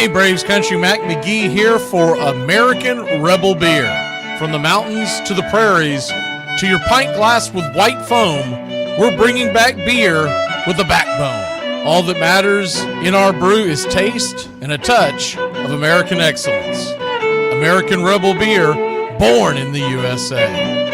Hey Braves Country, Mac McGee here for American Rebel Beer. From the mountains to the prairies to your pint glass with white foam, we're bringing back beer with a backbone. All that matters in our brew is taste and a touch of American excellence. American Rebel Beer, born in the USA.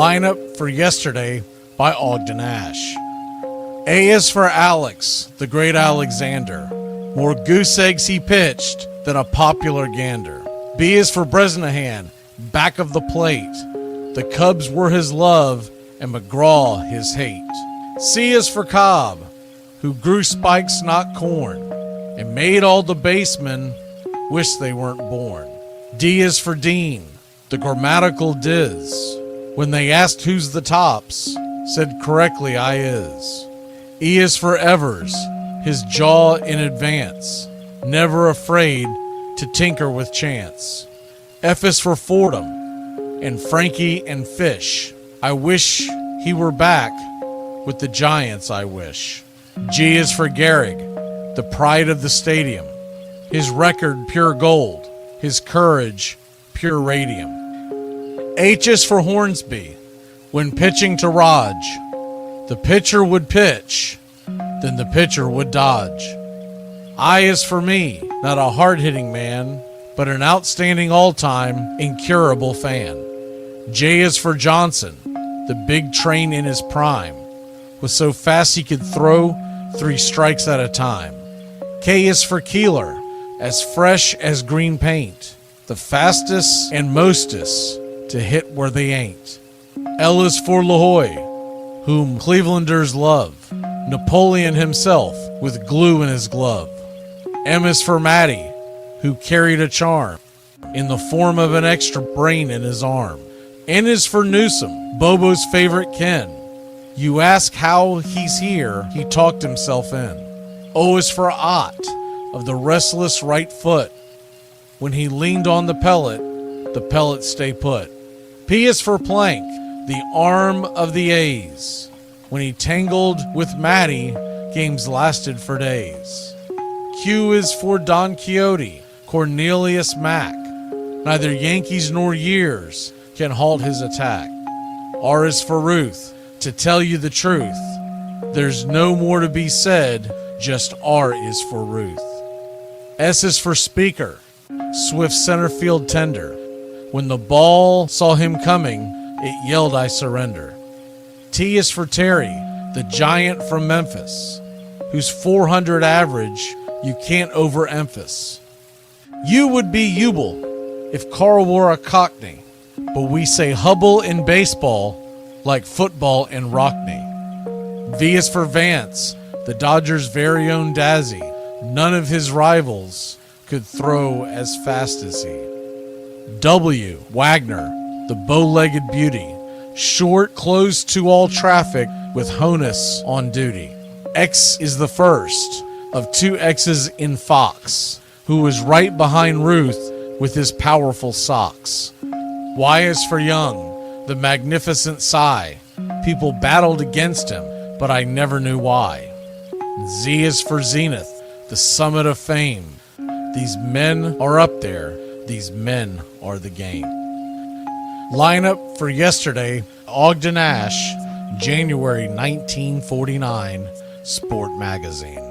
Lineup for yesterday by Ogden Ash. A is for Alex, the great Alexander. More goose eggs he pitched than a popular gander. B is for Bresnahan, back of the plate. The Cubs were his love and McGraw his hate. C is for Cobb, who grew spikes not corn and made all the basemen wish they weren't born. D is for Dean, the grammatical diz. When they asked who's the tops, said correctly I is. E is for Evers, his jaw in advance, never afraid to tinker with chance. F is for Fordham, and Frankie and Fish. I wish he were back with the Giants, I wish. G is for Gehrig, the pride of the stadium, his record pure gold, his courage pure radium. H is for Hornsby. When pitching to Raj, the pitcher would pitch, then the pitcher would dodge. I is for me, not a hard-hitting man, but an outstanding all-time, incurable fan. J is for Johnson, the big train in his prime, was so fast he could throw 3 strikes at a time. K is for Keeler, as fresh as green paint, the fastest and mostest to hit where they ain't. L is for La Jolla, whom Clevelanders love, Napoleon himself with glue in his glove. M is for Matty, who carried a charm in the form of an extra brain in his arm. N is for Newsom, Bobo's favorite Ken. You ask how he's here, he talked himself in. O is for Ott, of the restless right foot. When he leaned on the pellet stay put. P is for Plank, the arm of the A's. When he tangled with Matty, games lasted for days. Q is for Don Quixote, Cornelius Mack. Neither Yankees nor years can halt his attack. R is for Ruth, to tell you the truth. There's no more to be said, just R is for Ruth. S is for Speaker, swift center field tender. When the ball saw him coming, it yelled, I surrender. T is for Terry, the giant from Memphis, whose 400 average you can't overemphasize. U would be Ubel if Carl wore a Cockney, but we say Hubble in baseball like football in Rockney. V is for Vance, the Dodgers' very own Dazzy. None of his rivals could throw as fast as he. W, Wagner, the bow-legged beauty, short, close to all traffic with Honus on duty. X is the first of 2 X's in Fox, who was right behind Ruth with his powerful socks. Y is for Young, the magnificent Psy. People battled against him, but I never knew why. Z is for Zenith, the summit of fame. These men are up there. These men are the game. Lineup for yesterday, Ogden Nash, January 1949, Sport Magazine.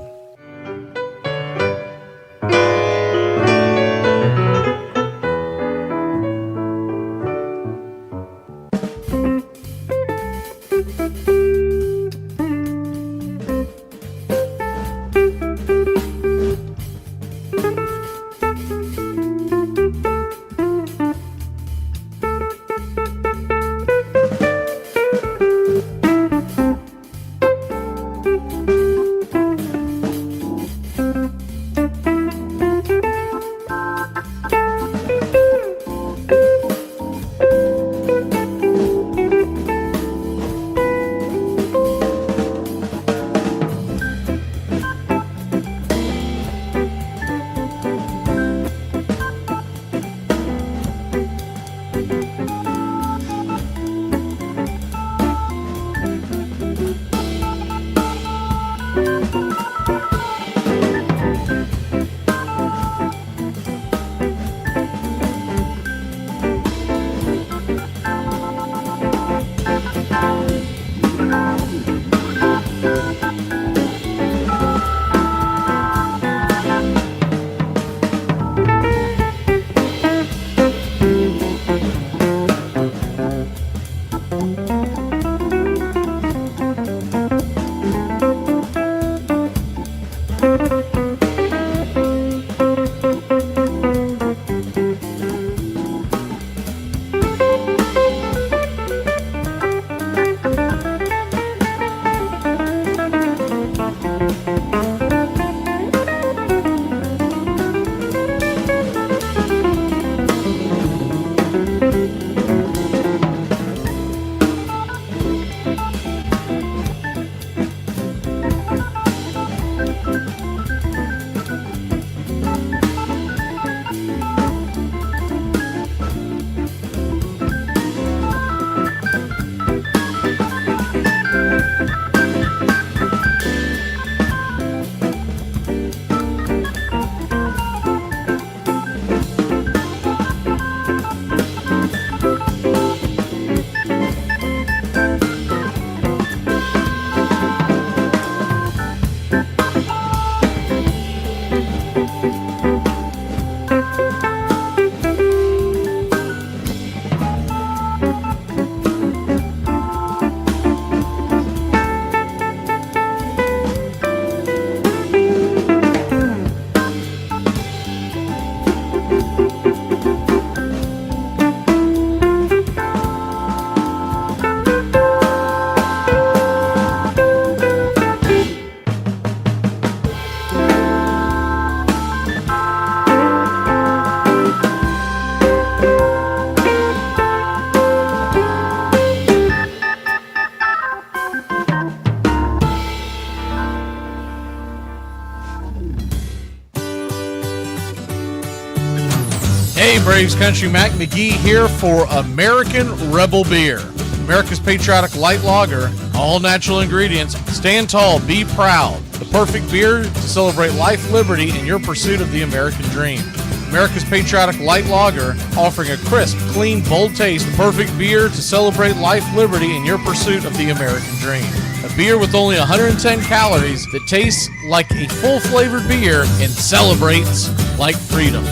Hey, Braves Country, Mac McGee here for American Rebel Beer. America's patriotic light lager, all natural ingredients. Stand tall, be proud. The perfect beer to celebrate life, liberty, and your pursuit of the American dream. America's patriotic light lager, offering a crisp, clean, bold taste. Perfect beer to celebrate life, liberty, and your pursuit of the American dream. A beer with only 110 calories that tastes like a full-flavored beer and celebrates like freedom.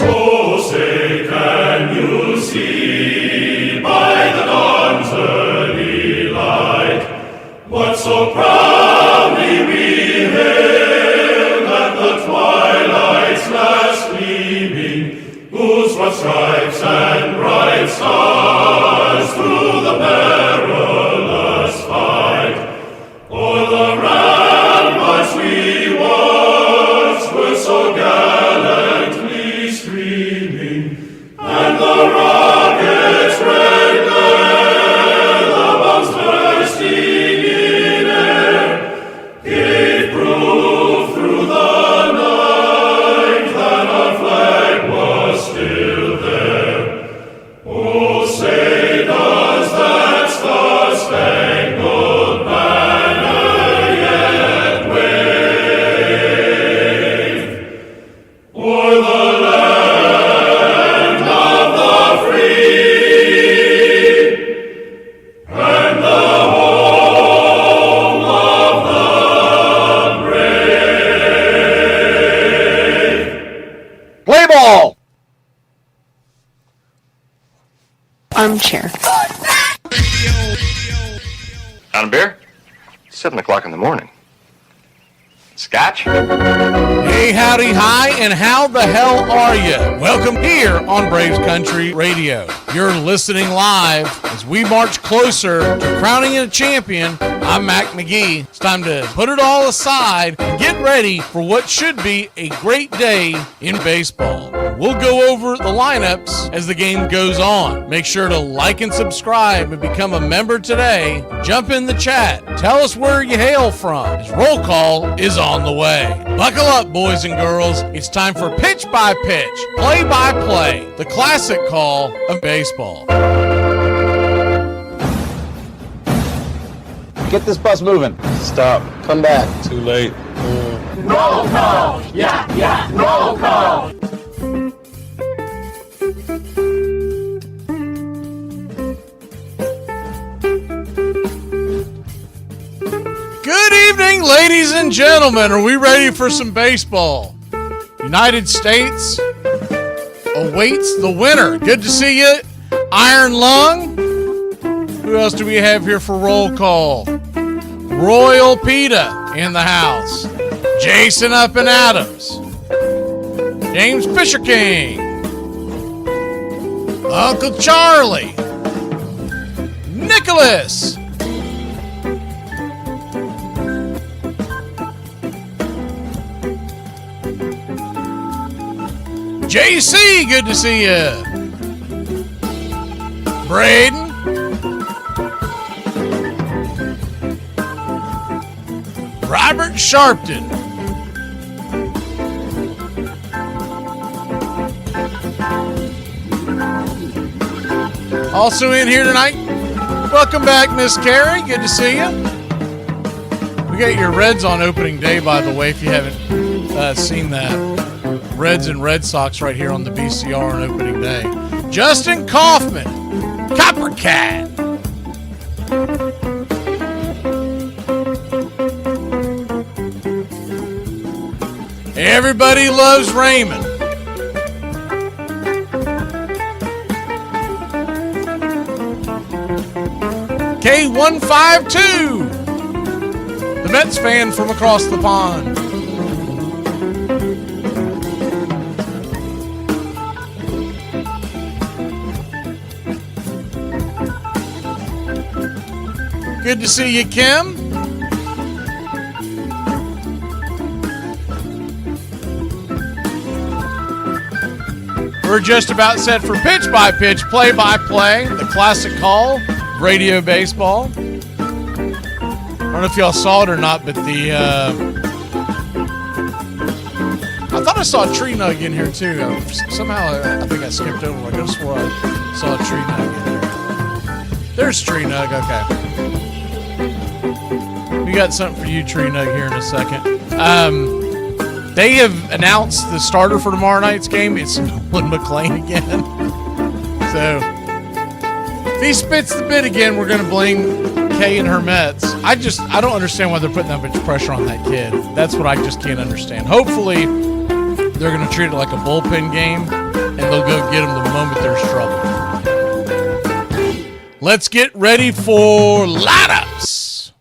Oh, say, can you see by the dawn's early light what so proudly we hailed at the twilight's last gleaming, whose broad stripes and bright stars through the perilous fight o'er the ramparts we watched were so gallantly streaming, and the rocket's red glare, the bombs bursting in air, gave proof through the night that our flag was still there. Oh, say does that star-spangled banner yet wave o'er the land of the free and the home of the brave? Play ball! Armchair. Out of beer? 7 o'clock in the morning. Scotch? Hey, howdy, hi, and how the hell are you? Welcome here on Braves Country Radio. You're listening live as we march closer to crowning a champion. I'm Mac McGee. It's time to put it all aside and get ready for what should be a great day in baseball. We'll go over the lineups as the game goes on. Make sure to like and subscribe and become a member today. Jump in the chat. Tell us where you hail from, as roll call is on the way. Buckle up, boys and girls. It's time for pitch by pitch, play by play, the classic call of baseball. Get this bus moving. Stop. Come back. Too late. Roll call! Yeah, roll call! Good evening, ladies and gentlemen. Are we ready for some baseball? United States awaits the winner. Good to see you, Iron Lung. Who else do we have here for roll call? Royal PETA in the house. Jason Up and Adams. James Fisher King. Uncle Charlie. Nicholas. JC, good to see you. Braden. Robert Sharpton. Also in here tonight, welcome back, Miss Carrie. Good to see you. We got your Reds on opening day, by the way, if you haven't seen that. Reds and Red Sox right here on the BCR on opening day. Justin Kaufman, Copper Cat. Everybody loves Raymond. K152, the Mets fan from across the pond. Good to see you, Kim. We're just about set for pitch by pitch, play by play, the classic call, radio baseball. I don't know if y'all saw it or not, but the thought I saw a tree nug in here too. Somehow I think I skipped over. I could have swore I saw a tree nug in here. There's tree nug. Okay. We got something for you, tree nug, here in a second. They have announced the starter for tomorrow night's game. It's Nolan McLean again. So if he spits the bit again, we're going to blame Kay and her Mets. I don't understand why they're putting that much pressure on that kid. That's what I just can't understand. Hopefully, they're going to treat it like a bullpen game, and they'll go get him the moment there's trouble. Let's get ready for lineups.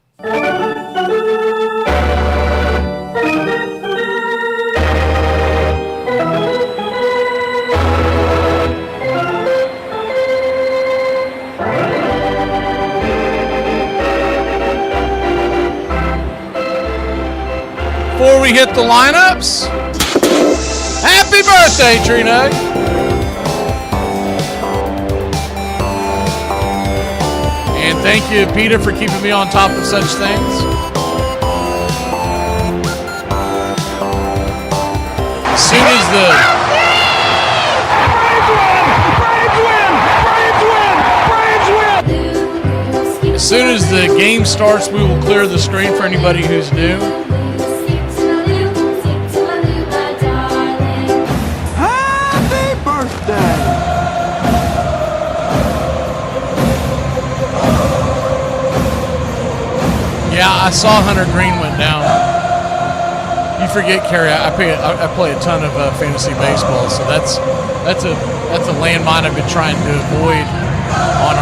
Before we hit the lineups, happy birthday, Tree Nug. And thank you, Peter, for keeping me on top of such things. As soon as the game starts, we will clear the screen for anybody who's new. Yeah, I saw Hunter Green went down. You forget, Kerry, I play a ton of fantasy baseball, so that's a landmine I've been trying to avoid on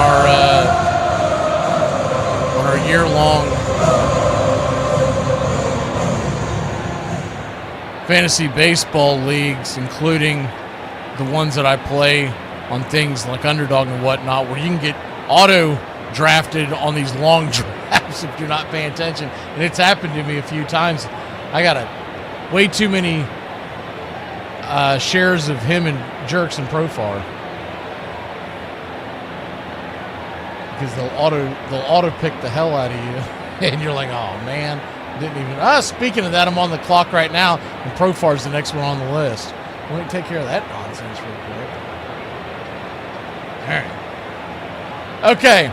our year-long fantasy baseball leagues, including the ones that I play on things like Underdog and whatnot, where you can get auto drafted on these long drafts if you're not paying attention. And it's happened to me a few times. I got way too many shares of him and Jerks and Profar, because they'll auto pick the hell out of you, and you're like, oh man, didn't even. Speaking of that, I'm on the clock right now, and Profar's the next one on the list. Let me take care of that nonsense real quick. All right. Okay.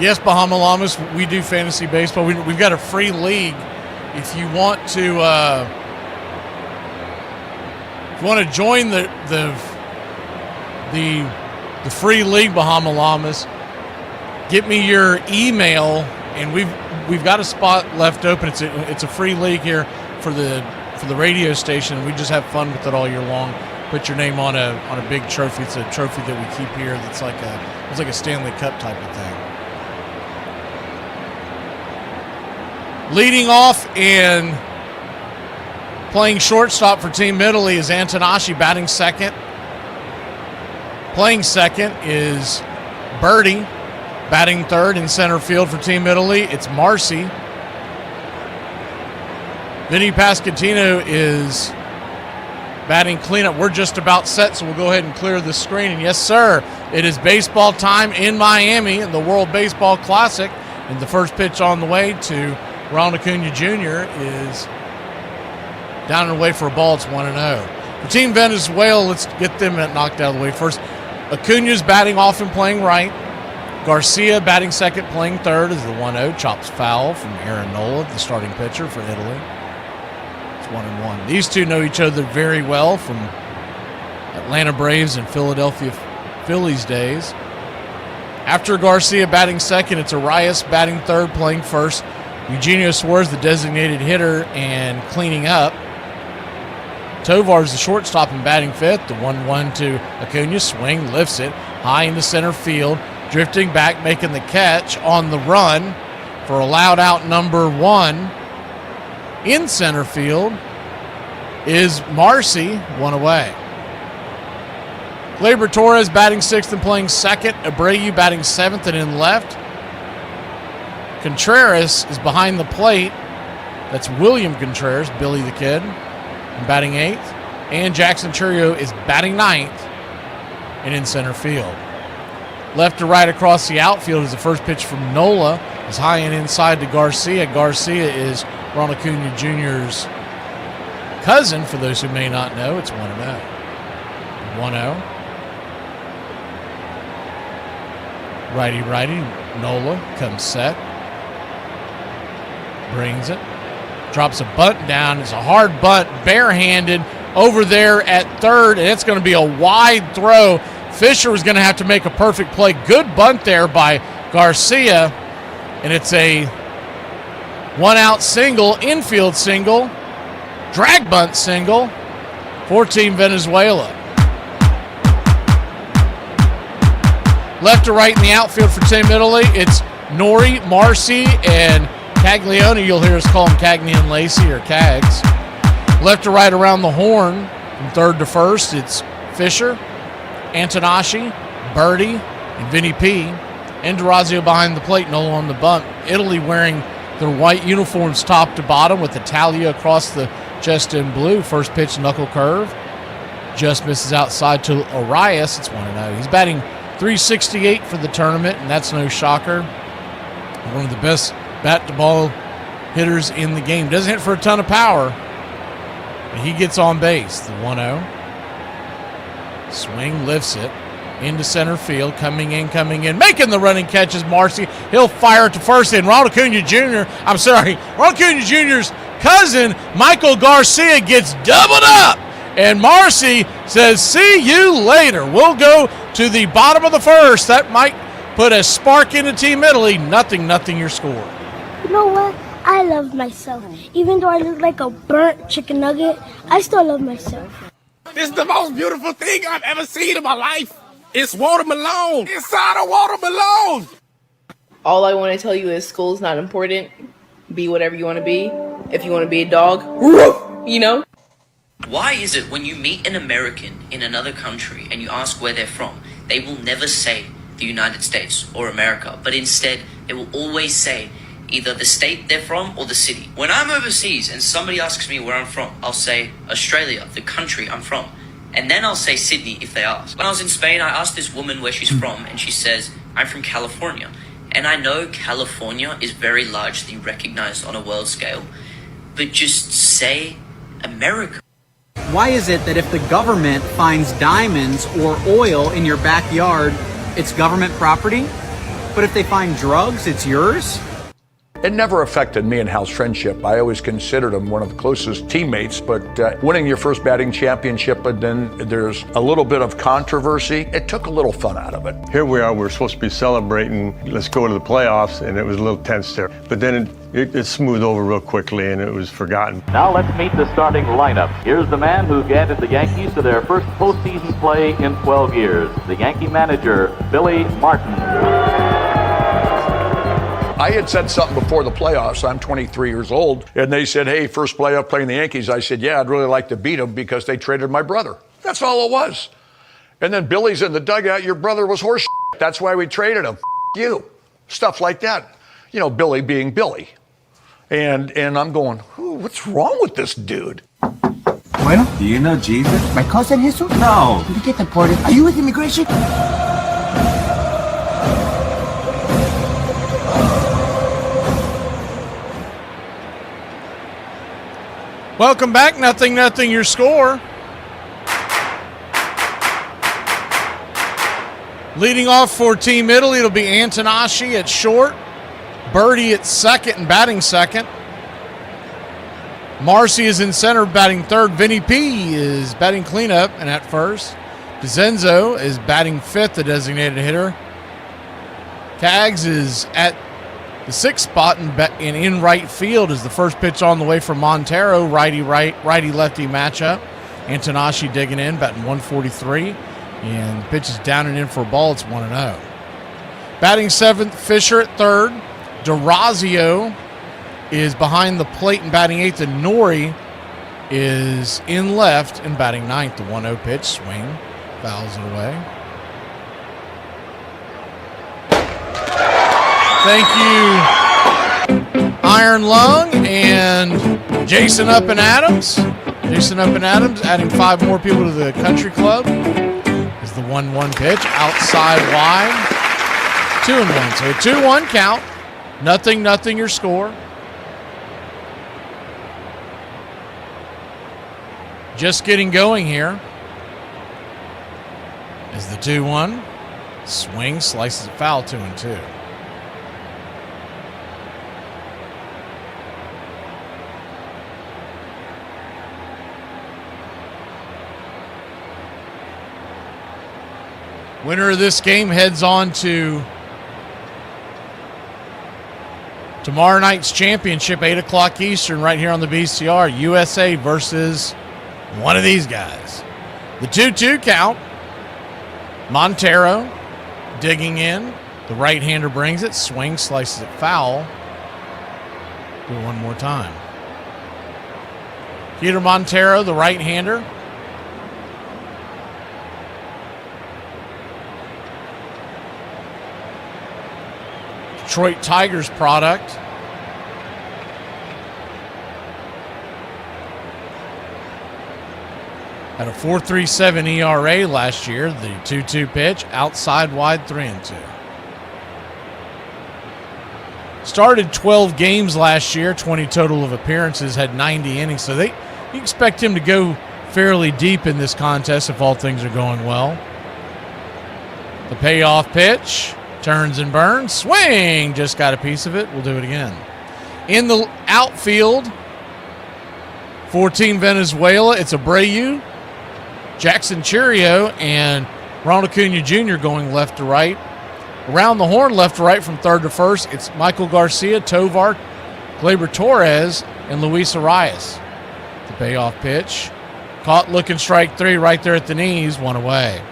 Yes, Bahama Llamas, we do fantasy baseball. We've got a free league. If you want to, join the free league, Bahama Llamas, get me your email, and we've got a spot left open. It's a free league here for the radio station. We just have fun with it all year long. Put your name on a big trophy. It's a trophy that we keep here. That's like a Stanley Cup type of thing. Leading off and playing shortstop for Team Italy is Antanashi, batting second. Playing second is Birdie, batting third. In center field for Team Italy, it's Marcy. Vinny Pasquantino is batting cleanup. We're just about set, so we'll go ahead and clear the screen. And yes, sir, it is baseball time in Miami in the World Baseball Classic. And the first pitch on the way to Ronald Acuna Jr. is down and away for a ball. It's 1-0. For Team Venezuela, let's get them knocked out of the way first. Acuna's batting off and playing right. Garcia batting second, playing third is the 1-0. Chops foul from Aaron Nola, the starting pitcher for Italy. 1-1. These two know each other very well from Atlanta Braves and Philadelphia Phillies days. After Garcia batting second, it's Arias batting third, playing first. Eugenio Suarez, the designated hitter, and cleaning up. Tovar's the shortstop and batting fifth. The 1-1 to Acuna. Swing, lifts it high into center field. Drifting back, making the catch on the run for a loud out number one. In center field is Marcy, one away. Gleyber Torres batting sixth and playing second. Abreu batting seventh and in left. Contreras is behind the plate. That's William Contreras, Billy the Kid, batting eighth. And Jackson Churio is batting ninth and in center field. Left to right across the outfield is the first pitch from Nola. Is high and inside to Garcia. Garcia is Ronald Acuna Jr.'s cousin, for those who may not know. It's 1-0. 1-0. Righty. Nola comes set. Brings it. Drops a bunt down. It's a hard bunt, barehanded over there at third, and it's going to be a wide throw. Fisher was going to have to make a perfect play. Good bunt there by Garcia, and it's a one-out single, infield single, drag bunt single for Team Venezuela. Left to right in the outfield for Team Italy, it's Nori, Marcy, and Caglione. You'll hear us call him Cagney and Lacey, or Cags. Left to right around the horn, from third to first, it's Fisher, Antonashi, Birdie, and Vinny P. And Durazio behind the plate, Nola on the bunt. Italy wearing their white uniforms top to bottom with the Italia across the chest in blue. First pitch, knuckle curve. Just misses outside to Arias. It's 1-0. He's batting .368 for the tournament, and that's no shocker. One of the best bat-to-ball hitters in the game. Doesn't hit for a ton of power, but he gets on base. The 1-0. Swing, lifts it into center field. Coming in. Making the running catch is Marcy. He'll fire it to first, and Ronald Acuna Jr. Ronald Acuna Jr.'s cousin, Michael Garcia, gets doubled up. And Marcy says, see you later. We'll go to the bottom of the first. That might put a spark into Team Italy. 0-0 your score. You know what? I love myself. Even though I look like a burnt chicken nugget, I still love myself. This is the most beautiful thing I've ever seen in my life. It's watermelon. Inside a watermelon. All I want to tell you is school's not important. Be whatever you want to be. If you want to be a dog, you know? Why is it when you meet an American in another country and you ask where they're from, they will never say the United States or America, but instead they will always say either the state they're from or the city? When I'm overseas and somebody asks me where I'm from, I'll say Australia, the country I'm from. And then I'll say Sydney if they ask. When I was in Spain, I asked this woman where she's from, and she says, I'm from California. And I know California is very largely recognized on a world scale, but just say America. Why is it that if the government finds diamonds or oil in your backyard, it's government property, but if they find drugs, it's yours? It never affected me and Hal's friendship. I always considered him one of the closest teammates, but winning your first batting championship, and then there's a little bit of controversy, it took a little fun out of it. Here we are, we're supposed to be celebrating, let's go to the playoffs, and it was a little tense there. But then it smoothed over real quickly, and it was forgotten. Now let's meet the starting lineup. Here's the man who guided the Yankees to their first postseason play in 12 years, the Yankee manager, Billy Martin. I had said something before the playoffs. I'm 23 years old, and they said, hey, first playoff playing the Yankees. I said, yeah, I'd really like to beat them because they traded my brother. That's all it was. And then Billy's in the dugout. Your brother was horse shit. That's why we traded him. You. Stuff like that. You know, Billy being Billy. And I'm going, what's wrong with this dude? Bueno, do you know Jesus? My cousin Jesus? No. Did you get deported? Are you with immigration? Welcome back. 0-0 your score. Leading off for Team Italy, it'll be Antonashi at short, Birdie at second and batting second. Marcy is in center, batting third. Vinny P is batting cleanup and at first. DeZenzo is batting fifth, the designated hitter. Cags is at the sixth spot in right field is the first pitch on the way from Montero. Righty-lefty matchup. Antonashi digging in, batting 143. And the pitch is down and in for a ball. It's 1-0. Batting seventh, Fisher at third. Durazio is behind the plate and batting eighth. And Nori is in left and batting ninth. The 1-0 pitch, swing, fouls it away. Thank you, Iron Lung and Jason Up and Adams. Jason Up and Adams adding 5 more people to the country club. Is the 1-1 pitch outside wide. 2-1. So a 2-1 count. 0-0 your score. just getting going here. As the 2-1. Swing, slices it foul, 2-2. Winner of this game heads on to tomorrow night's championship, 8 o'clock Eastern, right here on the BCR. USA versus one of these guys. The 2-2 count. Montero digging in. The right-hander brings it. Swing, slices it foul. Do it one more time. Peter Montero, the right-hander. Detroit Tigers product. Had a 4.37 ERA last year. The 2-2 pitch, outside wide, 3-2. Started 12 games last year, 20 total of appearances, had 90 innings. So you expect him to go fairly deep in this contest if all things are going well. The payoff pitch, turns and burns, swing, just got a piece of it. We'll do it again. In the outfield, 14 Venezuela, it's Abreu, Jackson Cheerio, and Ronald Acuna Jr. going left to right. Around the horn, left to right from third to first, it's Michael Garcia, Tovar, Gleyber Torres, and Luis Arias. The payoff pitch. Caught looking strike 3 right there at the knees, one away.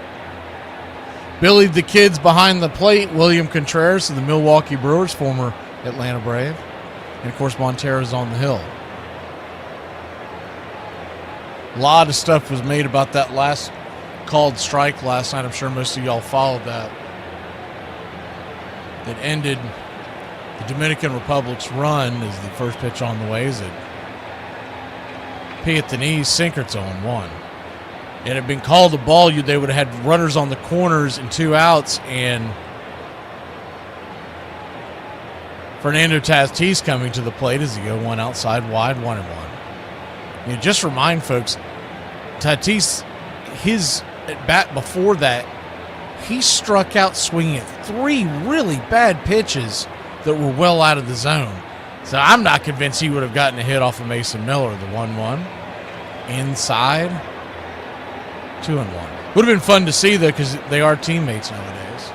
Billy the Kid's behind the plate, William Contreras of the Milwaukee Brewers, former Atlanta Brave. And, of course, Montero's on the hill. A lot of stuff was made about that last called strike last night. I'm sure most of y'all followed that. That ended the Dominican Republic's run as the first pitch on the way. Is it P at the knees, sinker, it's 0-1. It had been called a ball. They would have had runners on the corners and 2 outs, and Fernando Tatis coming to the plate as he go 1 outside wide, 1-1. Just remind folks, Tatis, his at bat before that, he struck out swinging at 3 really bad pitches that were well out of the zone. So I'm not convinced he would have gotten a hit off of Mason Miller. The 1-1 inside, 2-1. Would have been fun to see, though, because they are teammates nowadays.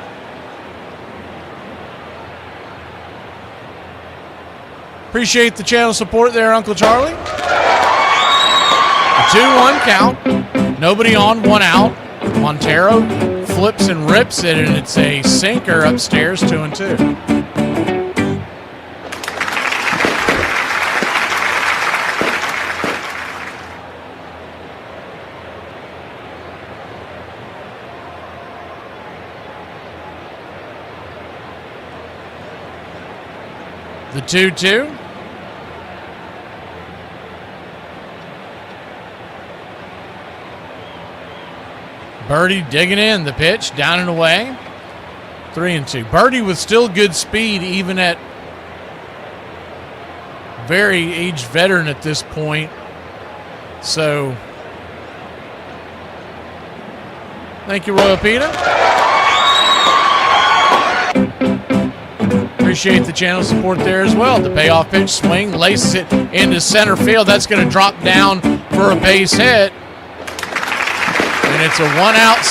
Appreciate the channel support there, Uncle Charlie. A 2-1 count. Nobody on, 1 out. Montero flips and rips it, and it's a sinker upstairs, 2-2. The 2-2. Birdie digging in. The pitch down and away. 3-2. Birdie with still good speed, even at very aged veteran at this point. So, thank you, Royal Pita. Appreciate the channel support there as well. The payoff pitch, swing, laces it into center field. That's going to drop down for a base hit. And it's a 1-out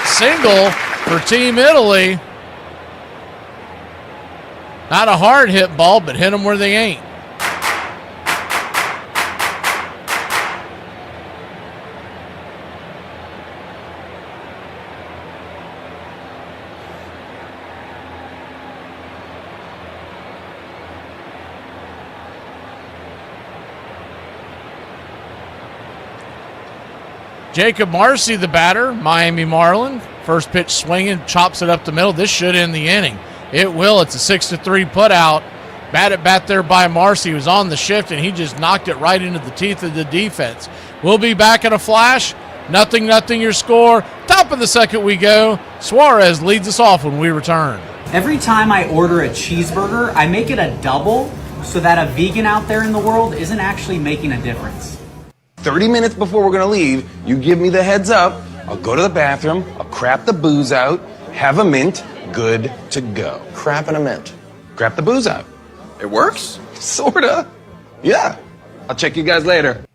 single for Team Italy. Not a hard hit ball, but hit them where they ain't. Jacob Marcy, the batter, Miami Marlin. First pitch swinging, chops it up the middle. This should end the inning. It will. It's a 6-3 putout. Bat there by Marcy. He was on the shift, and he just knocked it right into the teeth of the defense. We'll be back in a flash. 0-0 your score. Top of the second we go. Suarez leads us off when we return. Every time I order a cheeseburger, I make it a double so that a vegan out there in the world isn't actually making a difference. 30 minutes before we're gonna leave, you give me the heads up. I'll go to the bathroom, I'll crap the booze out, have a mint, good to go. Crap and a mint. Crap the booze out. It works? Sorta. Yeah. I'll check you guys later.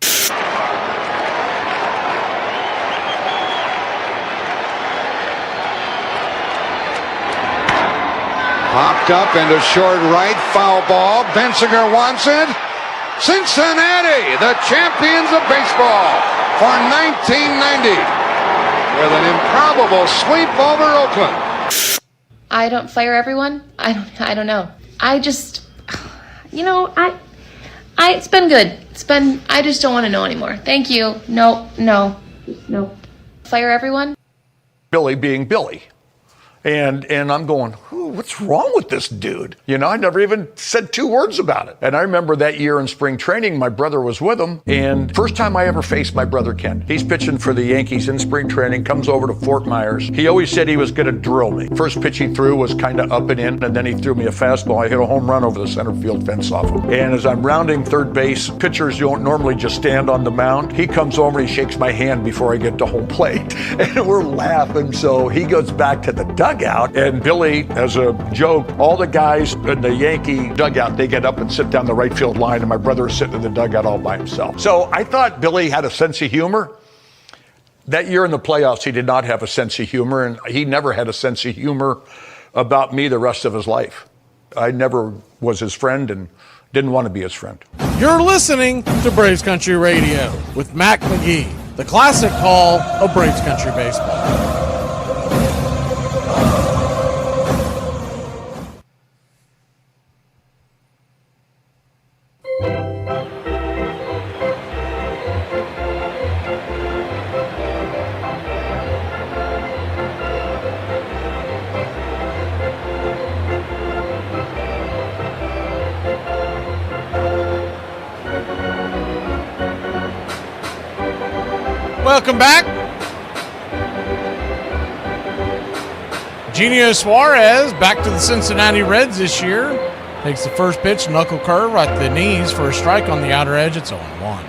Popped up into short right, foul ball. Bensinger wants it. Cincinnati, the champions of baseball for 1990, with an improbable sweep over Oakland. I don't fire everyone. I don't know. I just, it's been good. I just don't want to know anymore. Thank you. No. Fire everyone. Billy being Billy. And I'm going, what's wrong with this dude? I never even said 2 words about it. And I remember that year in spring training, my brother was with him. And first time I ever faced my brother Ken. He's pitching for the Yankees in spring training, comes over to Fort Myers. He always said he was going to drill me. First pitch he threw was kind of up and in, and then he threw me a fastball. I hit a home run over the center field fence off him. And as I'm rounding third base, pitchers don't normally just stand on the mound. He comes over and he shakes my hand before I get to home plate. And we're laughing. So he goes back to the dugout. And Billy, as a joke, all the guys in the Yankee dugout, they get up and sit down the right field line, and my brother is sitting in the dugout all by himself. So I thought Billy had a sense of humor. That year in the playoffs, he did not have a sense of humor, and he never had a sense of humor about me the rest of his life. I never was his friend and didn't want to be his friend. You're listening to Braves Country Radio with Mac McGee, the classic call of Braves Country Baseball. Welcome back. Eugenio Suarez back to the Cincinnati Reds this year. Takes the first pitch, knuckle curve right to the knees for a strike on the outer edge. It's 0-1.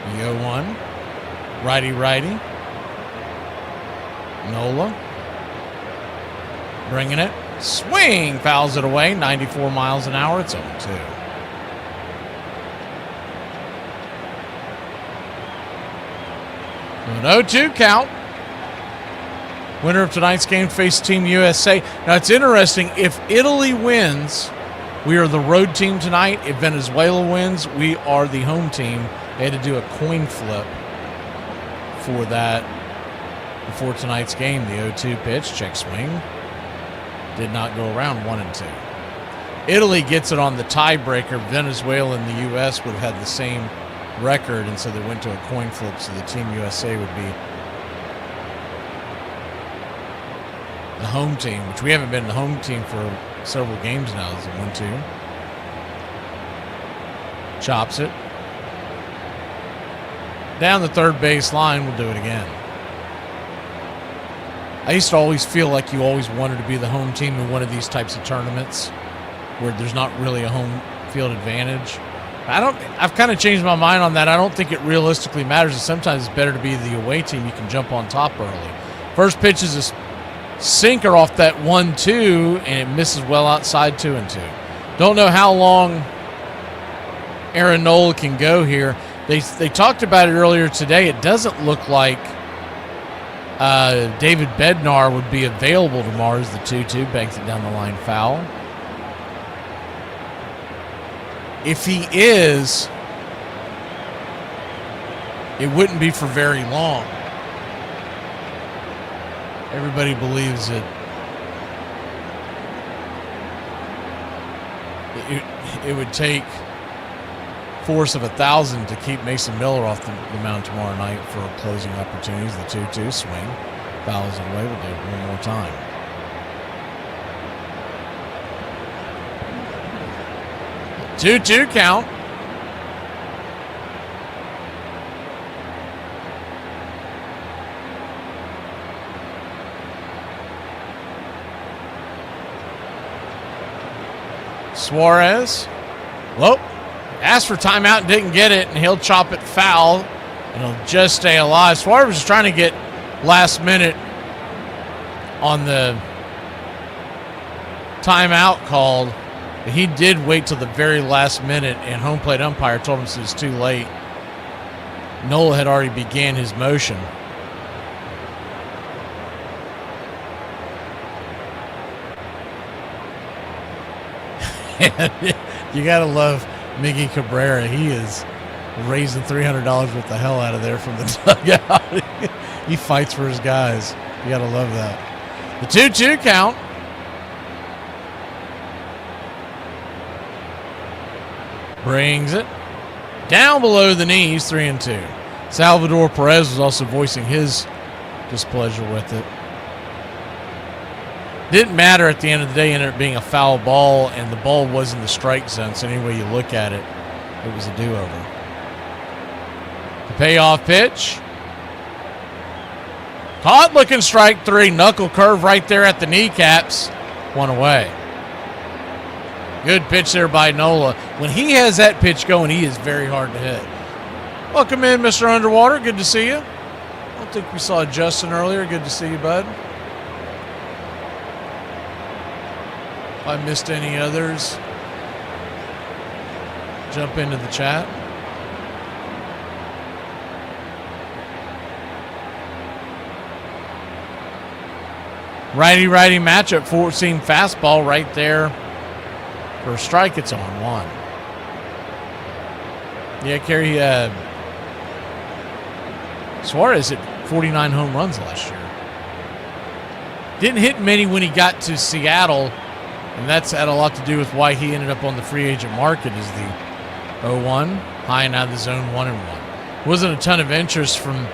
The 0-1. Righty. Nola. Bringing it. Swing. Fouls it away. 94 miles an hour. It's 0-2. An 0-2 count. Winner of tonight's game faces Team USA. Now, it's interesting. If Italy wins, we are the road team tonight. If Venezuela wins, we are the home team. They had to do a coin flip for that before tonight's game. The 0-2 pitch, check swing. Did not go around. 1-2. Italy gets it on the tiebreaker. Venezuela and the U.S. would have had the same record, and so they went to a coin flip, so the Team USA would be the home team, which we haven't been the home team for several games now. Is it 1-2? Chops it. Down the third base line, we'll do it again. I used to always feel like you always wanted to be the home team in one of these types of tournaments where there's not really a home field advantage. I've kind of changed my mind on that. I don't think it realistically matters. And sometimes it's better to be the away team. You can jump on top early. First pitch is a sinker off that 1-2, and it misses well outside 2-2. Don't know how long Aaron Nola can go here. They talked about it earlier today. It doesn't look like David Bednar would be available tomorrow as the 2-2 banks it down the line foul. If he is, it wouldn't be for very long. Everybody believes that it would take force of 1,000 to keep Mason Miller off the mound tomorrow night for closing opportunities. The 2-2 swing. Fouls it away. We'll do it one more time. The 2-2 count. Suarez. Whoa. Asked for timeout and didn't get it, and he'll chop it foul, and he'll just stay alive. Suarez was trying to get last minute on the timeout called, but he did wait till the very last minute, and home plate umpire told him it was too late. Nola had already began his motion. You got to love Miggy Cabrera. He is raising $300 with the hell out of there from the dugout. He fights for his guys. You got to love that. The 2-2 count. Brings it down below the knees, 3-2. Salvador Perez was also voicing his displeasure with it. Didn't matter at the end of the day, ended up being a foul ball, and the ball was in the strike zone, so any way you look at it, it was a do-over. The payoff pitch. Caught looking strike 3, knuckle curve right there at the kneecaps. 1 away. Good pitch there by Nola. When he has that pitch going, he is very hard to hit. Welcome in, Mr. Underwater. Good to see you. I don't think we saw Justin earlier. Good to see you, bud. If I missed any others, jump into the chat. Righty-righty matchup, 4-seam fastball right there. For a strike, it's on 1. Yeah, Kerry, Suarez hit 49 home runs last year. Didn't hit many when he got to Seattle, and that's had a lot to do with why he ended up on the free agent market as the 0-1, high and out of the zone, 1-1. Wasn't a ton of interest from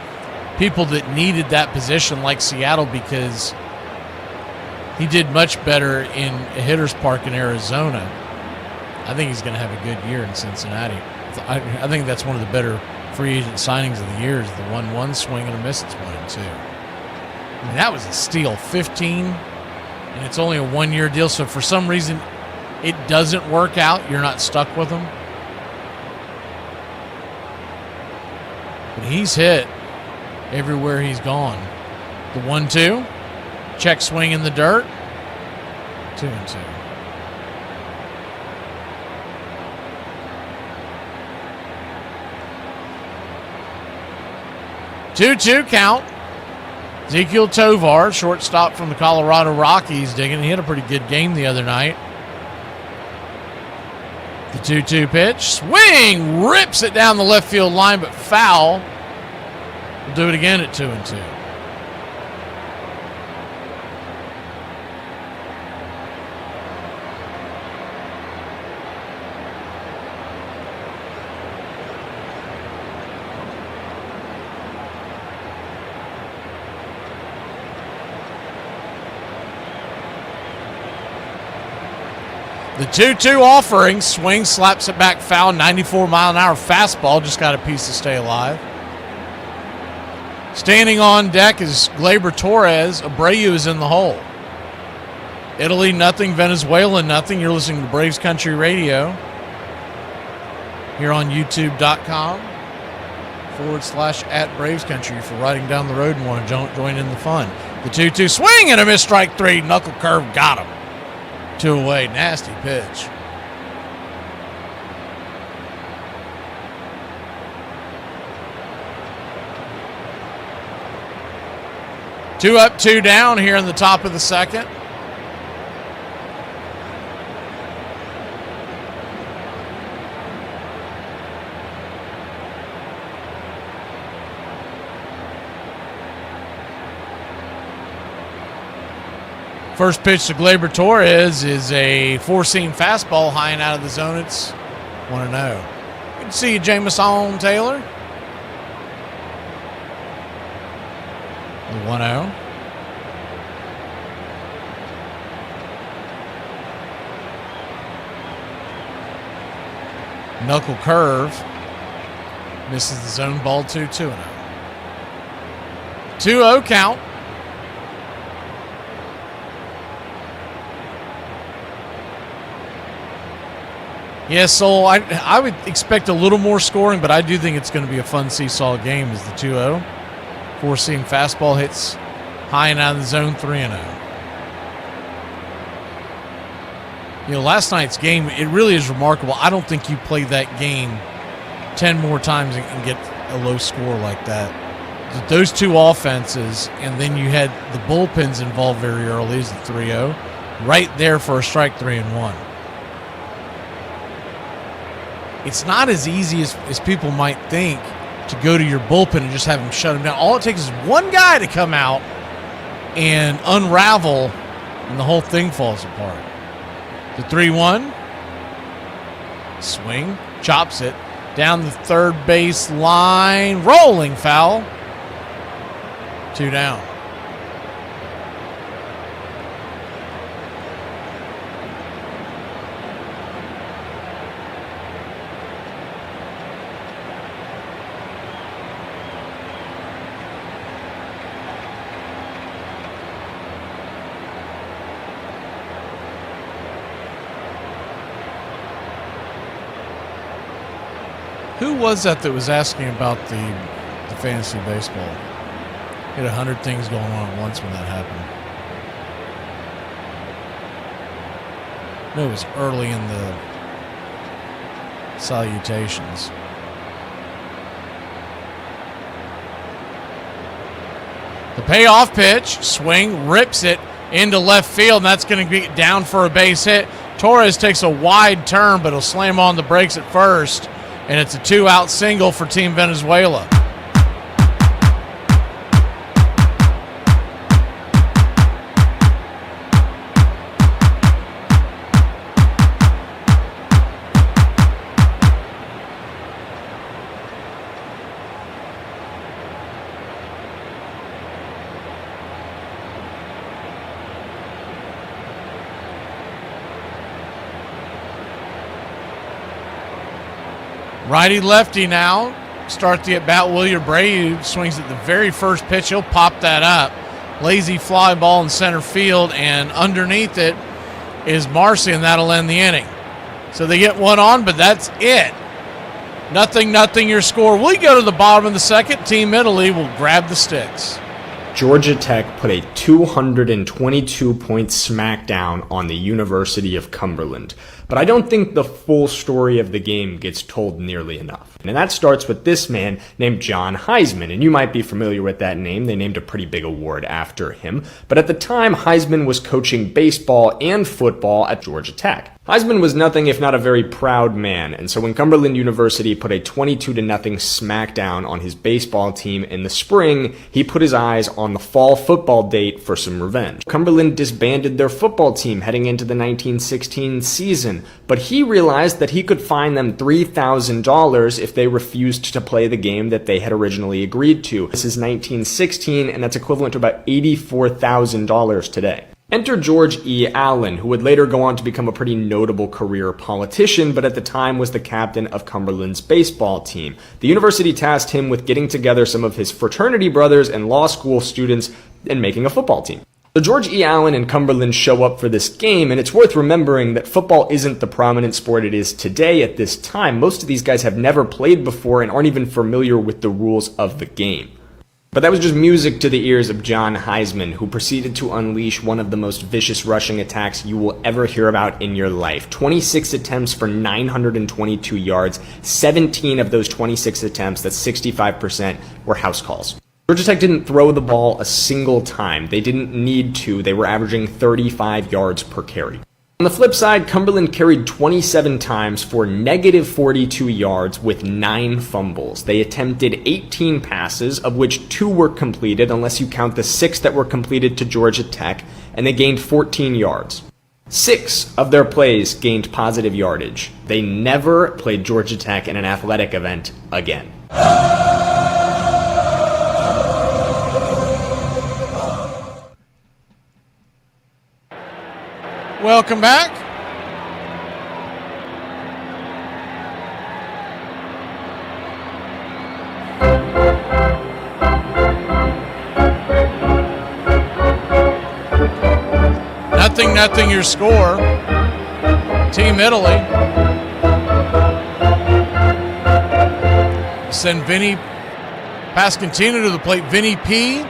people that needed that position like Seattle because he did much better in a hitter's park in Arizona. I think he's going to have a good year in Cincinnati. I think that's one of the better free agent signings of the year is the 1-1 swing and a miss. It's 1-2. I mean, that was a steal. 15, and it's only a 1-year deal. So for some reason, it doesn't work out. You're not stuck with him. But he's hit everywhere he's gone. The 1-2. Check swing in the dirt. 2-2. Two-two count. Ezequiel Tovar, shortstop from the Colorado Rockies, digging. He had a pretty good game the other night. The 2-2 pitch. Swing! Rips it down the left field line, but foul. We'll do it again at 2-2. The 2-2 offering, swing, slaps it back foul, 94-mile-an-hour fastball, just got a piece to stay alive. Standing on deck is Gleyber Torres. Abreu is in the hole. Italy, nothing. Venezuela, nothing. You're listening to Braves Country Radio here on youtube.com/@BravesCountry if you're riding down the road and want to join in the fun. The 2-2 swing and a miss, strike 3. Knuckle curve, got him. 2 away, nasty pitch. Two up, 2 down here in the top of the second. First pitch to Gleyber Torres is a 4-seam fastball high and out of the zone. It's 1-0. Good to see you, Jameson Taylor. The 1-0. Knuckle curve. Misses the zone, ball 2-0. 2-0 count. Yeah, so I would expect a little more scoring, but I do think it's going to be a fun seesaw game as the 2-0. Four-seam fastball hits high and out of the zone, 3-0. You know, last night's game, it really is remarkable. I don't think you play that game 10 more times and get a low score like that. Those two offenses, and then you had the bullpens involved very early as the 3-0, right there for a strike 3-1. It's not as easy as people might think to go to your bullpen and just have them shut them down. All it takes is one guy to come out and unravel, and the whole thing falls apart. The 3-1, swing, chops it, down the third base line, rolling foul, 2 down. Who was that was asking about the fantasy baseball? He had 100 things going on at once when that happened. No, it was early in the salutations. The payoff pitch, swing, rips it into left field, and that's going to be down for a base hit. Torres takes a wide turn, but he'll slam on the brakes at first. And it's a 2-out single for Team Venezuela. Righty-lefty now. Start the at-bat. William Abreu swings at the very first pitch. He'll pop that up. Lazy fly ball in center field, and underneath it is Marcy, and that'll end the inning. So they get one on, but that's it. 0-0 your score. We go to the bottom of the second. Team Italy will grab the sticks. Georgia Tech put a 222-point smackdown on the University of Cumberland. But I don't think the full story of the game gets told nearly enough. And that starts with this man named John Heisman. And you might be familiar with that name. They named a pretty big award after him. But at the time, Heisman was coaching baseball and football at Georgia Tech. Heisman was nothing if not a very proud man, and so when Cumberland University put a 22-0 smackdown on his baseball team in the spring, he put his eyes on the fall football date for some revenge. Cumberland disbanded their football team heading into the 1916 season, but he realized that he could fine them $3,000 if they refused to play the game that they had originally agreed to. This is 1916, and that's equivalent to about $84,000 today. Enter George E. Allen, who would later go on to become a pretty notable career politician, but at the time was the captain of Cumberland's baseball team. The university tasked him with getting together some of his fraternity brothers and law school students and making a football team. So George E. Allen and Cumberland show up for this game, and it's worth remembering that football isn't the prominent sport it is today at this time. Most of these guys have never played before and aren't even familiar with the rules of the game. But that was just music to the ears of John Heisman, who proceeded to unleash one of the most vicious rushing attacks you will ever hear about in your life. 26 attempts for 922 yards. 17 of those 26 attempts, that's 65%, were house calls. Georgia Tech didn't throw the ball a single time. They didn't need to. They were averaging 35 yards per carry. On the flip side, Cumberland carried 27 times for negative 42 yards with 9 fumbles. They attempted 18 passes, of which 2 were completed, unless you count the 6 that were completed to Georgia Tech, and they gained 14 yards. 6 of their plays gained positive yardage. They never played Georgia Tech in an athletic event again. Welcome back. Nothing your score. Team Italy send Vinny Pascantino to the plate. Vinny P.,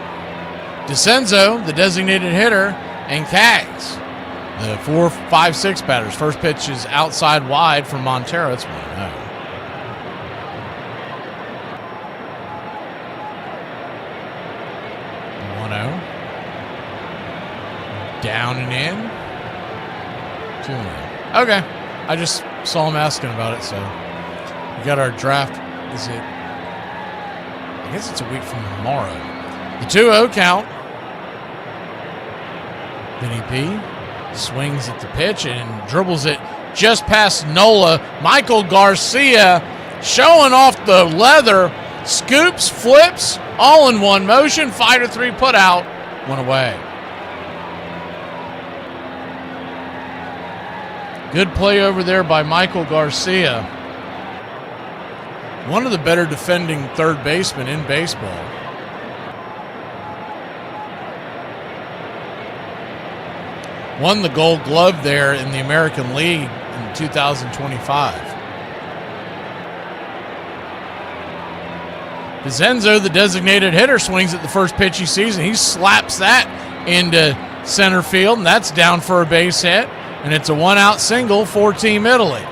DeCenzo, the designated hitter, and Cags, the 4, 5, 6 batters. First pitch is outside wide from Montero. It's 1-0. Down and in. 2-0. Okay. I just saw him asking about it, so we got our draft. Is it? I guess it's a week from tomorrow. The 2-0 count. Vinny P. swings at the pitch and dribbles it just past Nola. Michael Garcia showing off the leather. Scoops, flips, all in one motion. 5-3 put out. One away. Good play over there by Michael Garcia. One of the better defending third basemen in baseball. Won the Gold Glove there in the American League in 2025. DeCenzo, the designated hitter, swings at the first pitch he sees, and he slaps that into center field, and that's down for a base hit. And it's a one-out single for Team Italy.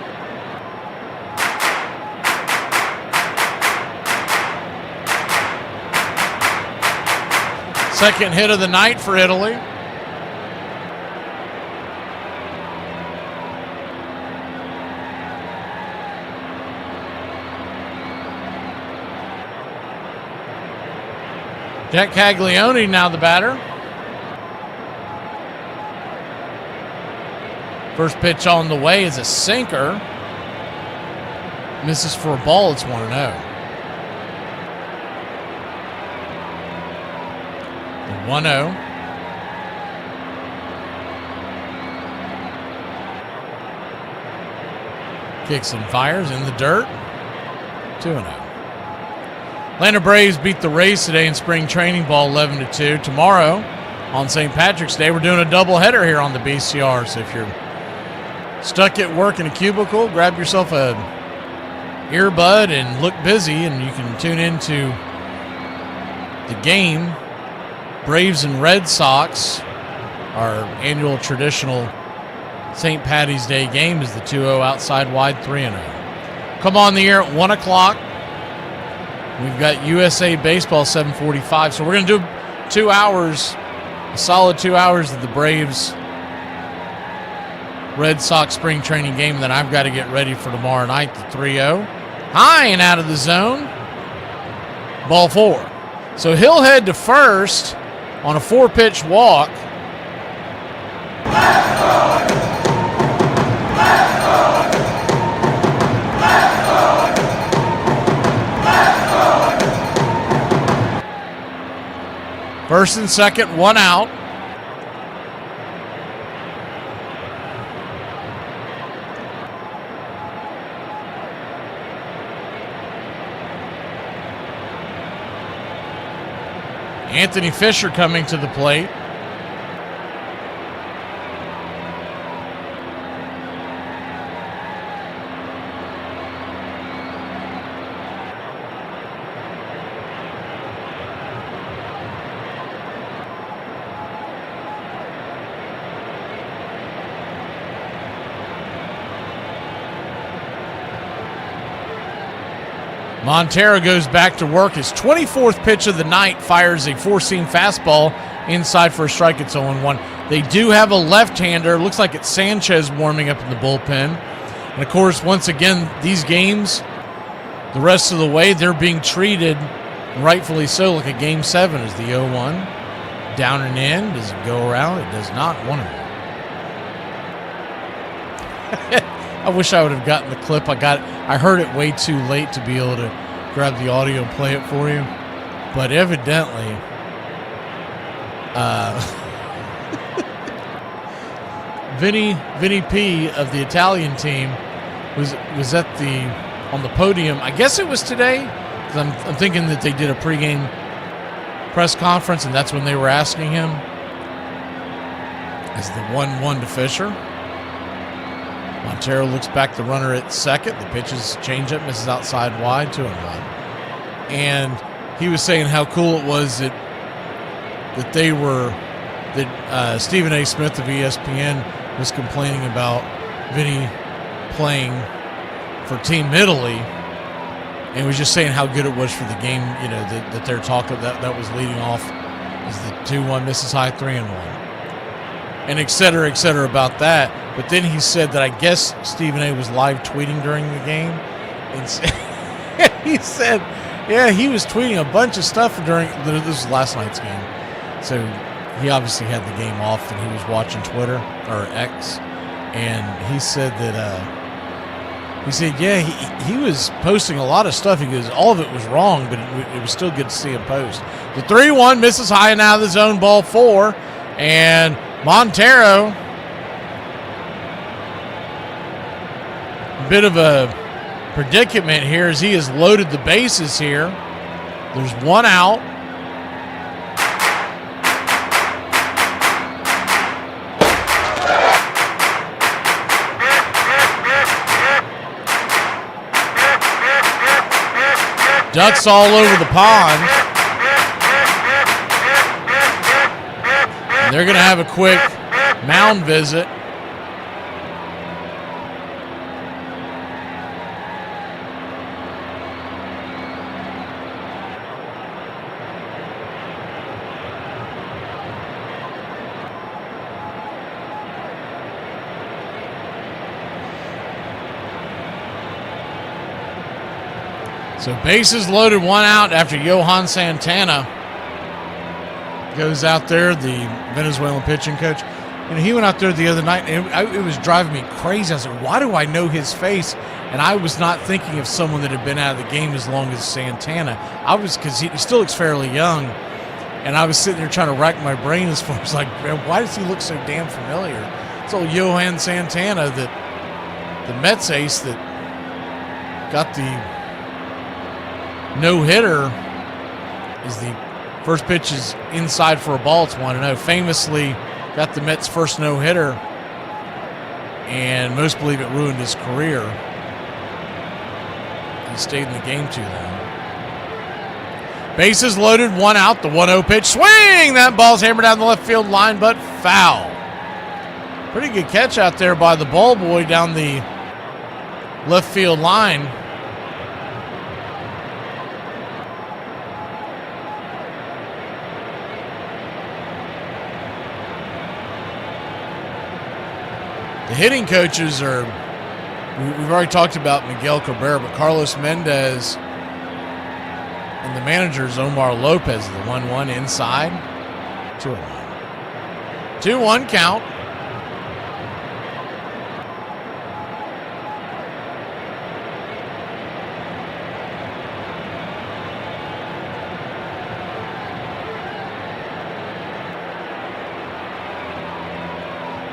Second hit of the night for Italy. Jack Caglione now the batter. First pitch on the way is a sinker. Misses for a ball. It's 1-0. The 1-0. Kicks and fires in the dirt. 2-0. Atlanta Braves beat the Rays today in spring training ball 11-2. Tomorrow on St. Patrick's Day, we're doing a doubleheader here on the BCR. So if you're stuck at work in a cubicle, grab yourself a earbud and look busy, and you can tune into the game. Braves and Red Sox, our annual traditional St. Patty's Day game, is the 2-0 outside wide 3-0. Come on the air at 1 o'clock. We've got USA Baseball 7:45, so we're going to do 2 hours, a solid 2 hours of the Braves Red Sox spring training game. Then I've got to get ready for tomorrow night, the 3-0. High and out of the zone. Ball 4. So he'll head to first on a 4-pitch walk. First and second, 1 out. Anthony Fisher coming to the plate. Montero goes back to work. His 24th pitch of the night, fires a four-seam fastball inside for a strike. It's 0-1. They do have a left-hander. Looks like it's Sanchez warming up in the bullpen. And, of course, once again, these games, the rest of the way, they're being treated, rightfully so, like a Game 7 as the 0-1. Down and in. Does it go around? It does not. 1-0. I wish I would have gotten the clip. I heard it way too late to be able to grab the audio and play it for you. But evidently, Vinny P of the Italian team was on the podium. I guess it was today, because I'm thinking that they did a pregame press conference, and that's when they were asking him. As the 1-1 to Fisher. Montero looks back the runner at second. The pitch is changeup, misses outside wide, 2-1. and he was saying how cool it was that Stephen A. Smith of ESPN was complaining about Vinny playing for Team Italy, and was just saying how good it was for the game, that they're talking that was leading off as the 2-1 misses high 3-1, and et cetera about that. But then he said that I guess Stephen A. was live tweeting during the game, and he said, yeah, he was tweeting a bunch of stuff during this was last night's game, so he obviously had the game off and he was watching Twitter or X, and he said that he was posting a lot of stuff. He goes, all of it was wrong, but it was still good to see him post. The 3-1 misses high and out of the zone, ball 4, and Montero, a bit of a predicament here as he has loaded the bases here. There's one out. Ducks all over the pond. And they're going to have a quick mound visit. So bases loaded, one out after Johan Santana goes out there, the Venezuelan pitching coach. He went out there the other night, and it was driving me crazy. I was like, why do I know his face? And I was not thinking of someone that had been out of the game as long as Santana. Because he still looks fairly young, and I was sitting there trying to rack my brain as far as man, why does he look so damn familiar? It's old Johan Santana, the Mets ace that got the no-hitter, is the first pitch is inside for a ball. It's 1-0. Famously got the Mets' first no-hitter, and most believe it ruined his career. He stayed in the game too long. Bases loaded, one out. The 1-0 pitch. Swing! That ball's hammered down the left field line, but foul. Pretty good catch out there by the ball boy down the left field line. The hitting coaches are, we've already talked about Miguel Cabrera, but Carlos Mendez, and the manager is Omar Lopez, the 1-1 inside. 2-1. 2-1 count.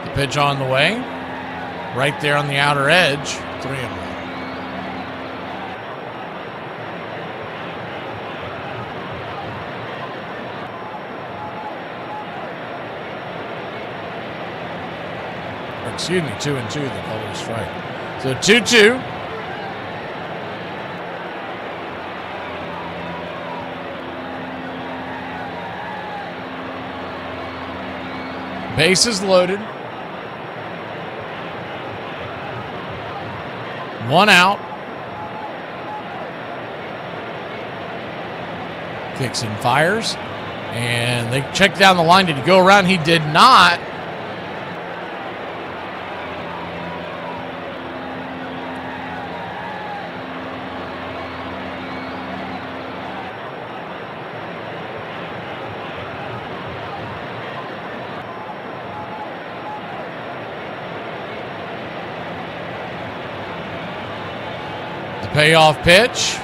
The pitch on the way. Right there on the outer edge, 3-1. Excuse me, 2-2, the call was strike. So 2-2. Bases loaded. One out. Kicks and fires. And they check down the line. Did he go around? He did not. Payoff pitch.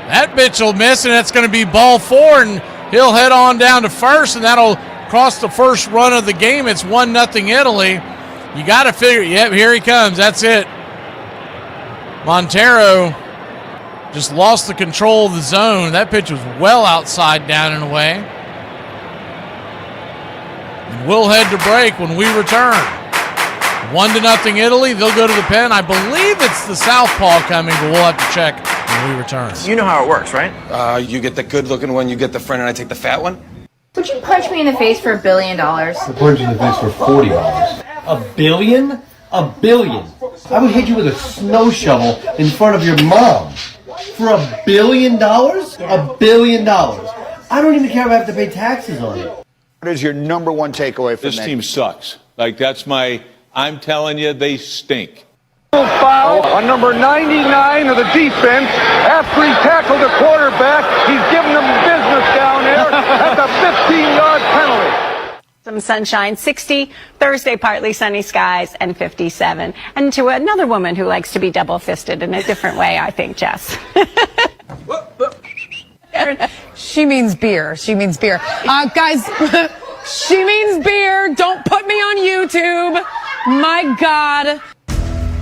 That pitch will miss, and that's going to be ball 4, and he'll head on down to first, and that'll cross the first run of the game. It's 1-0 Italy. You got to figure, yep, here he comes. That's it. Montero just lost the control of the zone. That pitch was well outside, down and away. And we'll head to break when we return. 1-0 Italy. They'll go to the pen. I believe it's the southpaw coming, but we'll have to check when we return. You know how it works, right? You get the good-looking one, you get the friend, and I take the fat one. Would you punch me in the face for $1 billion? I punch you in the face for $40. $1 billion? $1 billion. I would hit you with a snow shovel in front of your mom. For $1 billion? $1 billion. I don't even care if I have to pay taxes on it. What is your number one takeaway from this team? Sucks. I'm telling you, they stink. Foul on number 99 of the defense. After he tackled the quarterback, he's giving them business down there at the 15-yard penalty. Some sunshine, 60, Thursday partly sunny skies, and 57. And to another woman who likes to be double-fisted in a different way, I think, Jess. She means beer. She means beer. Guys, she means beer. Don't put me on YouTube. My God.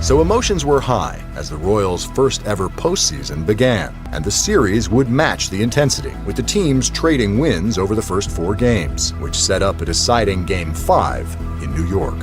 So emotions were high as the Royals' first ever postseason began, and the series would match the intensity, with the teams trading wins over the first 4 games, which set up a deciding Game 5 in New York.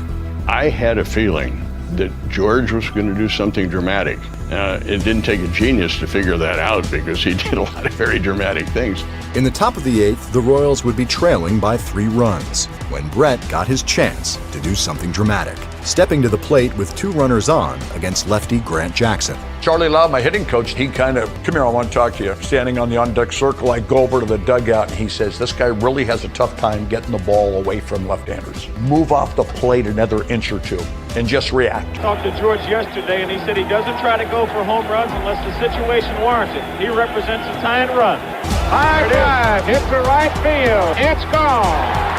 I had a feeling that George was going to do something dramatic. It didn't take a genius to figure that out because he did a lot of very dramatic things. In the top of the 8th, the Royals would be trailing by 3 runs when Brett got his chance to do something dramatic, stepping to the plate with 2 runners on against lefty Grant Jackson. Charlie Loud, my hitting coach, he kind of, come here, I want to talk to you. Standing on the on-deck circle, I go over to the dugout, and he says, this guy really has a tough time getting the ball away from left-handers. Move off the plate another inch or 2 and just react. I talked to George yesterday, and he said he doesn't try to go for home runs unless the situation warrants it. He represents a tying run. High drive, hit to right field. It's gone.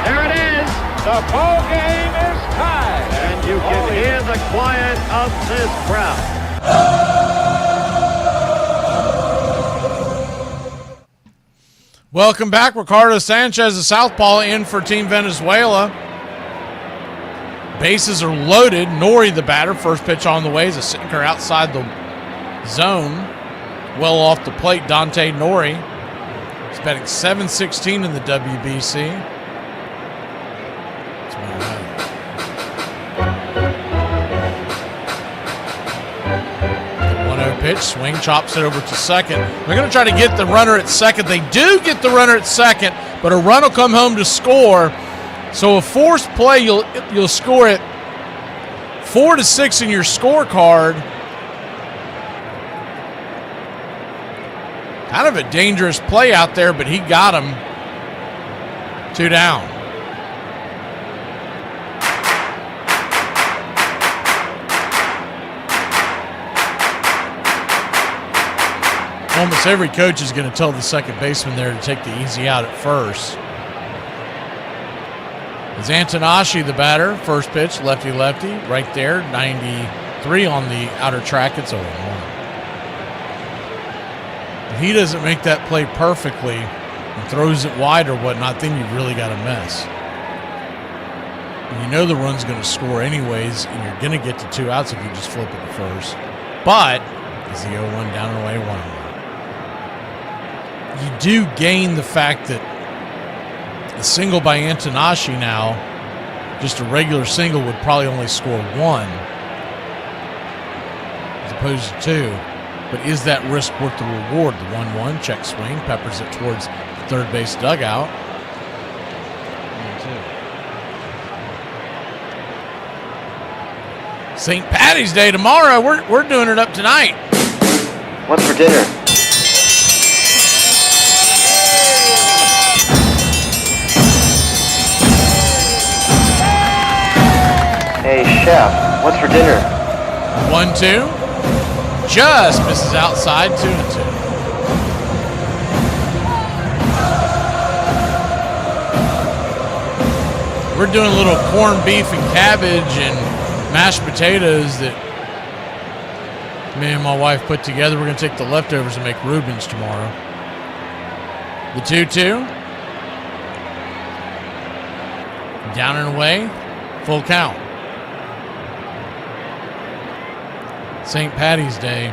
There it is. The ball game is tied. And you can hear the quiet of this crowd. Welcome back. Ricardo Sanchez, the southpaw, in for Team Venezuela. Bases are loaded. Nori, the batter, first pitch on the way is a sinker outside the zone. Well off the plate, Dante Nori. He's batting .716 in the WBC. The 1-0 pitch, swing, chops it over to second. They're going to try to get the runner at second. They do get the runner at second, but a run will come home to score. So a forced play, you'll score it 4-6 in your scorecard. Kind of a dangerous play out there, but he got him. 2 down. Almost every coach is going to tell the second baseman there to take the easy out at first. It's Antanashi, the batter. First pitch, lefty-lefty, right there. 93 on the outer track. It's 0-1. If he doesn't make that play perfectly and throws it wide or whatnot, then you've really got a mess. And you know the run's going to score anyways, and you're going to get to 2 outs if you just flip it to first. But is the 0-1 down and away 1-1? You do gain the fact that a single by Antanashi now, just a regular single, would probably only score 1 as opposed to 2. But is that risk worth the reward? The 1-1, check swing, peppers it towards the third base dugout. 1-2. St. Patty's Day tomorrow. We're doing it up tonight. What's for dinner? Hey, chef, what's for dinner? 1-2. Just misses outside, 2-2. We're doing a little corned beef and cabbage and mashed potatoes that me and my wife put together. We're going to take the leftovers and make Reubens tomorrow. The 2-2. Down and away. Full count. St. Patty's Day.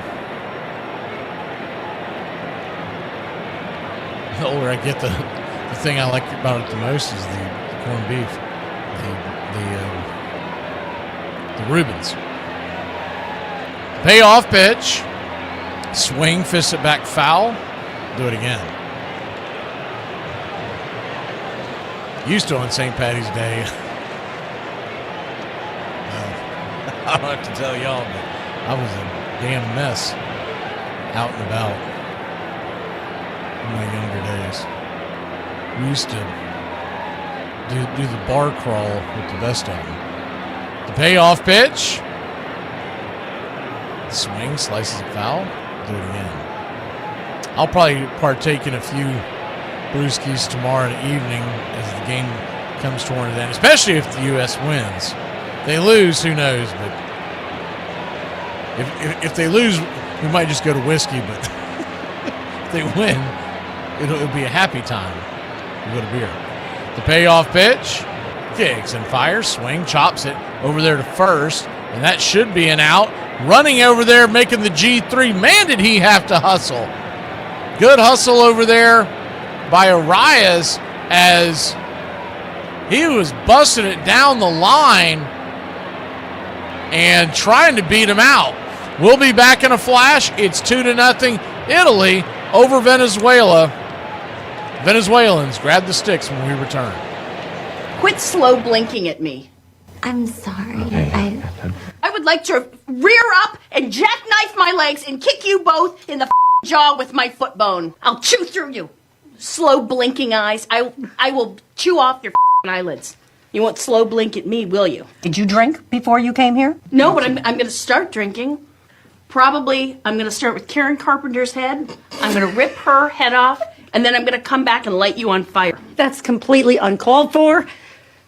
The older I get, the thing I like about it the most is the corned beef, the Reubens. Payoff pitch, Swing, fist it back, foul. Do it again. Used to on St. Patty's Day. I don't have to tell y'all, but I was a damn mess out and about in my younger days. We used to do the bar crawl with the best of them. The payoff pitch. The swing, slices it foul. Do it again. I'll probably partake in a few brewskis tomorrow evening as the game comes toward an end, especially if the U.S. wins. If they lose, who knows? But if they lose, we might just go to whiskey. But if they win, it'll be a happy time. We'll go to beer. The payoff pitch, kicks and fires, swing, chops it over there to first, and that should be an out. Running over there, making the G3. Man, did he have to hustle. Good hustle over there by Arias as he was busting it down the line and trying to beat him out. We'll be back in a flash. It's 2-0 Italy over Venezuela. Venezuelans grab the sticks when we return. Quit slow blinking at me. I'm sorry. I would like to rear up and jackknife my legs and kick you both in the jaw with my foot bone. I'll chew through you. Slow blinking eyes. I will chew off your eyelids. You won't slow blink at me, will you? Did you drink before you came here? No, but I'm going to start drinking. Probably I'm going to start with Karen Carpenter's head. I'm going to rip her head off, and then I'm going to come back and light you on fire. That's completely uncalled for.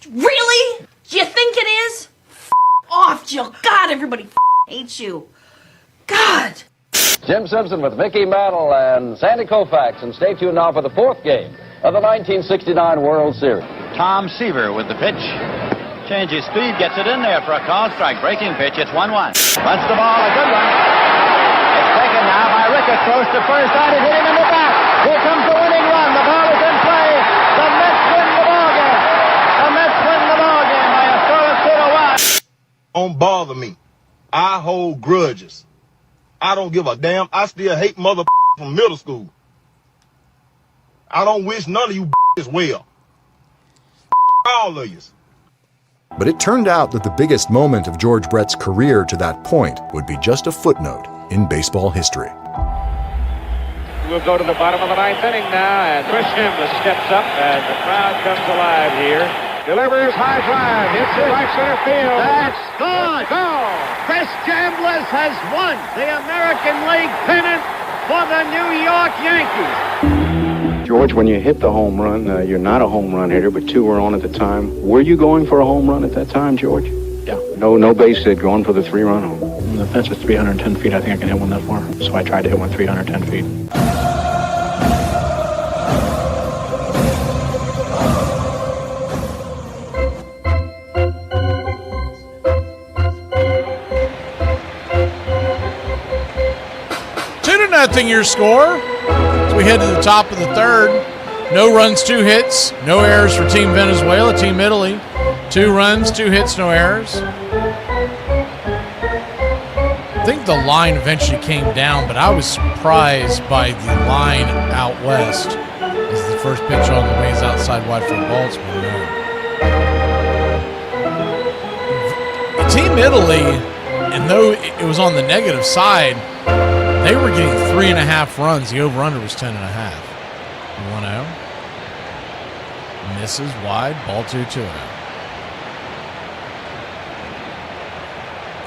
Really? Do you think it is? Off, Jill. God, everybody hates you. God. Jim Simpson with Mickey Mantle and Sandy Koufax, and stay tuned now for the fourth game of the 1969 World Series. Tom Seaver with the pitch. Changes speed, gets it in there for a call strike. Breaking pitch, it's 1-1. Bunts the ball, a good one. It's taken now by Rickett, close to first. Out it hit him in the back. Here comes the winning run. The ball is in play. The Mets win the ball game. The Mets win the ball game by a score of 2-1. Don't bother me. I hold grudges. I don't give a damn. I still hate mother from middle school. I don't wish none of you well. All of you. But it turned out that the biggest moment of George Brett's career to that point would be just a footnote in baseball history. We'll go to the bottom of the ninth inning now, and Chris Chambliss steps up as the crowd comes alive here. Delivers high drive, hits it right center field. That's good. Go! Chris Chambliss has won the American League pennant for the New York Yankees. George, when you hit the home run, you're not a home run hitter, but two were on at the time. Were you going for a home run at that time, George? Yeah. No base hit, going for the 3-run home. The fence is 310 feet. I think I can hit one that far. So I tried to hit one 310 feet. 2-0 your score. We head to the top of the third. No runs, 2 hits, no errors for Team Venezuela. Team Italy, 2 runs, 2 hits, no errors. I think the line eventually came down, but I was surprised by the line out west as the first pitch on the way is outside wide for Baltimore. Team Italy, and though it was on the negative side, they were getting 3.5 runs. The over-under was 10.5. 1-0. Misses wide. Ball 2-2.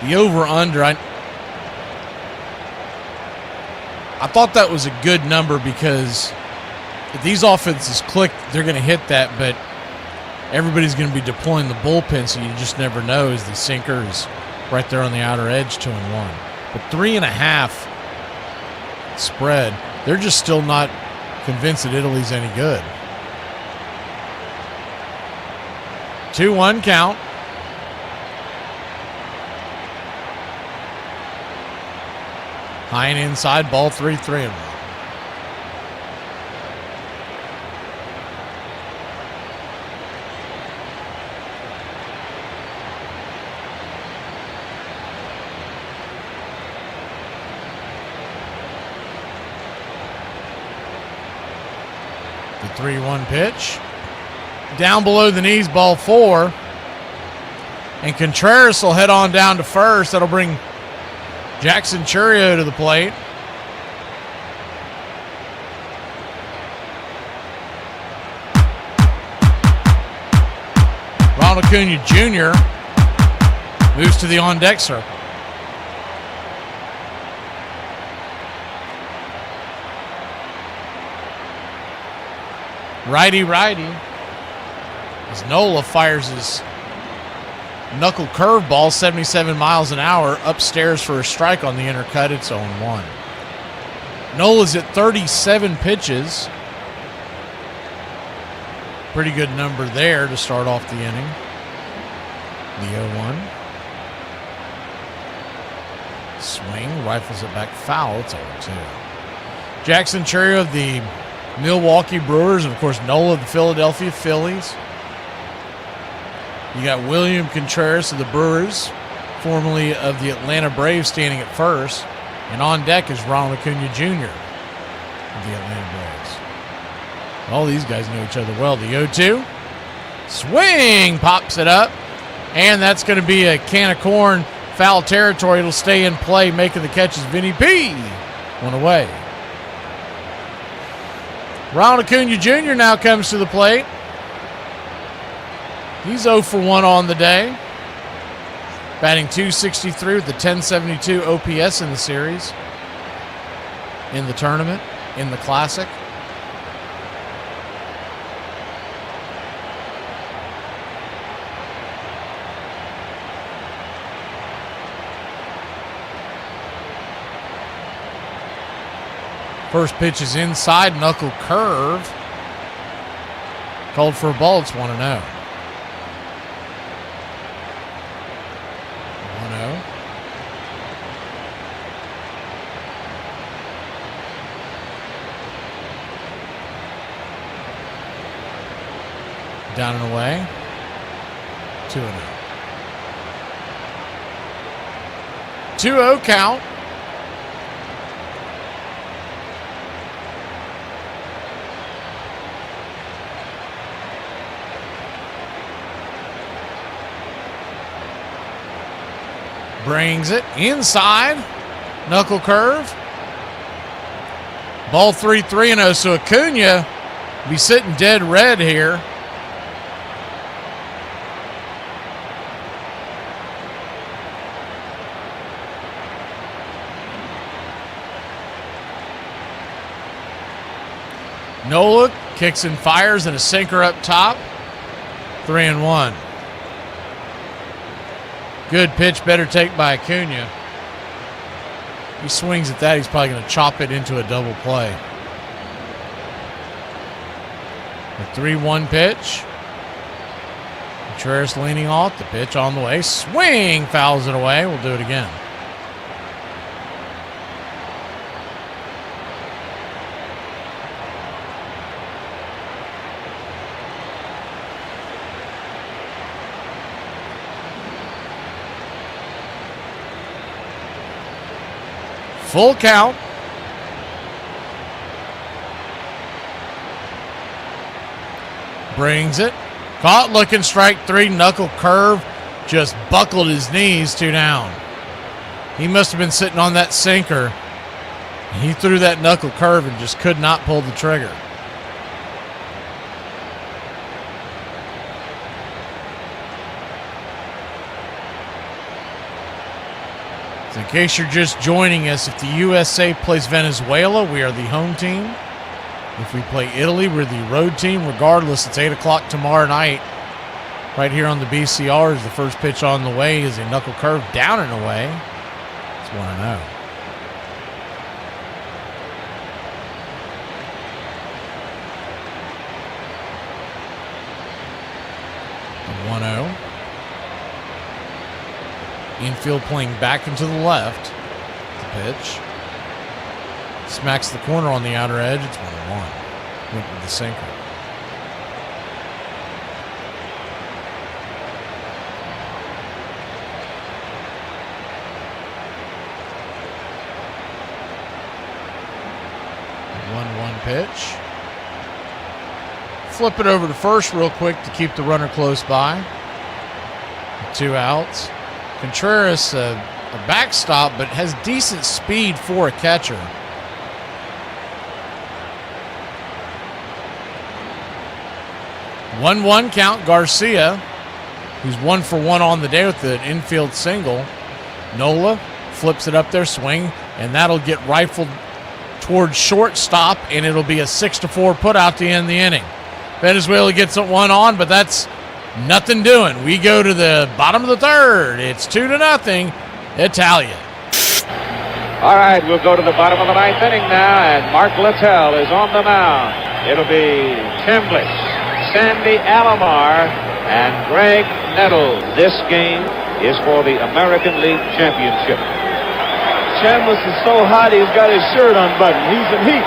The over-under, I thought that was a good number because if these offenses click, they're going to hit that, but everybody's going to be deploying the bullpen, so you just never know as the sinker is right there on the outer edge, 2-1. But 3.5 spread, they're just still not convinced that Italy's any good. 2-1 count. High and inside, ball 3-1. The 3-1 pitch. Down below the knees, ball 4. And Contreras will head on down to first. That'll bring Jackson Churio to the plate. Ronald Acuna Jr. moves to the on-deck circle. Righty-righty. As Nola fires his knuckle curveball 77 miles an hour upstairs for a strike on the inner cut. It's 0-1. Nola's at 37 pitches. Pretty good number there to start off the inning. The 0-1. Swing, rifles it back foul. It's 0-2. Jackson Churio of the Milwaukee Brewers, and of course Nola of the Philadelphia Phillies. You got William Contreras of the Brewers, formerly of the Atlanta Braves, standing at first. And on deck is Ronald Acuna Jr. of the Atlanta Braves. All these guys know each other well. The 0-2. Swing! Pops it up. And that's going to be a can of corn. Foul territory. It'll stay in play. Making the catch is Vinny P. One away. Ronald Acuna Jr. now comes to the plate. He's 0 for 1 on the day. Batting .263 with the .1072 OPS in the series. In the tournament. In the Classic. First pitch is inside, knuckle curve. Called for a ball, it's 1-0. 1-0. Down and away. 2-0. 2-0 count. Brings it inside. Knuckle curve. Ball 3-3-0. So Acuna be sitting dead red here. Nola kicks and fires and a sinker up top. 3-1. Good pitch, better take by Acuna. He swings at that, he's probably going to chop it into a double play. The 3-1 pitch. Contreras leaning off, the pitch on the way. Swing, fouls it away. We'll do it again. Full count. Brings it. Caught looking, strike 3, knuckle curve. Just buckled his knees, 2 down. He must have been sitting on that sinker. He threw that knuckle curve and just could not pull the trigger. In case you're just joining us, if the USA plays Venezuela, we are the home team. If we play Italy, we're the road team. Regardless, it's 8 o'clock tomorrow night. Right here on the BCRs, the first pitch on the way is a knuckle curve down and away. It's 1-0. The 1-0. Infield playing back into the left. The pitch. Smacks the corner on the outer edge. It's 1-1. Went with the sinker. The 1-1 pitch. flip it over to first real quick to keep the runner close by. 2 outs. Contreras, a backstop, but has decent speed for a catcher. 1-1 count. Garcia, who's 1 for 1 on the day with the infield single. Nola flips it up there, swing, and that'll get rifled towards shortstop, and it'll be a 6-4 put out to end the inning. Venezuela gets it 1 on, but that's nothing doing. We go to the bottom of the third. It's 2-0. Italia. All right, we'll go to the bottom of the 9th inning now, and Mark Littell is on the mound. It'll be Chambliss, Sandy Alomar, and Greg Nettles. This game is for the American League Championship. Chambliss is so hot he's got his shirt unbuttoned. He's in heat.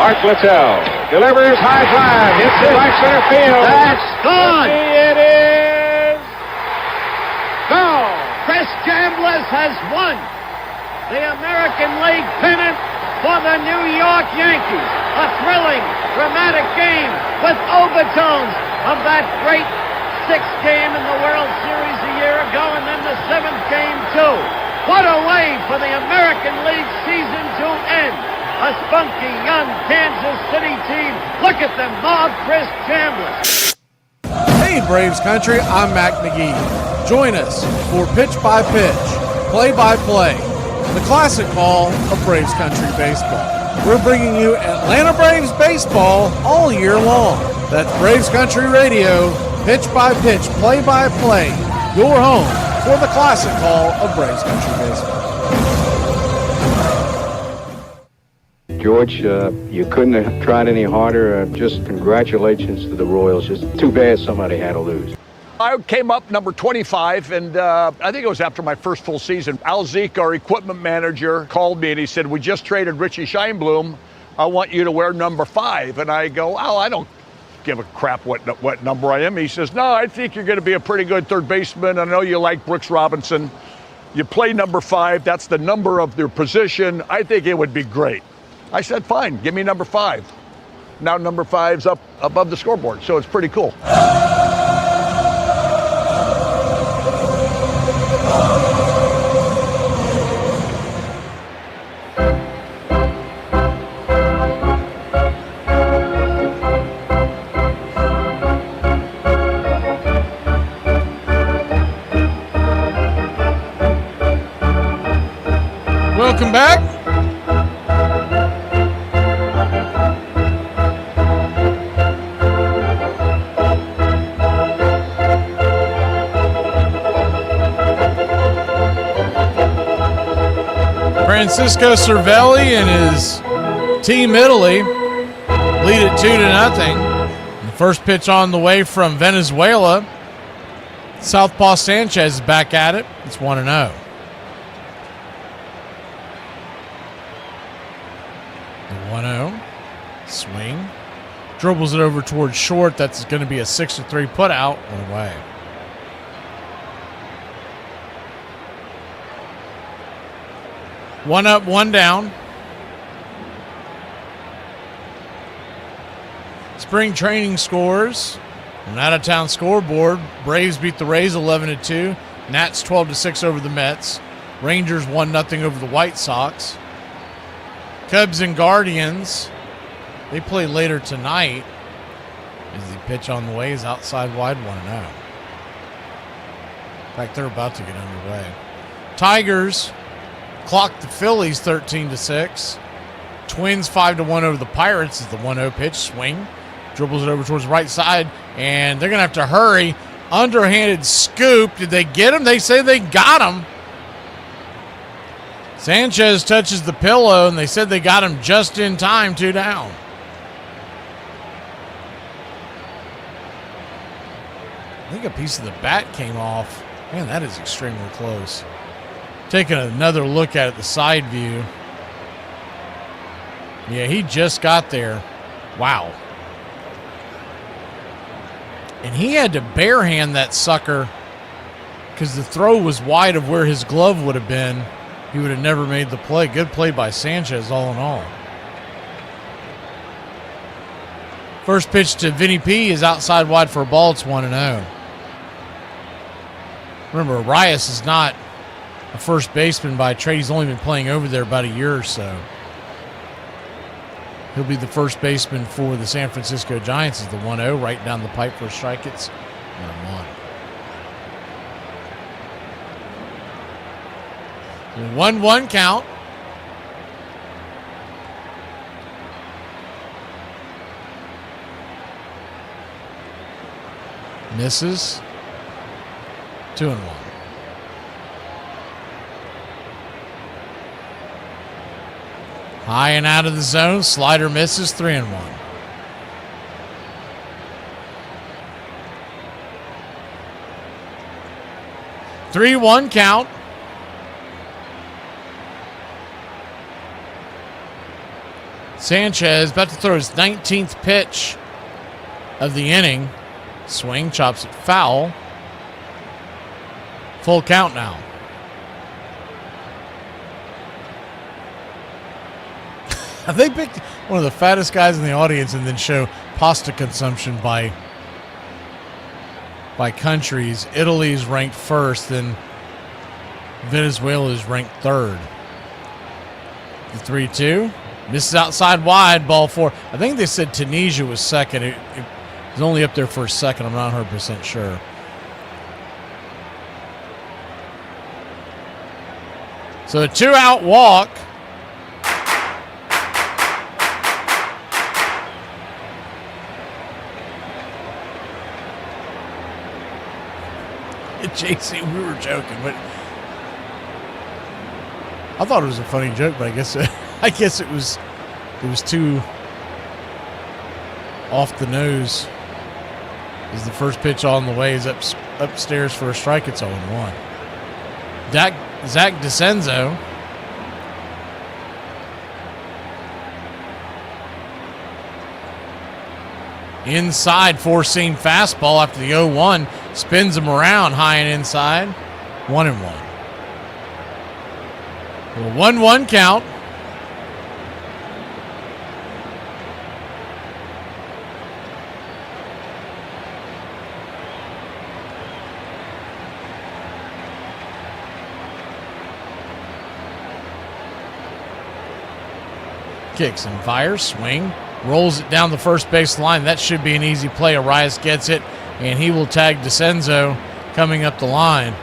Mark Littell delivers high drive, hits it right center field. That's gone. It is gone. Chris Chambliss has won the American League pennant for the New York Yankees. A thrilling, dramatic game with overtones of that great 6th game in the World Series a year ago, and then the 7th game too. What a way for the American League season to end. A spunky young Kansas City team. Look at them mob Chris Chambliss. Hey, Braves Country, I'm Mac McGee. Join us for Pitch by Pitch, Play by Play, the classic call of Braves Country baseball. We're bringing you Atlanta Braves baseball all year long. That's Braves Country Radio, Pitch by Pitch, Play by Play, your home for the classic call of Braves Country baseball. George, you couldn't have tried any harder. Just congratulations to the Royals. Just too bad somebody had to lose. I came up number 25, and I think it was after my first full season. Al Zeke, our equipment manager, called me and he said, "We just traded Richie Scheinblum. I want you to wear number 5. And I go, "Al, I don't give a crap what number I am." He says, "No, I think you're going to be a pretty good third baseman. I know you like Brooks Robinson. You play number 5. That's the number of their position. I think it would be great." I said, "Fine, give me number 5. Now number 5's up above the scoreboard, so it's pretty cool. Welcome back. Francisco Cervelli and his team Italy lead it 2-0. The first pitch on the way from Venezuela. Southpaw Sanchez is back at it. It's 1-0. The 1-0. Swing. Dribbles it over towards short. That's going to be a 6-3 put out and away. One up, one down. Spring training scores. An out-of-town scoreboard. Braves beat the Rays 11-2. Nats 12-6 over the Mets. Rangers 1-0 over the White Sox. Cubs and Guardians, they play later tonight. As the pitch on the way is outside wide 1-0. In fact, they're about to get underway. Tigers clocked the Phillies 13-6. Twins 5-1 over the Pirates is the 1-0 pitch. Swing. Dribbles it over towards the right side, and they're going to have to hurry. Underhanded scoop. Did they get him? They say they got him. Sanchez touches the pillow, and they said they got him just in time, 2 down. I think a piece of the bat came off. Man, that is extremely close. Taking another look at it, the side view. Yeah, he just got there. Wow. And he had to barehand that sucker because the throw was wide of where his glove would have been. He would have never made the play. Good play by Sanchez all in all. First pitch to Vinny P is outside wide for a ball. It's 1-0. Remember, Arias is not a first baseman by trade. He's only been playing over there about a year or so. He'll be the first baseman for the San Francisco Giants as the 1-0 right down the pipe for a strike. It's 1-1. 1-1 count. Misses. 2-1. High and out of the zone. Slider misses. 3-1. Three-one count. Sanchez about to throw his 19th pitch of the inning. Swing, chops it foul. Full count now. They picked one of the fattest guys in the audience and then show pasta consumption by countries. Italy is ranked first, then Venezuela is ranked third. The 3-2. Misses outside wide, ball 4. I think they said Tunisia was second. It was only up there for a second. I'm not 100% sure. So a 2-out walk. JC, we were joking, but I thought it was a funny joke, but I guess it was too off the nose. Is the first pitch on the way is upstairs for a strike. It's 0-1. Zach DeCenzo inside, four-seam fastball after the 0-1. Spins him around high and inside. 1-1. A 1-1 count. Kicks and fires, swing, rolls it down the first base line. That should be an easy play. Arias gets it, and he will tag DeCenzo coming up the line.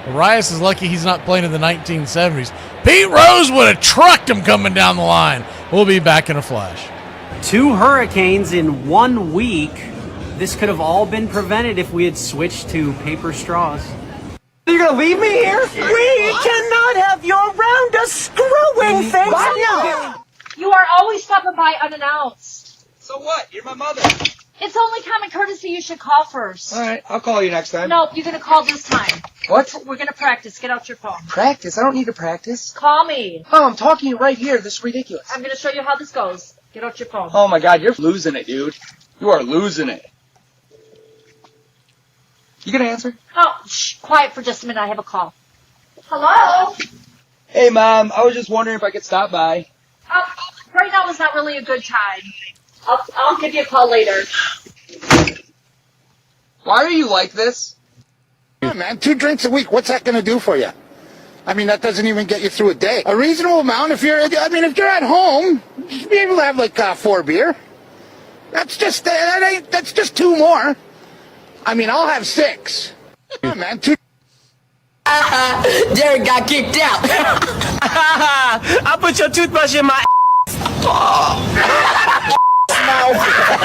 Arias is lucky he's not playing in the 1970s. Pete Rose would have trucked him coming down the line. We'll be back in a flash. 2 hurricanes in 1 week. This could have all been prevented if we had switched to paper straws. You're gonna leave me here? We cannot have you around us screwing things up. You are always stopping by unannounced. So what? You're my mother. It's only common courtesy you should call first. All right, I'll call you next time. Nope, you're gonna call this time. What? We're gonna practice. Get out your phone. Practice? I don't need to practice. Call me. Oh, I'm talking to you right here. This is ridiculous. I'm gonna show you how this goes. Get out your phone. Oh my God, you're losing it, dude. You are losing it. You gonna answer? Oh, shh, quiet for just a minute. I have a call. Hello? Hey, Mom. I was just wondering if I could stop by. Right now is not really a good time. I'll give you a call later. Why are you like this? Yeah, man, 2 drinks a week. What's that going to do for you? I mean, that doesn't even get you through a day. A reasonable amount. If you're at home, you should be able to have like 4 beer. That's just 2 more. I mean, I'll have 6. Yeah, man, 2. Derek got kicked out. I put your toothbrush in my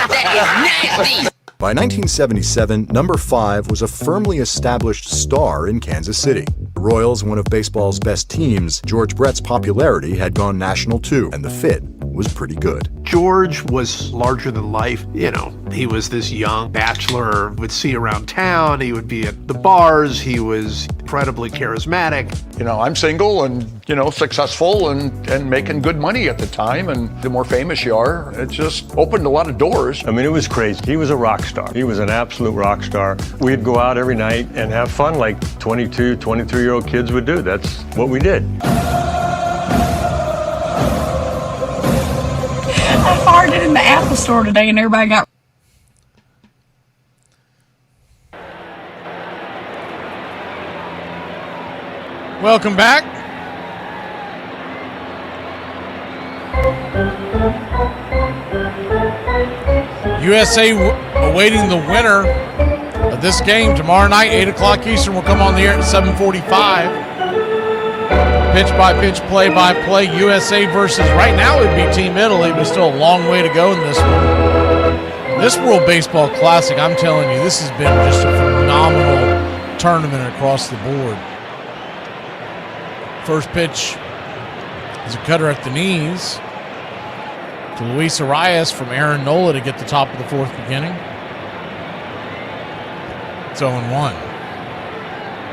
That is nasty. By 1977, number 5 was a firmly established star in Kansas City. The Royals, one of baseball's best teams, George Brett's popularity had gone national too, and the fit was pretty good. George was larger than life. You know, he was this young bachelor, would see around town, he would be at the bars, he was incredibly charismatic. You know, I'm single and, successful and making good money at the time. And the more famous you are, it just opened a lot of doors. I mean, it was crazy. He was a rock star. He was an absolute rock star. We'd go out every night and have fun like 22, 23-year-old kids would do. That's what we did. I farted in the Apple store today and everybody got... Welcome back. USA awaiting the winner of this game tomorrow night, 8 o'clock Eastern. Will come on the air at 7:45. Pitch-by-pitch, play-by-play, USA versus, right now it would be Team Italy, but still a long way to go in this one. This World Baseball Classic, I'm telling you, this has been just a phenomenal tournament across the board. First pitch is a cutter at the knees to Luis Arias from Aaron Nola to get the top of the fourth beginning. It's 0-1.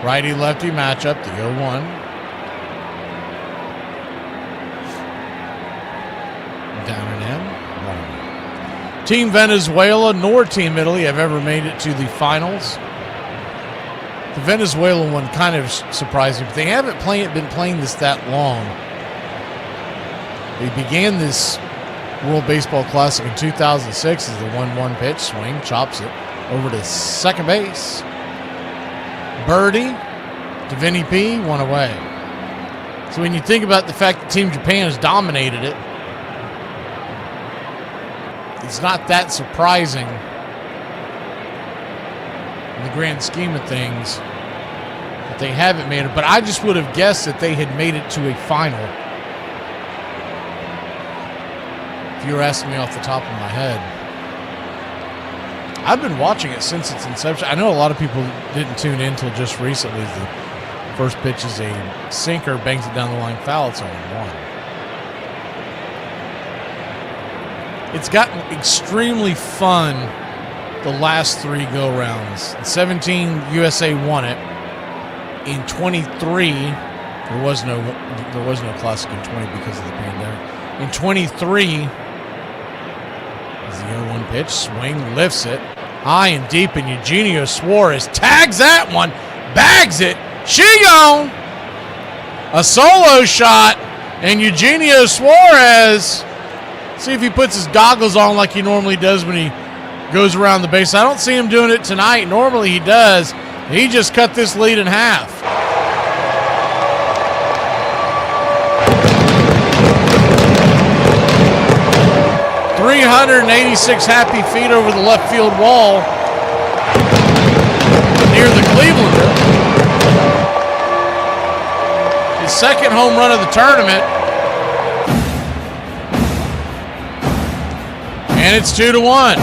Righty-lefty matchup, the 0-1. Down and in. Team Venezuela nor Team Italy have ever made it to the finals. The Venezuela one kind of surprised me, but they haven't been playing this that long. They began this World Baseball Classic in 2006 as the 1-1 pitch swing, chops it over to second base. Birdie to Vinny P, one away. So when you think about the fact that Team Japan has dominated it, it's not that surprising in the grand scheme of things that they haven't made it. But I just would have guessed that they had made it to a final. If you were asking me off the top of my head. I've been watching it since its inception. I know a lot of people didn't tune in until just recently. The first pitch is a sinker, bangs it down the line, foul. It's 0-1. It's gotten extremely fun the last three go-rounds. In 17, USA won it. In 23, there was no Classic in 20 because of the pandemic. In 23, is the 0-1 pitch, swing, lifts it, high and deep, and Eugenio Suarez tags that one, bags it, she gone! A solo shot, and Eugenio Suarez, see if he puts his goggles on like he normally does when he goes around the base. I don't see him doing it tonight. Normally he does. He just cut this lead in half. .386 happy feet over the left field wall near the Clevelander. His second home run of the tournament. And it's 2-1.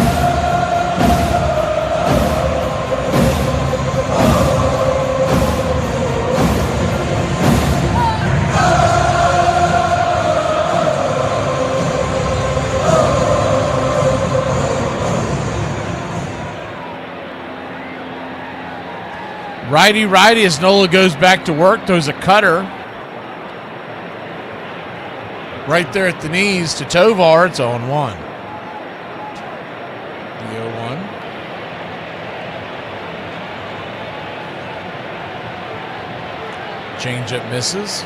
Righty as Nola goes back to work, throws a cutter right there at the knees to Tovar. It's 0-1. The 0-1. Changeup misses.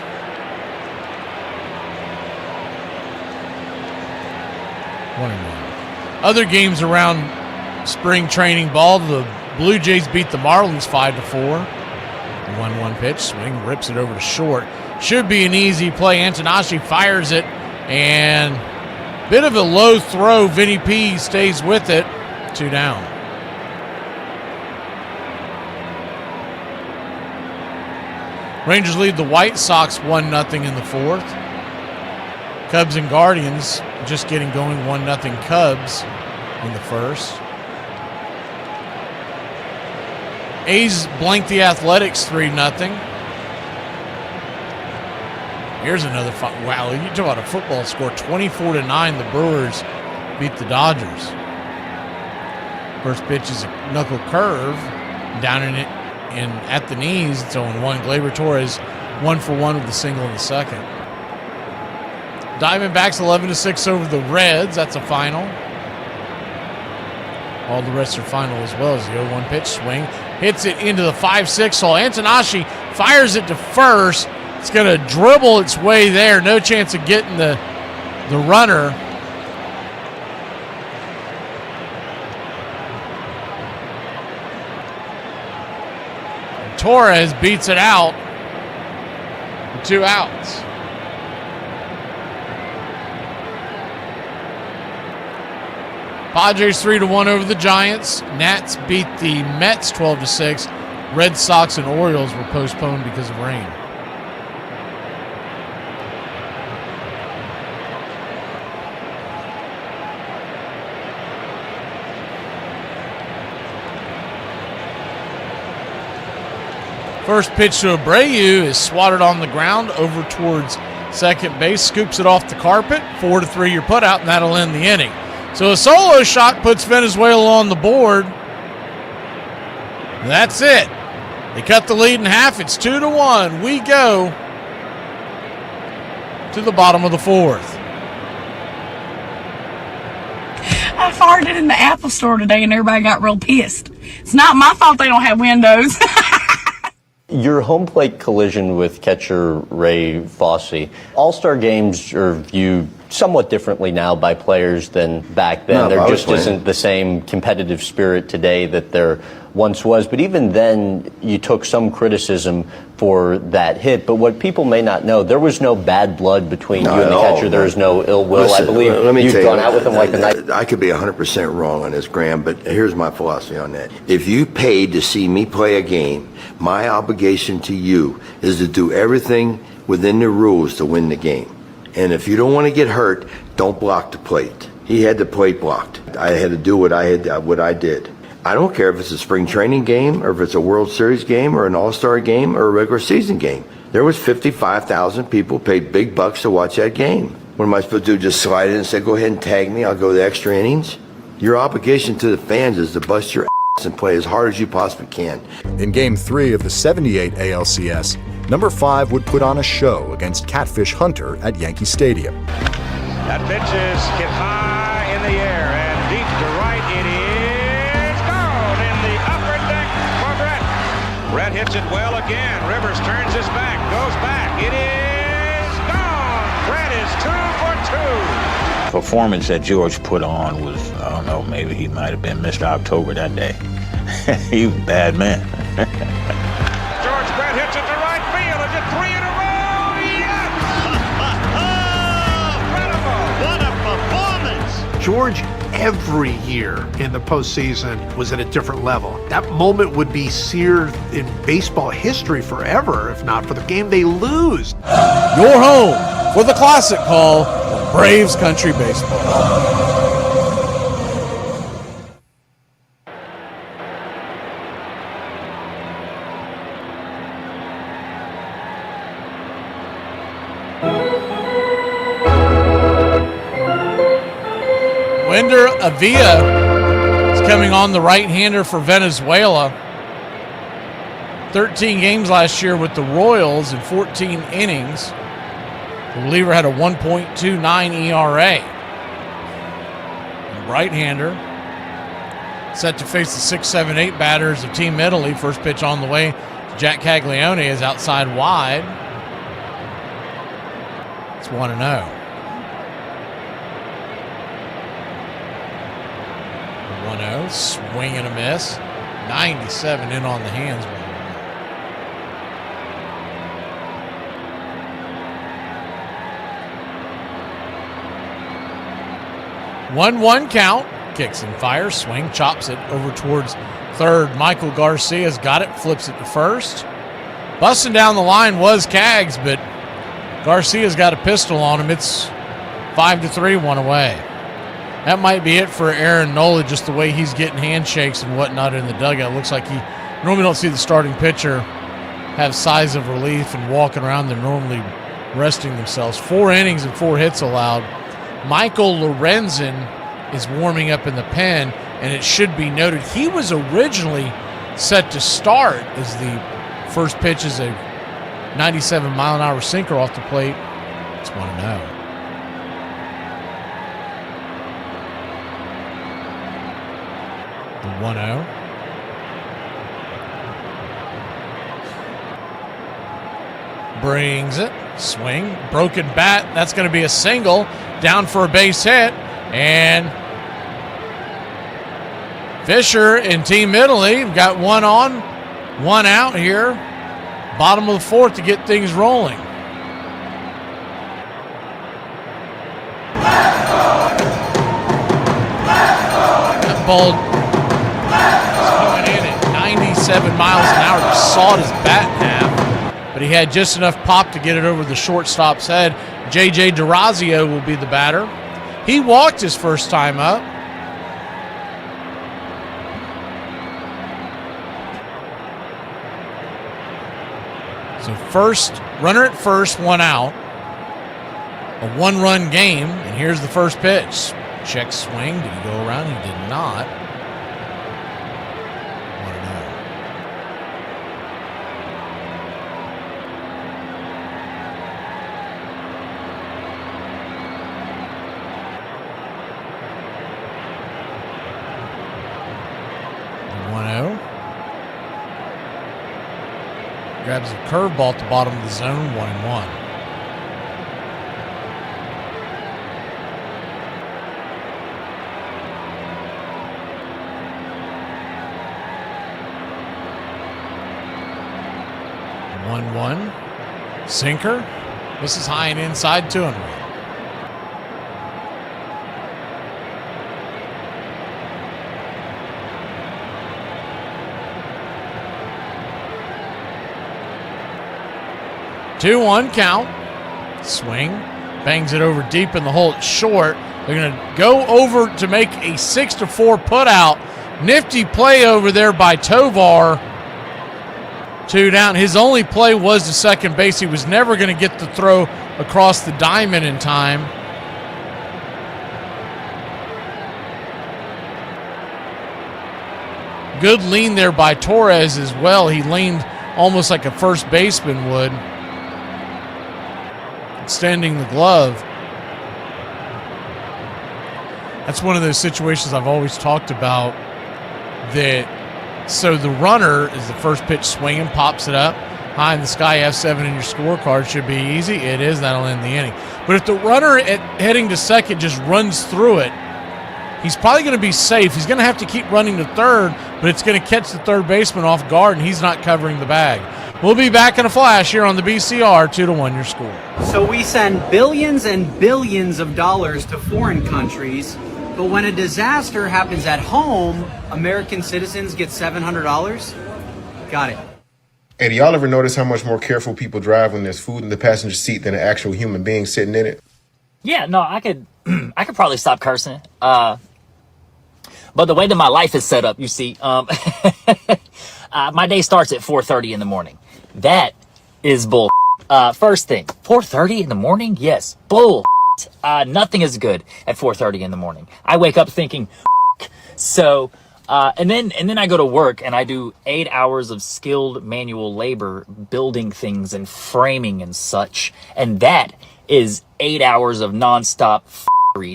1-1. Other games around spring training ball, the Blue Jays beat the Marlins 5-4. 1-1 pitch, swing, rips it over to short. Should be an easy play. Antonashi fires it, and bit of a low throw. Vinny P stays with it. 2 down. Rangers lead the White Sox 1-0 in the fourth. Cubs and Guardians just getting going 1-0 Cubs in the first. A's blank the Athletics 3-0. Here's another wow, you talk about a football score. 24-9, the Brewers beat the Dodgers. First pitch is a knuckle curve down in it and at the knees. It's 0-1. Gleyber Torres 1-for-1 with the single in the second. Diamondbacks 11-6 over the Reds. That's a final. All the rest are final as well as the 0-1 pitch swing. Hits it into the 5-6 hole. Antonashi fires it to first. It's going to dribble its way there. No chance of getting the runner. Torres beats it out. 2 outs. Padres 3-1 over the Giants. Nats beat the Mets 12-6. Red Sox and Orioles were postponed because of rain. First pitch to Abreu is swatted on the ground over towards second base, scoops it off the carpet. 4-3 your putout, and that'll end the inning. So a solo shot puts Venezuela on the board. That's it. They cut the lead in half. It's 2-1. We go to the bottom of the 4th. I farted in the Apple store today and everybody got real pissed. It's not my fault they don't have windows. Your home plate collision with catcher Ray Fosse. All-Star games are viewed somewhat differently now by players than back then. There just isn't the same competitive spirit today that there once was. But even then, you took some criticism for that hit. But what people may not know, there was no bad blood between you and the catcher. There was no ill will. Listen, I believe you've gone out with him like the night. I could be 100% wrong on this, Graham, but here's my philosophy on that. If you paid to see me play a game, my obligation to you is to do everything within the rules to win the game. And if you don't want to get hurt, don't block the plate. He had the plate blocked. I had to do what I did. I don't care if it's a spring training game or if it's a World Series game or an All-Star game or a regular season game. There was 55,000 people paid big bucks to watch that game. What am I supposed to do, just slide in and say, go ahead and tag me, I'll go the extra innings? Your obligation to the fans is to bust your ass and play as hard as you possibly can. In Game 3 of the 78 ALCS, number 5 would put on a show against Catfish Hunter at Yankee Stadium. That pitch is hit high in the air and deep to right. It is gone in the upper deck for Brett. Brett hits it well again. Rivers turns his back, goes back. It is gone. Brett is 2 for 2. Performance that George put on was, I don't know, maybe he might have been Mr. October that day. He was a bad man. George Brett hits it to right field. Is it 3 in a row? Yes! What a performance! George, every year in the postseason, was at a different level. That moment would be seared in baseball history forever, if not for the game they lose. Your home for the classic call of Braves Country Baseball. Winder Avila is coming on, the right-hander for Venezuela. 13 games last year with the Royals in 14 innings. The reliever had a 1.29 ERA. The right-hander set to face the 6-7-8 batters of Team Italy. First pitch on the way to Jack Caglione is outside wide. It's 1-0. 1-0, swing and a miss. 97 in on the hands. 1-1 count. Kicks and fires. Swing. Chops it over towards third. Michael Garcia's got it. Flips it to first. Busting down the line was Cags, but Garcia's got a pistol on him. It's 5-3, one away. That might be it for Aaron Nola, just the way he's getting handshakes and whatnot in the dugout. Looks like he normally don't see the starting pitcher have sighs of relief and walking around. They're normally resting themselves. 4 innings and 4 hits allowed. Michael Lorenzen is warming up in the pen, and it should be noted he was originally set to start as the first pitch is a 97-mile-an-hour sinker off the plate. It's 1-0. The 1-0. Brings it. Swing. Broken bat. That's going to be a single. Down for a base hit. And Fisher in Team Italy got one on. One out here. Bottom of the fourth to get things rolling. That ball is coming in at 97 miles an hour. Just sawed his bat in half. But he had just enough pop to get it over the shortstop's head. J.J. DeRazio will be the batter. He walked his first time up. So first, runner at first, one out. A one-run game, and here's the first pitch. Check swing. Did he go around? He did not. 1-0. Grabs a curveball at the bottom of the zone, 1-1. Sinker. This is high and inside, 2-1. Two-one count. Swing. Bangs it over deep in the hole. It's short. They're going to go over to make a 6-4 put out. Nifty play over there by Tovar. Two down. His only play was to second base. He was never going to get the throw across the diamond in time. Good lean there by Torres as well. He leaned almost like a first baseman would, extending the glove. That's one of those situations I've always talked about, that so the runner is the first pitch swinging, pops it up high in the sky, F7 in your scorecard. Should be easy. It is. That'll end the inning. But if the runner heading to second just runs through it, he's probably going to be safe. He's going to have to keep running to third, but it's going to catch the third baseman off guard, and he's not covering the bag. We'll be back in a flash here on the BCR 2-1 your score. So we send billions and billions of dollars to foreign countries, but when a disaster happens at home, American citizens get $700? Got it. Hey, do y'all ever notice how much more careful people drive when there's food in the passenger seat than an actual human being sitting in it? Yeah, no, I could probably stop cursing. But the way that my life is set up, you see, my day starts at 4:30 in the morning. That is bull. First thing, 4:30 in the morning? Yes, bull. Nothing is good at 4:30 in the morning. I wake up thinking, so, and then I go to work and I do 8 hours of skilled manual labor, building things and framing and such. And that is 8 hours of nonstop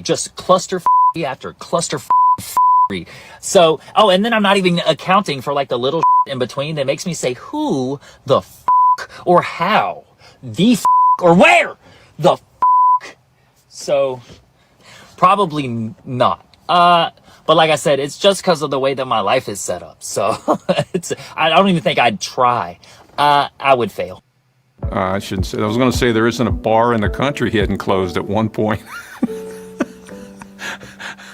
just cluster after cluster. So, oh, and then I'm not even accounting for like the little in between that makes me say, who the or how the or where the So probably not. But like I said, it's just because of the way that my life is set up. So I don't even think I'd try. I would fail. I shouldn't say. I was going to say there isn't a bar in the country he hadn't closed at one point.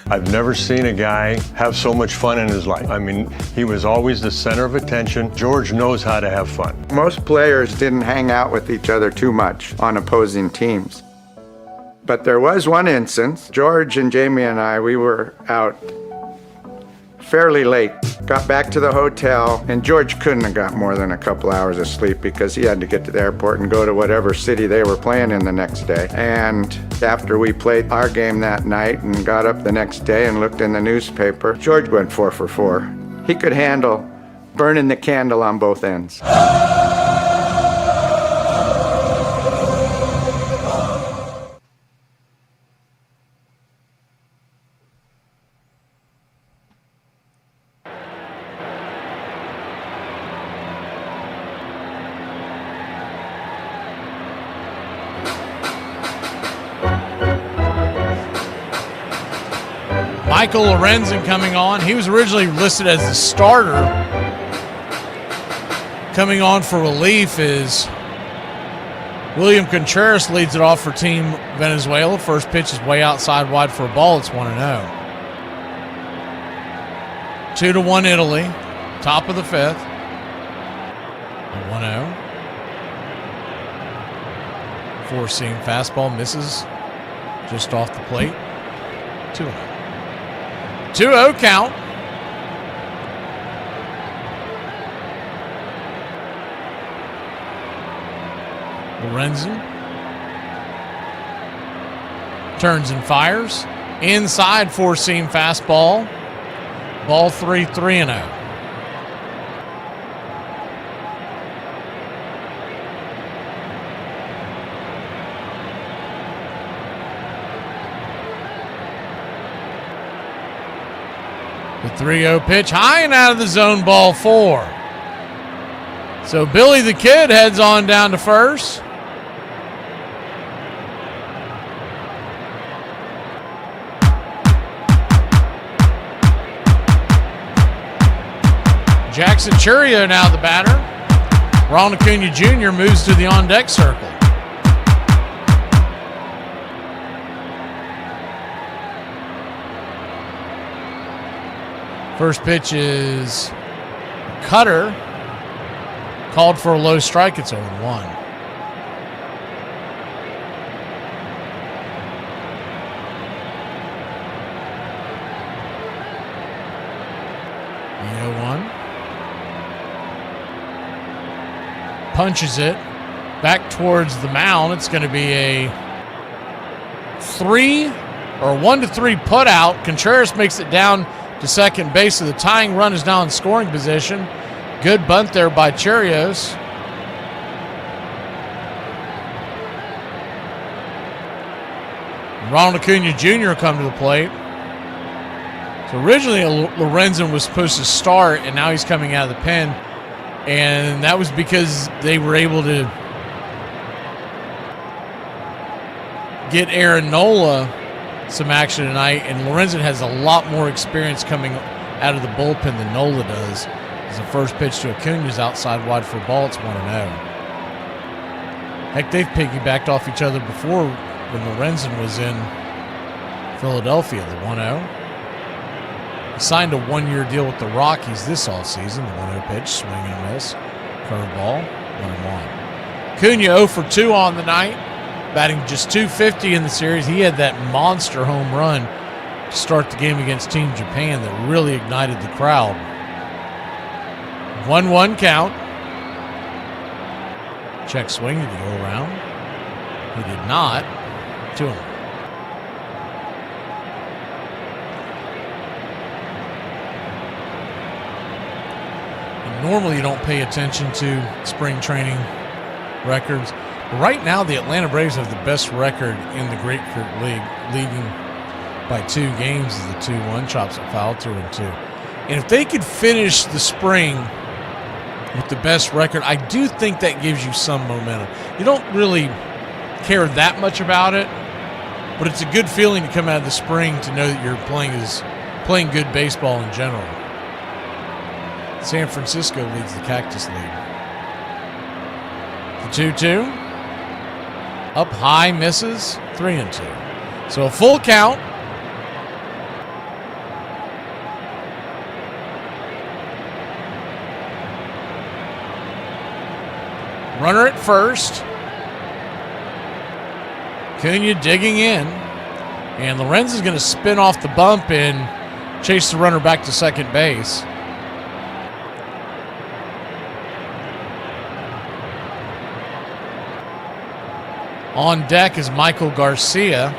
I've never seen a guy have so much fun in his life. I mean, he was always the center of attention. George knows how to have fun. Most players didn't hang out with each other too much on opposing teams. But there was one instance. George and Jamie and I, we were out fairly late. Got back to the hotel, and George couldn't have got more than a couple hours of sleep because he had to get to the airport and go to whatever city they were playing in the next day. And after we played our game that night and got up the next day and looked in the newspaper, George went 4 for 4. He could handle burning the candle on both ends. Michael Lorenzen coming on. He was originally listed as the starter. Coming on for relief is William Contreras, leads it off for Team Venezuela. First pitch is way outside wide for a ball. It's 1-0. 2-1 Italy. Top of the fifth. 1-0. Four-seam fastball misses just off the plate. 2-0. 2-0 count. Lorenzen turns and fires. Inside four-seam fastball. Ball 3-0. The 3-0 pitch, high and out of the zone, ball 4. So Billy the Kid heads on down to first. Jackson Churio now the batter. Ron Acuna Jr. moves to the on-deck circle. First pitch is cutter. Called for a low strike. It's 0-1. The 0-1. Punches it back towards the mound. It's going to be a 1-3 put out. Contreras makes it down to second base. So the tying run is now in scoring position. Good bunt there by Chirios. Ronald Acuna Jr. come to the plate. So originally Lorenzen was supposed to start, and now he's coming out of the pen. And that was because they were able to get Aaron Nola some action tonight, and Lorenzen has a lot more experience coming out of the bullpen than Nola does. As the first pitch to Acuna is outside wide for a ball, it's 1-0. Heck, they've piggybacked off each other before when Lorenzen was in Philadelphia, the 1-0. He signed a one-year deal with the Rockies this offseason. The 1-0 pitch, swing and a miss. Curveball, 1-1. Acuna 0 for 2 on the night, batting just .250 in the series. He had that monster home run to start the game against Team Japan that really ignited the crowd. 1-1 count. Check swing. Did he go around? He did not. 2-0. Normally you don't pay attention to spring training records. But right now the Atlanta Braves have the best record in the Grapefruit League, leading by 2 games is the 2-1, chops and foul, 2-2. And if they could finish the spring with the best record, I do think that gives you some momentum. You don't really care that much about it, but it's a good feeling to come out of the spring to know that you're playing good baseball in general. San Francisco leads the Cactus League. The 2-2. Up high, misses. 3-2. So a full count. Runner at first. Acuna digging in. And Lorenz is going to spin off the bump and chase the runner back to second base. On deck is Michael Garcia.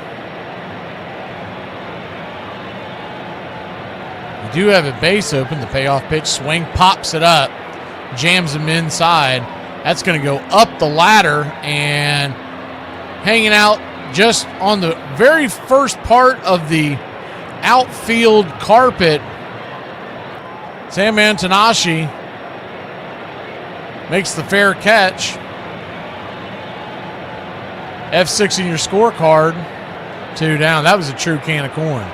We do have a base open. The payoff pitch, swing, pops it up, jams him inside. That's going to go up the ladder and hanging out just on the very first part of the outfield carpet. Sam Antanashi makes the fair catch. F6 in your scorecard. 2 down. That was a true can of corn.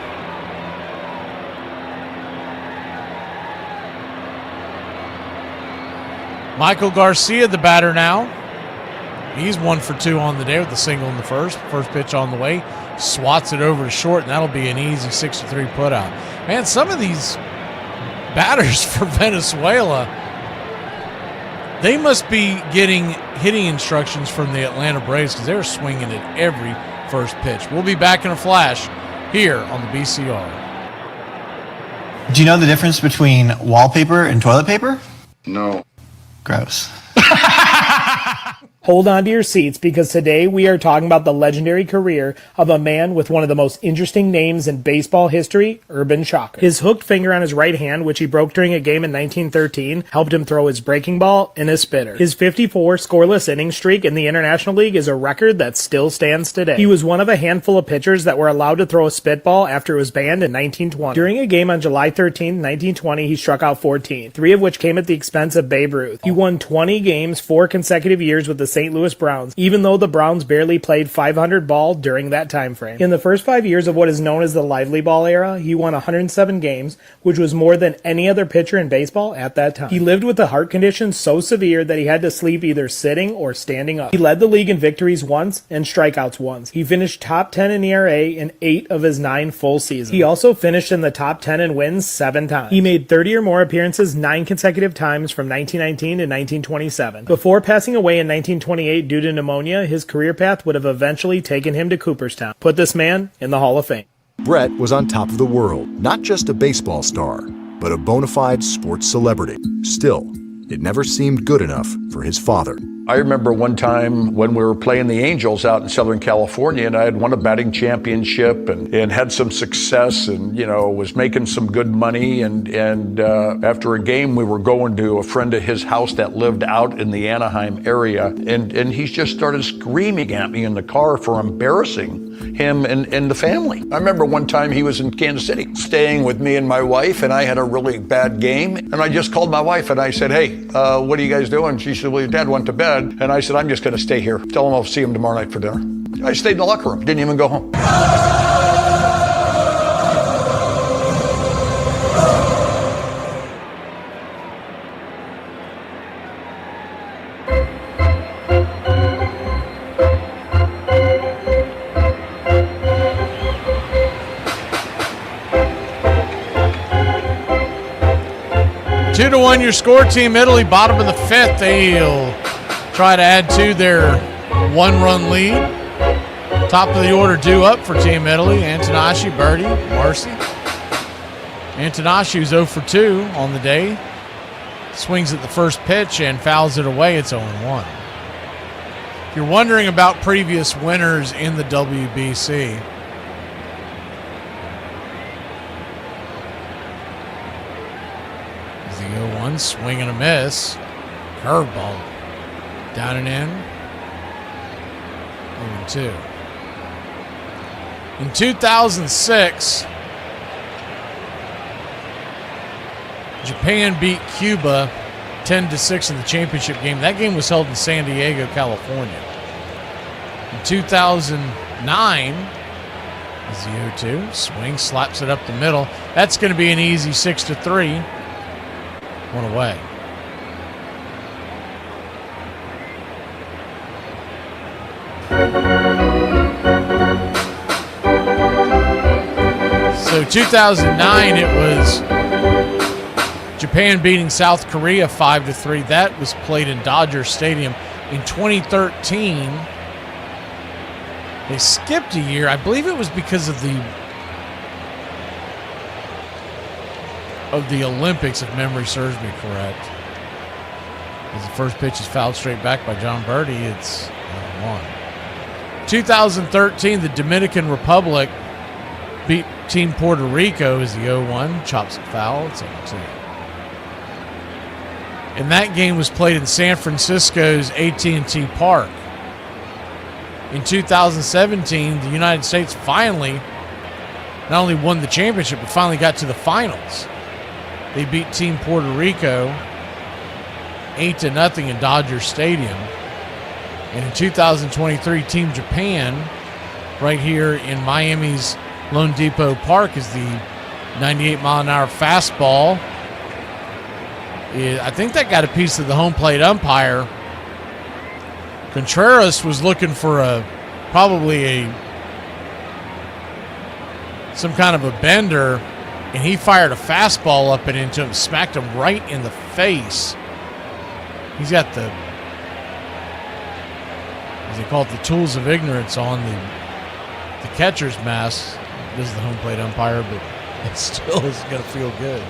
Michael Garcia, the batter now. He's 1 for 2 on the day with the single in the first. First pitch on the way. Swats it over to short, and that'll be an easy 6-3 putout. Man, some of these batters for Venezuela, they must be getting hitting instructions from the Atlanta Braves because they're swinging at every first pitch. We'll be back in a flash here on the BCR. Do you know the difference between wallpaper and toilet paper? No. Gross. Hold on to your seats because today we are talking about the legendary career of a man with one of the most interesting names in baseball history, Urban Shocker. His hooked finger on his right hand, which he broke during a game in 1913, helped him throw his breaking ball and his spitter. His 54 scoreless inning streak in the International League is a record that still stands today. He was one of a handful of pitchers that were allowed to throw a spitball after it was banned in 1920. During a game on July 13, 1920, he struck out 14, 3 of which came at the expense of Babe Ruth. He won 20 games 4 consecutive years with the St. Louis Browns, even though the Browns barely played 500 ball during that time frame. In the first 5 years of what is known as the Lively Ball era, he won 107 games, which was more than any other pitcher in baseball at that time. He lived with a heart condition so severe that he had to sleep either sitting or standing up. He led the league in victories once and strikeouts once. He finished top 10 in ERA in 8 of his 9 full seasons. He also finished in the top 10 in wins 7 times. He made 30 or more appearances 9 consecutive times from 1919 to 1927. Before passing away in 1928 due to pneumonia, his career path would have eventually taken him to Cooperstown. Put this man in the Hall of Fame. Brett was on top of the world, not just a baseball star, but a bona fide sports celebrity. Still, it never seemed good enough for his father. I remember one time when we were playing the Angels out in Southern California, and I had won a batting championship and had some success and, was making some good money. And after a game, we were going to a friend of his house that lived out in the Anaheim area. And he just started screaming at me in the car for embarrassing him and the family. I remember one time he was in Kansas City staying with me and my wife, and I had a really bad game. And I just called my wife and I said, hey, what are you guys doing? She said, well, your dad went to bed. And I said, I'm just going to stay here. Tell him I'll see him tomorrow night for dinner. I stayed in the locker room, didn't even go home. Two to 1 your score. Team Italy, bottom of the 5th. They'll try to add to their 1-run lead. Top of the order due up for Team Italy. Antonacci, Birdie, Marcy. Antonacci, who's 0 for 2 on the day. Swings at the first pitch and fouls it away. It's 0-1. If you're wondering about previous winners in the WBC, the 0-1, swing and a miss. Curveball. Down and in. 0-2. In 2006, Japan beat Cuba 10-6 in the championship game. That game was held in San Diego, California. In 2009 is the 0-2. Swing, slaps it up the middle. That's going to be an easy 6-3. 1 away. So 2009, it was Japan beating South Korea 5-3. That was played in Dodger Stadium. In 2013, they skipped a year. I believe it was because of the Olympics, if memory serves me correct. As the first pitch is fouled straight back by John Birdie, it's 1. 2013, the Dominican Republic beat Team Puerto Rico as the 0-1. Chops it foul. It's 0-2. And that game was played in San Francisco's AT&T Park. In 2017, the United States finally not only won the championship, but finally got to the finals. They beat Team Puerto Rico 8-0 in Dodger Stadium. And in 2023, Team Japan, right here in Miami's Lone Depot Park, is the 98-mile-an-hour fastball. I think that got a piece of the home plate umpire. Contreras was looking for some kind of a bender, and he fired a fastball up and into him, smacked him right in the face. He's got the, as they call it, the tools of ignorance on the catcher's mask. This is the home plate umpire, but it still is going to feel good.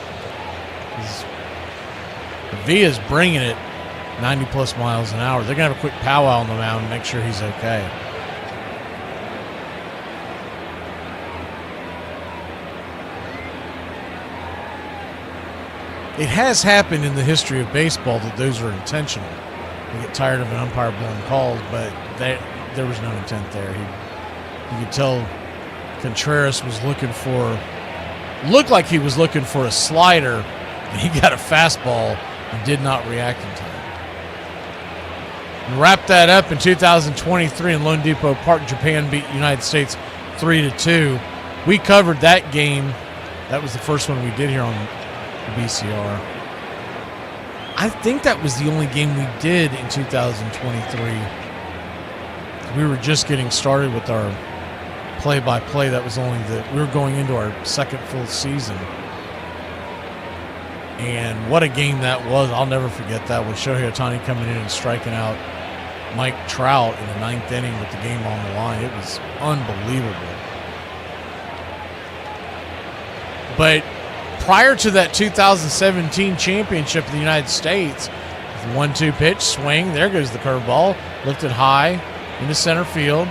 Villa's bringing it 90-plus miles an hour. They're going to have a quick powwow on the mound and make sure he's okay. It has happened in the history of baseball that those are intentional. They get tired of an umpire blowing calls, but there was no intent there. You could tell Contreras was looked like he was looking for a slider, and he got a fastball and did not react in time. And wrap that up in 2023 in Lone Depot Park. Japan beat United States 3-2. We covered that game. That was the first one we did here on the BCR. I think that was the only game we did in 2023. We were just getting started with our play-by-play. That was we were going into our second full season. And what a game that was. I'll never forget that, with Shohei Ohtani coming in and striking out Mike Trout in the 9th inning with the game on the line. It was unbelievable. But prior to that 2017 championship of the United States, 1-2 pitch, swing, there goes the curveball, lifted high into center field,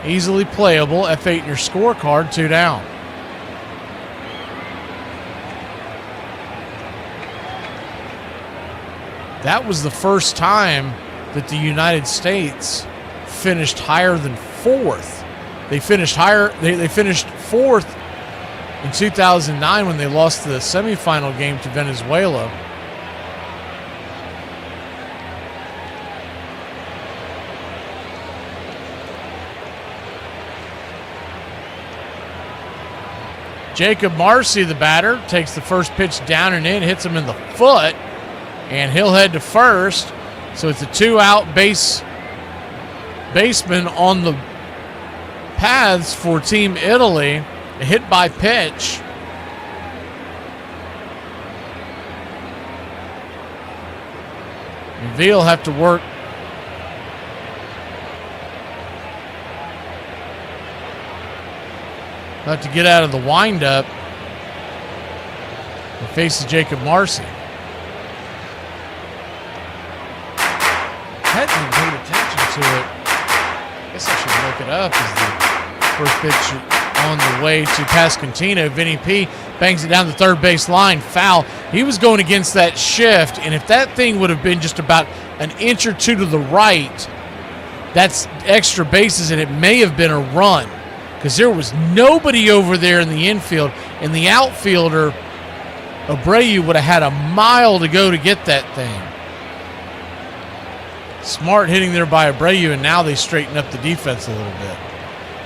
easily playable, F8 in your scorecard, 2 down. That was the first time that the United States finished higher than 4th. They finished higher. They finished 4th in 2009 when they lost the semifinal game to Venezuela. Jacob Marcy, the batter, takes the first pitch down and in, hits him in the foot, and he'll head to first. So it's a 2-out baseman on the paths for Team Italy. A hit by pitch. And Veal have to work. Have to get out of the windup. And faces Jacob Marcy. Hadn't even paid attention to it. I guess I should look it up. As the first pitch on the way to Pasquantino. Vinny P bangs it down the third base line. Foul. He was going against that shift, and if that thing would have been just about an inch or two to the right, that's extra bases, and it may have been a run because there was nobody over there in the infield, and the outfielder, Abreu, would have had a mile to go to get that thing. Smart hitting there by Abreu, and now they straighten up the defense a little bit.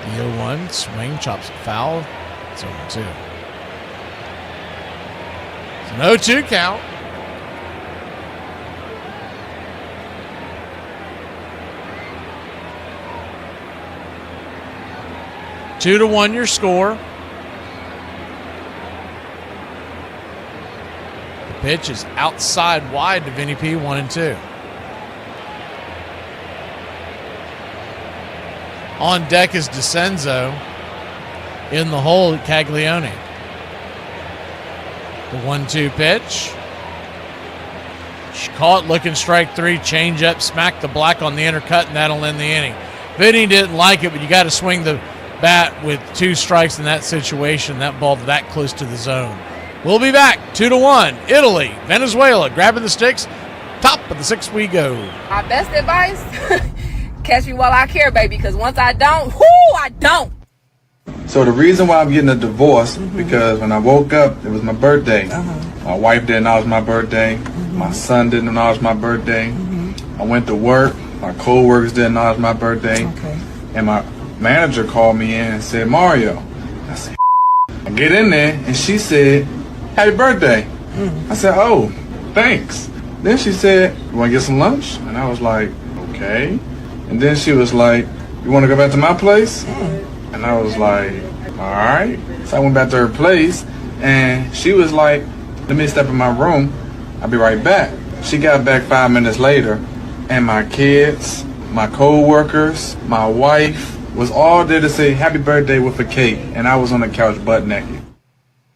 The 0-1 swing, chops it foul. It's 0-2. It's an 0-2 count. Two to 1 your score. The pitch is outside wide to Vinny P, 1-2. On deck is DeCenzo. In the hole, Caglione. The 1-2 pitch. Caught, looking strike 3. Change up, smack the black on the intercut, and that'll end the inning. Vinny didn't like it, but you got to swing the bat with 2 strikes in that situation. That ball that close to the zone. We'll be back. 2-1. Italy, Venezuela, grabbing the sticks. Top of the 6th we go. My best advice, catch me while I care, baby, because once I don't, I don't. So the reason why I'm getting a divorce, because when I woke up, it was my birthday. My wife didn't know it was my birthday. My son didn't know it was my birthday. I went to work. My co-workers didn't know it was my birthday. And my manager called me in and said, Mario. I said, I get in there, and she said, happy birthday. I said, oh. thanks. Then she said, you want to get some lunch? And I was like, okay. And then she was like, you want to go back to my place? And I was like, all right. So I went back to her place, and she was like, let me step in my room. I'll be right back. She got back 5 minutes later, and my kids, my co-workers, my wife was all there to say happy birthday with a cake, and I was on the couch butt naked.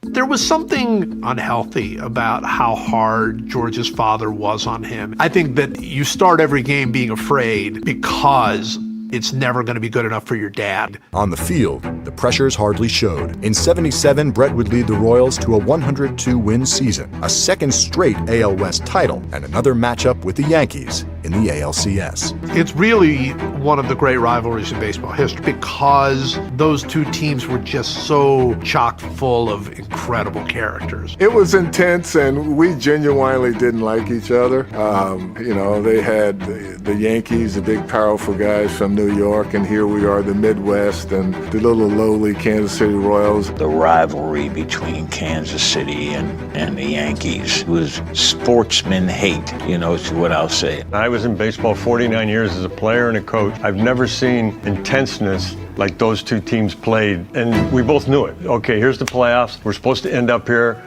There was something unhealthy about how hard George's father was on him. I think that you start every game being afraid because it's never going to be good enough for your dad. On the field, the pressures hardly showed. In '77, Brett would lead the Royals to a 102-win season, a second straight AL West title, and another matchup with the Yankees in the ALCS. It's really one of the great rivalries in baseball history because those two teams were just so chock full of incredible characters. It was intense, and we genuinely didn't like each other. They had the Yankees, the big, powerful guys from New York, and here we are, the Midwest, and the little lowly Kansas City Royals. The rivalry between Kansas City and the Yankees was sportsman hate, is what I'll say. I was in baseball 49 years as a player and a coach. I've never seen intenseness like those two teams played, and we both knew it. Okay, here's the playoffs. We're supposed to end up here.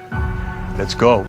Let's go.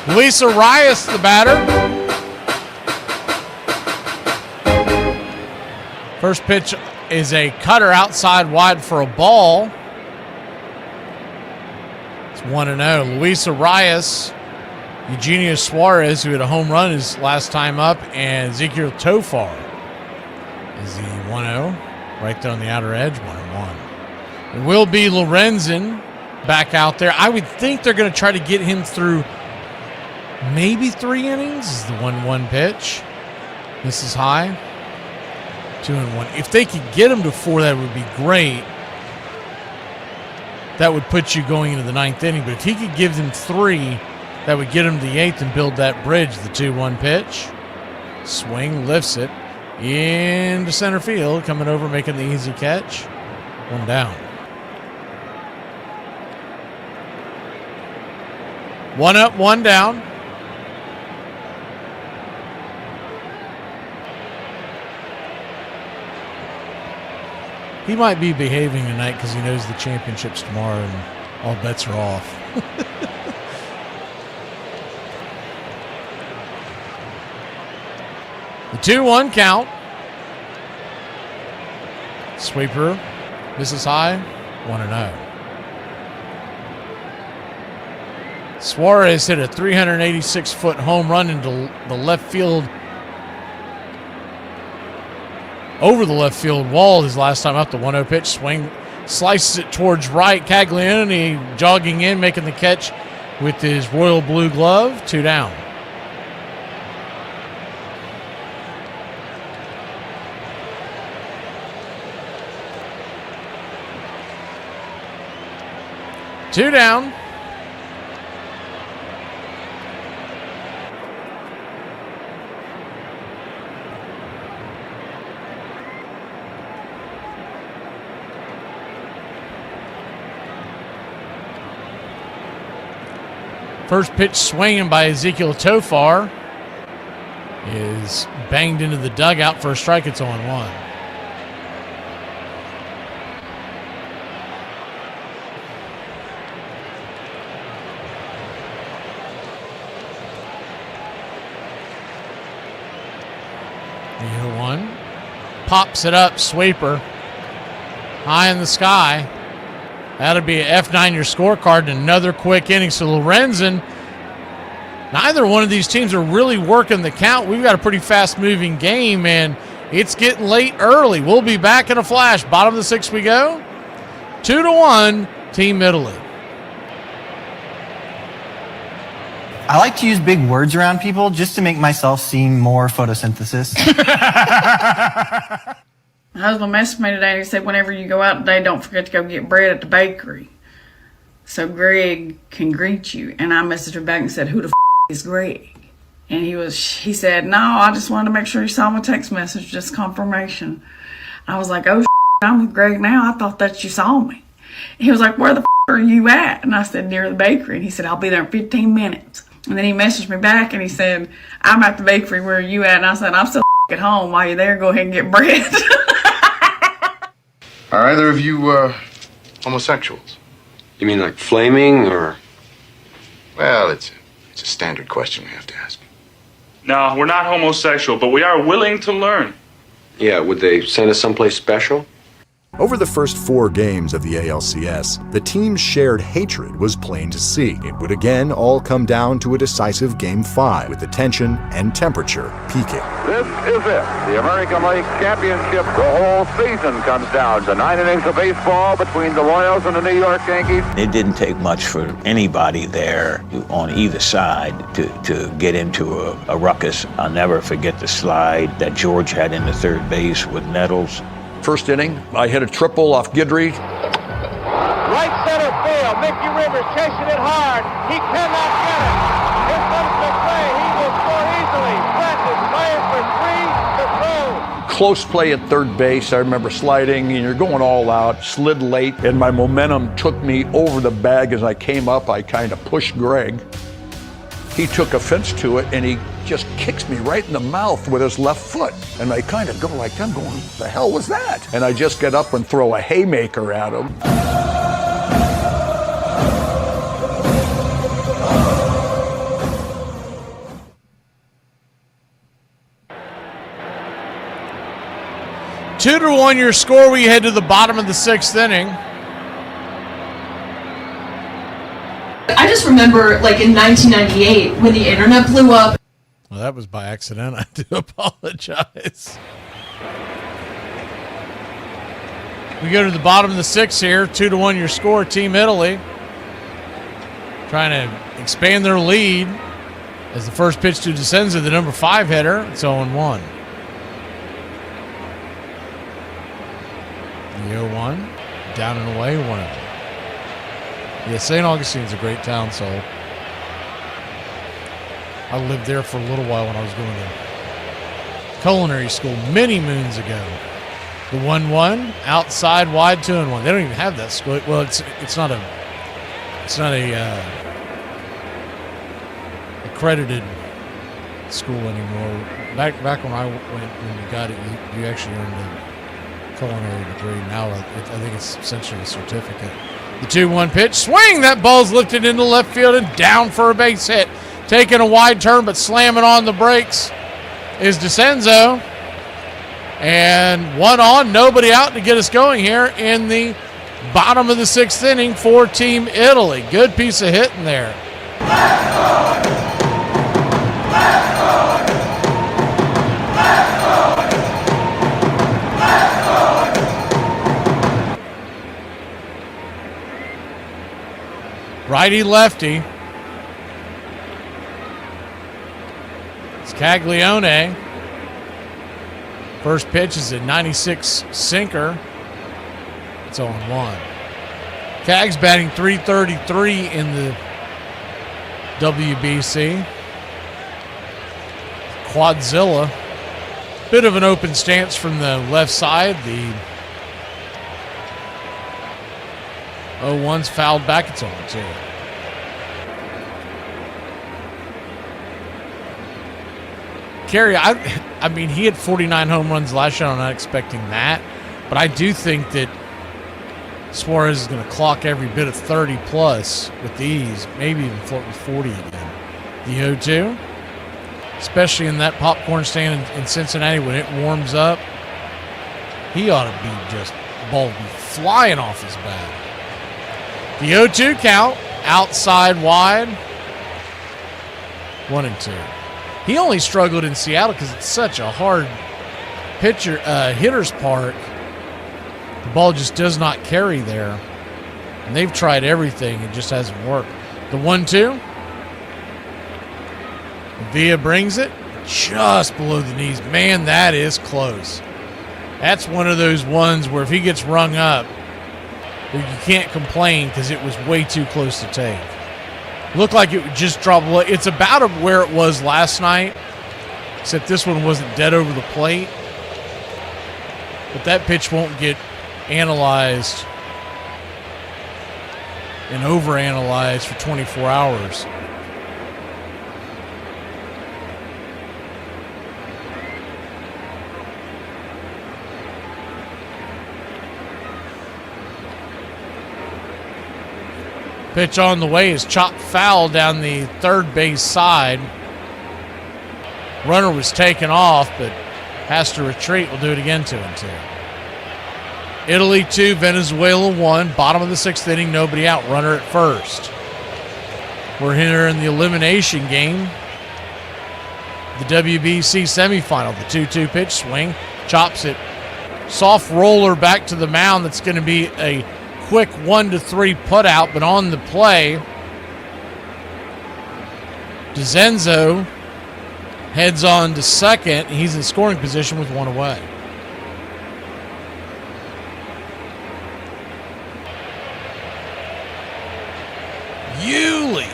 Luis Arias, the batter. First pitch is a cutter outside wide for a ball. It's 1-0. Luis Arias, Eugenio Suarez, who had a home run his last time up, and Ezekiel Tofar is the 1-0. Right there on the outer edge, 1-1. It will be Lorenzen back out there. I would think they're going to try to get him through maybe 3 innings. This is the 1-1 pitch. This is high. 2-1. If they could get him to 4, that would be great. That would put you going into the 9th inning. But if he could give them 3, that would get him to the 8th and build that bridge. The 2-1 pitch. Swing, lifts it into center field. Coming over, making the easy catch. 1 down. 1 up, 1 down. He might be behaving tonight because he knows the championship's tomorrow and all bets are off. The 2-1 count. Sweeper misses high. 1-0. Suarez hit a 386-foot home run into the left field, over the left field wall his last time up. The 1-0 pitch, swing, slices it towards right. Caglione jogging in, making the catch with his royal blue glove. 2 down. Two down. First pitch swinging by Ezekiel Tofar is banged into the dugout for a strike. It's 0-1. The 0-1. Pops it up, sweeper. High in the sky. That'll be an F9 your scorecard and another quick inning. So Lorenzen, neither one of these teams are really working the count. We've got a pretty fast-moving game, and it's getting late early. We'll be back in a flash. Bottom of the 6th we go. 2-1, Team Italy. I like to use big words around people just to make myself seem more photosynthesis. My husband messaged me today and he said, whenever you go out today, don't forget to go get bread at the bakery so Greg can greet you. And I messaged him back and said, who the is Greg? And he said, no, I just wanted to make sure you saw my text message, just confirmation. I was like, oh, I'm with Greg now. I thought that you saw me. He was like, where the are you at? And I said, near the bakery. And he said, I'll be there in 15 minutes. And then he messaged me back and he said, I'm at the bakery. Where are you at? And I said, I'm still at home. While you're there, go ahead and get bread. Are either of you homosexuals? You mean like flaming or? Well, it's a standard question we have to ask. No, we're not homosexual, but we are willing to learn. Yeah, would they send us someplace special? Over the first 4 games of the ALCS, the team's shared hatred was plain to see. It would again all come down to a decisive Game 5, with the tension and temperature peaking. This is it. The American League Championship. The whole season comes down to 9 innings of baseball between the Royals and the New York Yankees. It didn't take much for anybody there on either side to get into a ruckus. I'll never forget the slide that George had in the third base with Nettles. First inning, I hit a triple off Guidry. Right center field. Mickey Rivers chasing it hard. He cannot get it. Here comes McRae. He will score easily. Brett is playing for 3 to throw. Close play at third base. I remember sliding, and you're going all out. Slid late, and my momentum took me over the bag. As I came up, I kind of pushed Greg. He took offense to it, and he just kicks me right in the mouth with his left foot. And I kind of go like, I'm going, what the hell was that? And I just get up and throw a haymaker at him. Two to 1 your score. We head to the bottom of the 6th inning. I just remember, like, in 1998, when the internet blew up. Well, that was by accident. I do apologize. We go to the bottom of the 6th here. 2 to 1 your score. Team Italy trying to expand their lead as the first pitch to DeCenza, the number 5 hitter. It's 0-1. The 0-1. Down and away, 1-0. Yeah, St. Augustine's a great town, so I lived there for a little while when I was going to culinary school many moons ago. The 1-1, outside wide, 2-1. They don't even have that school. Well, it's not a accredited school anymore. Back when I went, when you got it, you actually earned a culinary degree. Now I think it's essentially a certificate. The 2-1 pitch, swing! That ball's lifted into left field and down for a base hit. Taking a wide turn, but slamming on the brakes is DeCenza. And 1 on, nobody out to get us going here in the bottom of the 6th inning for Team Italy. Good piece of hitting there. Righty-lefty. It's Caglione. First pitch is a 96 sinker. It's 0-1. Cags batting .333 in the WBC. Quadzilla. Bit of an open stance from the left side. The 0-1's fouled back. It's 0-2. Kerry, I mean, he had 49 home runs last year. I'm not expecting that. But I do think that Suarez is going to clock every bit of 30-plus with ease, maybe even flirt with 40 again. The 0-2, especially in that popcorn stand in Cincinnati when it warms up, he ought to be just, the ball would be flying off his bat. The 0-2 count, outside wide, 1-2. He only struggled in Seattle because it's such a hard hitter's park. The ball just does not carry there. And they've tried everything. It just hasn't worked. The 1-2. Villa brings it just below the knees. Man, that is close. That's one of those ones where if he gets rung up, you can't complain because it was way too close to take. Looked like it would just drop. It's about where it was last night, except this one wasn't dead over the plate. But that pitch won't get analyzed and overanalyzed for 24 hours. Pitch on the way is chopped foul down the third base side. Runner was taken off, but has to retreat. We'll do it again, 2-2. Italy 2, Venezuela 1. Bottom of the 6th inning, nobody out. Runner at first. We're here in the elimination game. The WBC semifinal. The 2-2 pitch swing. Chops it. Soft roller back to the mound. That's going to be a quick 1-3 put out, but on the play, DeZenzo heads on to second. He's in scoring position with one away. Yuli.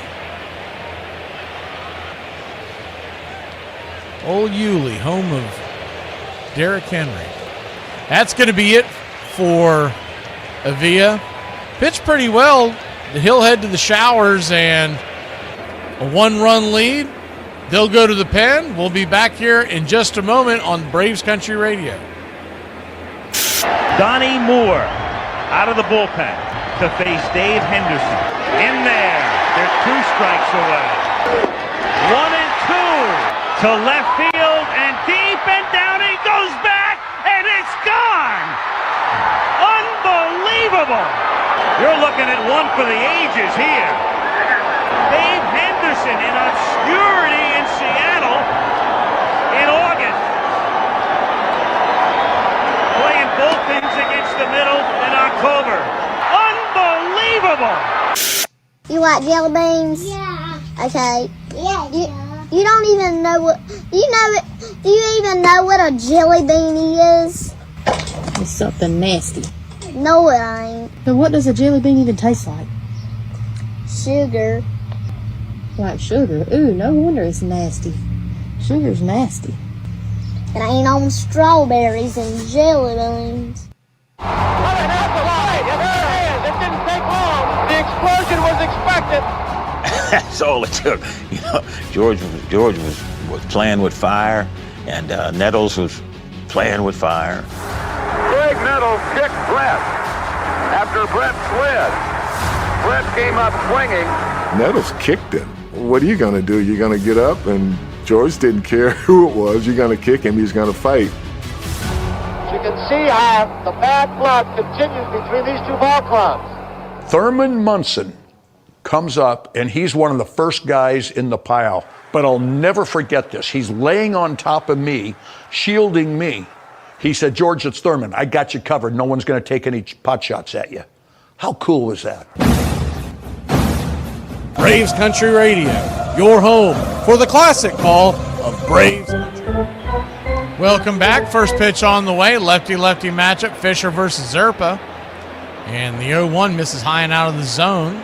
Old Yuli, home of Derrick Henry. That's going to be it for Avila. Pitched pretty well. He'll head to the showers and a 1-run lead. They'll go to the pen. We'll be back here in just a moment on Braves Country Radio. Donnie Moore out of the bullpen to face Dave Henderson. In there. They're 2 strikes away. 1-2 to left field and deep and down. He goes back and it's gone. Unbelievable. You're looking at one for the ages here. Dave Henderson in obscurity in Seattle in August. Playing bullpens against the middle in October. Unbelievable. You like jelly beans? Yeah. Okay. Yeah. You don't even know what, do you even know what a jelly bean is? It's something nasty. No, it ain't. So what does a jelly bean even taste like? Sugar. Like sugar? Ooh, no wonder it's nasty. Sugar's nasty. It ain't on strawberries and jelly beans. It didn't take long. The explosion was expected. That's all it took. You know, George was playing with fire, and Nettles was playing with fire. Greg Nettles kicked Brett after Brett slid. Brett came up swinging. Nettles kicked him. What are you going to do? You're going to get up, and George didn't care who it was. You're going to kick him. He's going to fight. You can see how the bad blood continues between these 2 ball clubs. Thurman Munson comes up, and he's one of the first guys in the pile. But I'll never forget this. He's laying on top of me, shielding me. He said, "George, it's Thurman. I got you covered. No one's going to take any pot shots at you." How cool was that? Braves Country Radio, your home for the classic call of Braves Country. Welcome back. First pitch on the way. Lefty-lefty matchup. Fisher versus Zerpa. And the 0-1 misses high and out of the zone.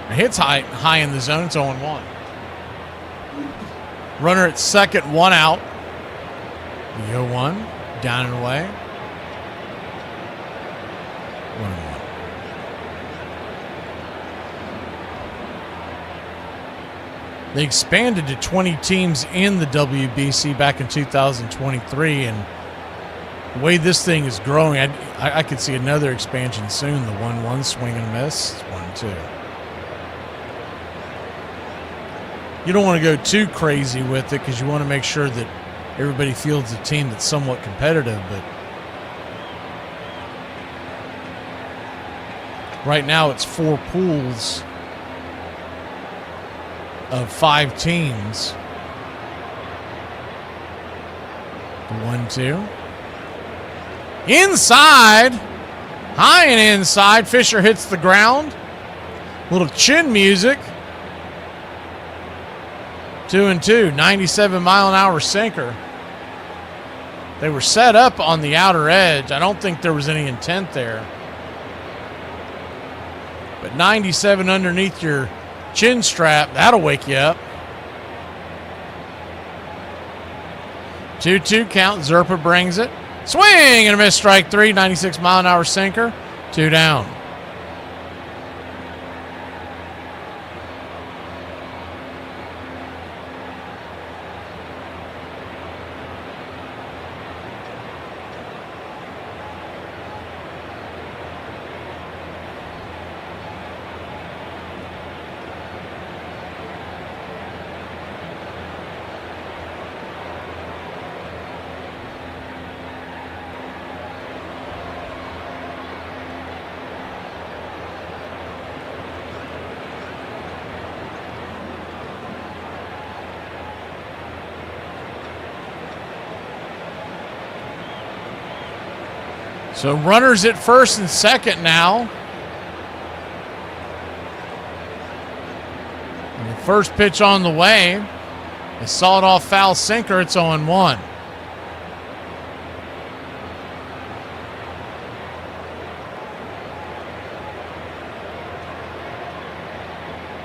It hits high in the zone. It's 0-1. Runner at second, 1 out. The 0-1 down and away. 1-1. They expanded to 20 teams in the WBC back in 2023, and the way this thing is growing, I could see another expansion soon. The 1-1 swing and a miss. It's 1-2. You don't want to go too crazy with it because you want to make sure that everybody fields a team that's somewhat competitive, but right now it's 4 pools of 5 teams. The 1-2. Inside. High and inside. Fisher hits the ground. Little chin music. 2-2. 97-mile-an-hour sinker. They were set up on the outer edge. I don't think there was any intent there. But 97 underneath your chin strap, that'll wake you up. 2-2 count. Zerpa brings it. Swing and a miss, strike three. 96-mile-an-hour sinker. 2 down. So runners at first and second now. And the first pitch on the way. A sawed-off foul sinker. It's 0-1.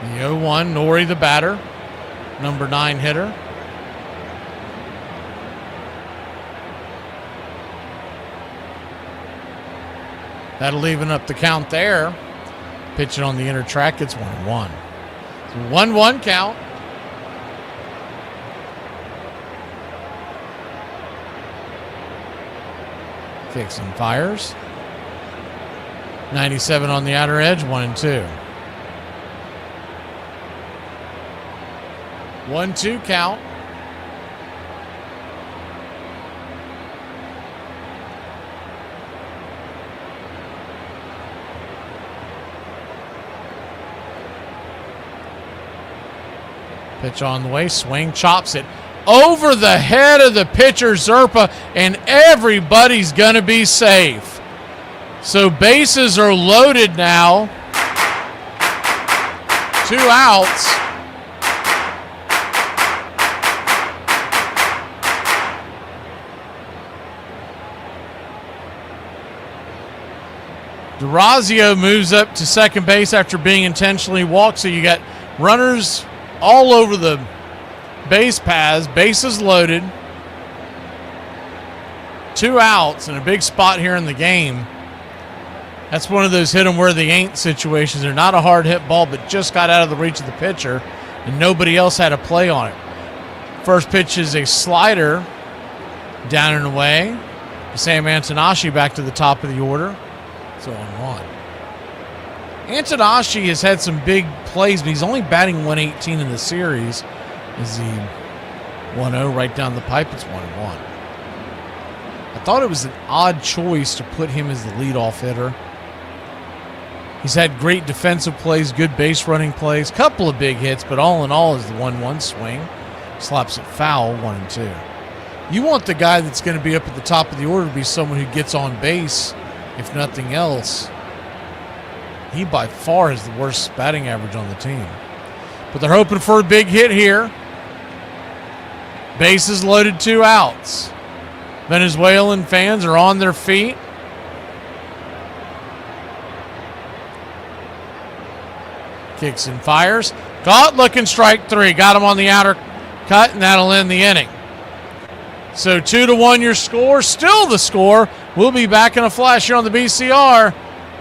The 0-1, Nori the batter, number 9 hitter. That'll even up the count there. Pitching on the inner track, it's 1-1. So 1-1 count. Kicks and fires. 97 on the outer edge, 1-2. 1-2 count. Pitch on the way, swing, chops it over the head of the pitcher, Zerpa, and everybody's going to be safe. So bases are loaded now. 2 outs. DeRazio moves up to second base after being intentionally walked, so you got runners all over the base paths, bases loaded. 2 outs and a big spot here in the game. That's one of those hit 'em where they ain't situations. They're not a hard hit ball, but just got out of the reach of the pitcher, and nobody else had a play on it. First pitch is a slider down and away. Sam Antanashi back to the top of the order. It's 0-1. Antanashi has had some big plays, but he's only batting 118 in the series. Is he 1-0 right down the pipe? It's 1-1. I thought it was an odd choice to put him as the leadoff hitter. He's had great defensive plays, good base running plays, couple of big hits, but all in all is the 1-1 swing. Slaps it foul, 1-2. You want the guy that's going to be up at the top of the order to be someone who gets on base, if nothing else. He by far is the worst batting average on the team. But they're hoping for a big hit here. Bases loaded, 2 outs. Venezuelan fans are on their feet. Kicks and fires. Caught, looking, strike 3. Got him on the outer cut, and that'll end the inning. So 2-1 your score. Still the score. We'll be back in a flash here on the BCR.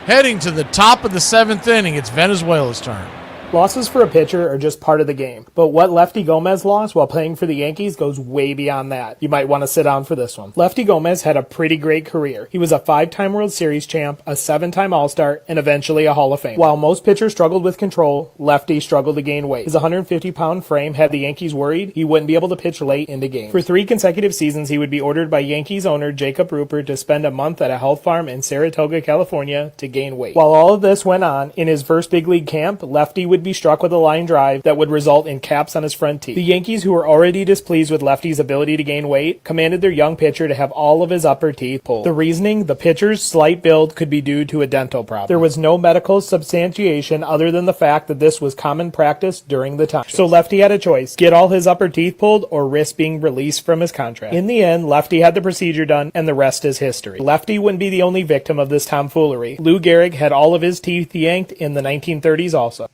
Heading to the top of the 7th inning, it's Venezuela's turn. Losses for a pitcher are just part of the game, but what Lefty Gomez lost while playing for the Yankees goes way beyond that. You might want to sit down for this one. Lefty Gomez had a pretty great career. He was a 5-time World Series champ, a 7-time All-Star, and eventually a Hall of Fame. While most pitchers struggled with control, Lefty struggled to gain weight. His 150-pound frame had the Yankees worried he wouldn't be able to pitch late into games. For 3 consecutive seasons, he would be ordered by Yankees owner Jacob Rupert to spend a month at a health farm in Saratoga, California to gain weight. While all of this went on, in his first big league camp, Lefty would would be struck with a line drive that would result in caps on his front teeth. The Yankees, who were already displeased with Lefty's ability to gain weight, commanded their young pitcher to have all of his upper teeth pulled. The reasoning, the pitcher's slight build could be due to a dental problem. There was no medical substantiation other than the fact that this was common practice during the time. So Lefty had a choice: get all his upper teeth pulled or risk being released from his contract. In the end, Lefty had the procedure done, and the rest is history. Lefty wouldn't be the only victim of this tomfoolery. Lou Gehrig had all of his teeth yanked in the 1930s also.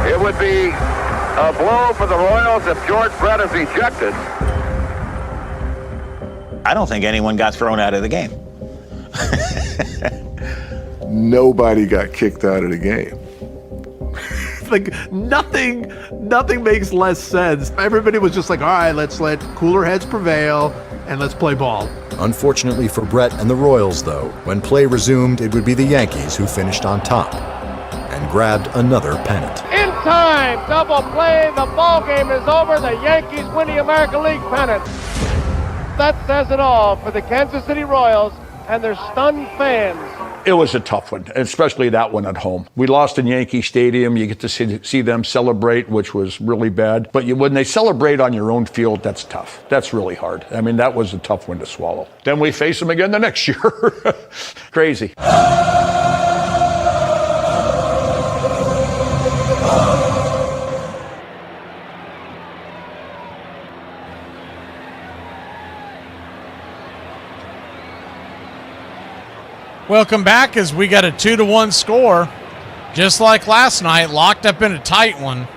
It would be a blow for the Royals if George Brett is ejected. I don't think anyone got thrown out of the game. Nobody got kicked out of the game. Like, nothing makes less sense. Everybody was just like, all right, let's let cooler heads prevail and let's play ball. Unfortunately for Brett and the Royals, though, when play resumed, it would be the Yankees who finished on top and grabbed another pennant. In time, double play, the ball game is over. The Yankees win the American League pennant. That says it all for the Kansas City Royals and their stunned fans. It was a tough one, especially that one at home. We lost in Yankee Stadium. You get to see them celebrate, which was really bad. But when they celebrate on your own field, that's tough. That's really hard. I mean, that was a tough one to swallow. Then we face them again the next year. Crazy. Welcome back as we got a 2-1 score. Just like last night, locked up in a tight one.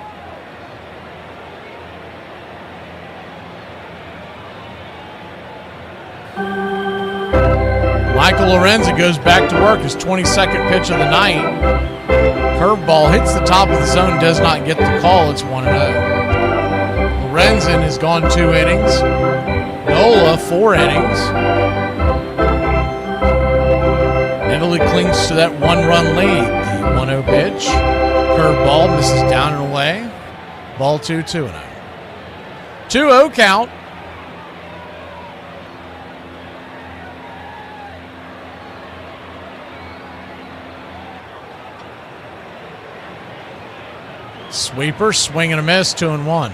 Michael Lorenzen goes back to work, his 22nd pitch of the night. Curveball hits the top of the zone, does not get the call. It's 1-0. Lorenzen has gone 2 innings. Nola 4 innings. Italy clings to that 1-run lead. The 1-0 pitch. Curveball misses down and away. Ball 2-0. 2-0 count. Sweeper, swing and a miss, 2-1.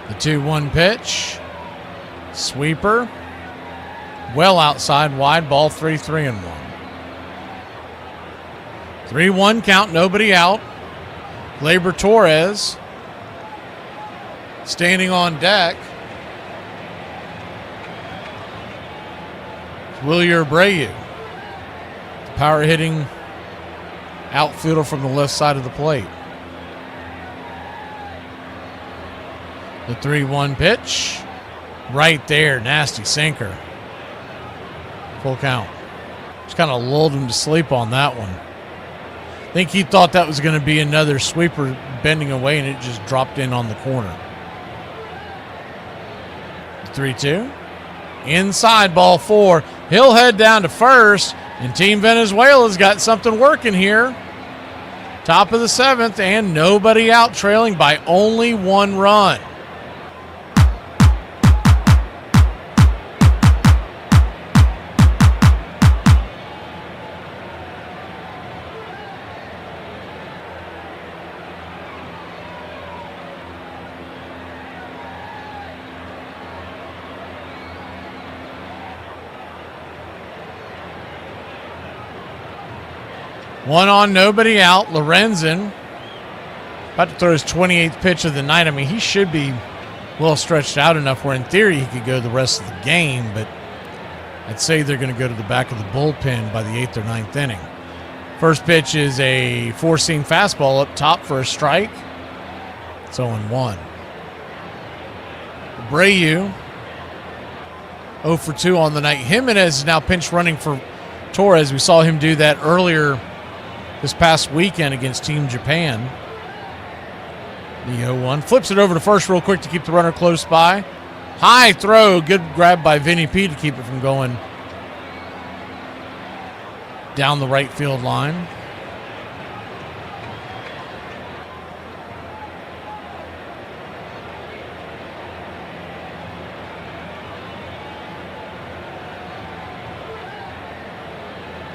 The 2-1 pitch. Sweeper. Well outside, wide, ball 3-1. 3-1 count, nobody out. Gleyber Torres standing on deck. Wilyer Abreu, the power hitting outfielder from the left side of the plate. The 3-1 pitch, right there, nasty sinker. Full count. Just kind of lulled him to sleep on that one. I think he thought that was going to be another sweeper bending away, and it just dropped in on the corner. 3-2. Inside, ball 4. He'll head down to first, and Team Venezuela's got something working here. Top of the 7th, and nobody out, trailing by only 1 run. One on, nobody out. Lorenzen about to throw his 28th pitch of the night. I mean, he should be well stretched out enough where in theory he could go the rest of the game, but I'd say they're going to go to the back of the bullpen by the 8th or 9th inning. First pitch is a 4-seam fastball up top for a strike. It's 0-1. Abreu 0 for 2 on the night. Jimenez is now pinch running for Torres. We saw him do that earlier this past weekend against Team Japan. The 0-1. Flips it over to first real quick to keep the runner close by. High throw. Good grab by Vinny P to keep it from going down the right field line.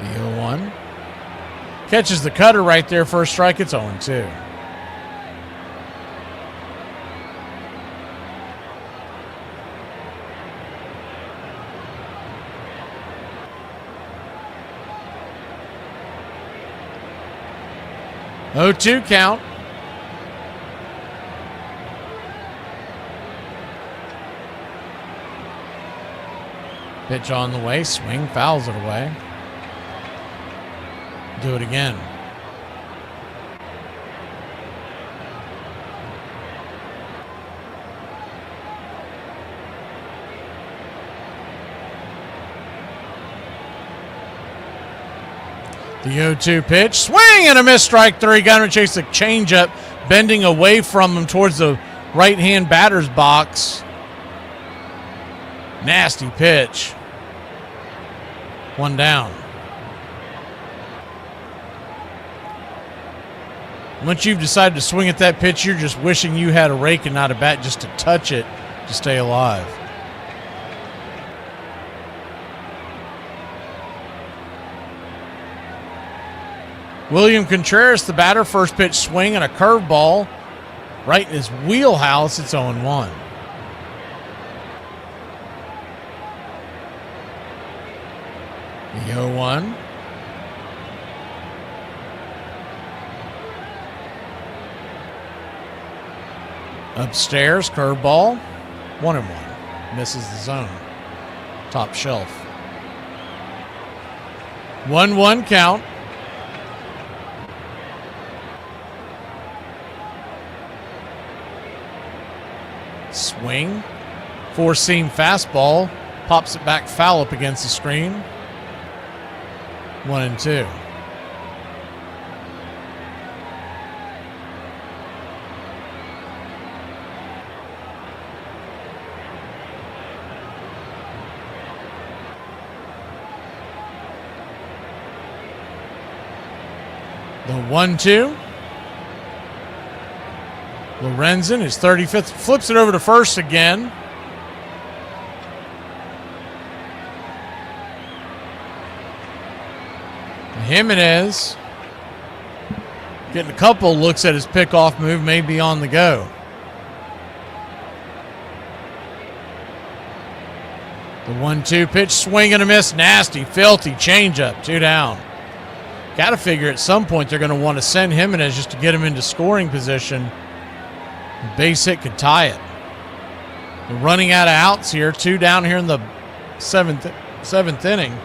The 0-1. Catches the cutter right there. First strike. It's 0-2. (0-2) count. Pitch on the way. Swing. Fouls it away. Do it again. The 0-2 pitch. Swing and a miss. Strike three. Gunner chase the changeup. Bending away from him towards the right-hand batter's box. Nasty pitch. One down. Once you've decided to swing at that pitch, you're just wishing you had a rake and not a bat just to touch it to stay alive. William Contreras, the batter, first pitch swing and a curveball right in his wheelhouse. It's 0-1. The 0-1. Upstairs, curveball. 1-1. Misses the zone. Top shelf. 1-1 count. Swing. Four-seam fastball. Pops it back foul up against the screen. 1-2. The 1-2. Lorenzen, his 35th, flips it over to first again. Jimenez getting a couple looks at his pickoff move, may be on the go. The 1-2 pitch, swing and a miss, nasty, filthy changeup, 2 down. Got to figure at some point they're going to want to send Jimenez just to get him into scoring position. Base hit could tie it. They're running out of outs here. 2 down here in the seventh inning.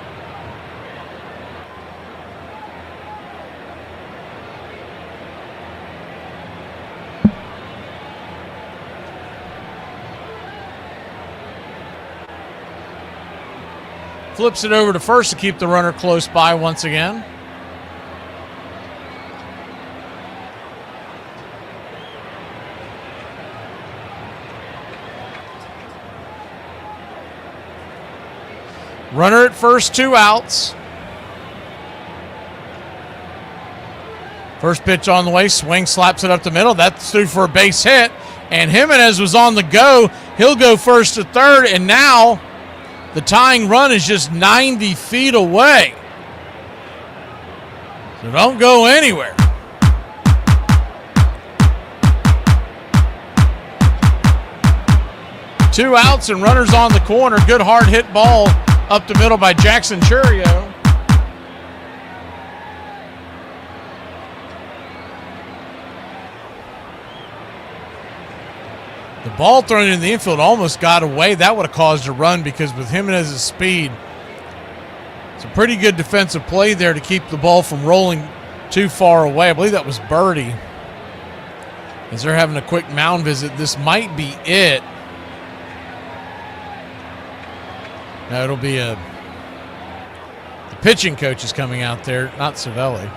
Flips it over to first to keep the runner close by once again. Runner at first, 2 outs. First pitch on the way, swing, slaps it up the middle. That's through for a base hit. And Jimenez was on the go. He'll go first to third, and now the tying run is just 90 feet away. So don't go anywhere. Two outs and runners on the corner. Good hard hit ball up the middle by Jackson Churio. The ball thrown in the infield almost got away. That would have caused a run because with Jimenez's speed, it's a pretty good defensive play there to keep the ball from rolling too far away. I believe that was Birdie. As they're having a quick mound visit, this might be it. Now it'll be the pitching coach is coming out there, not Savelli.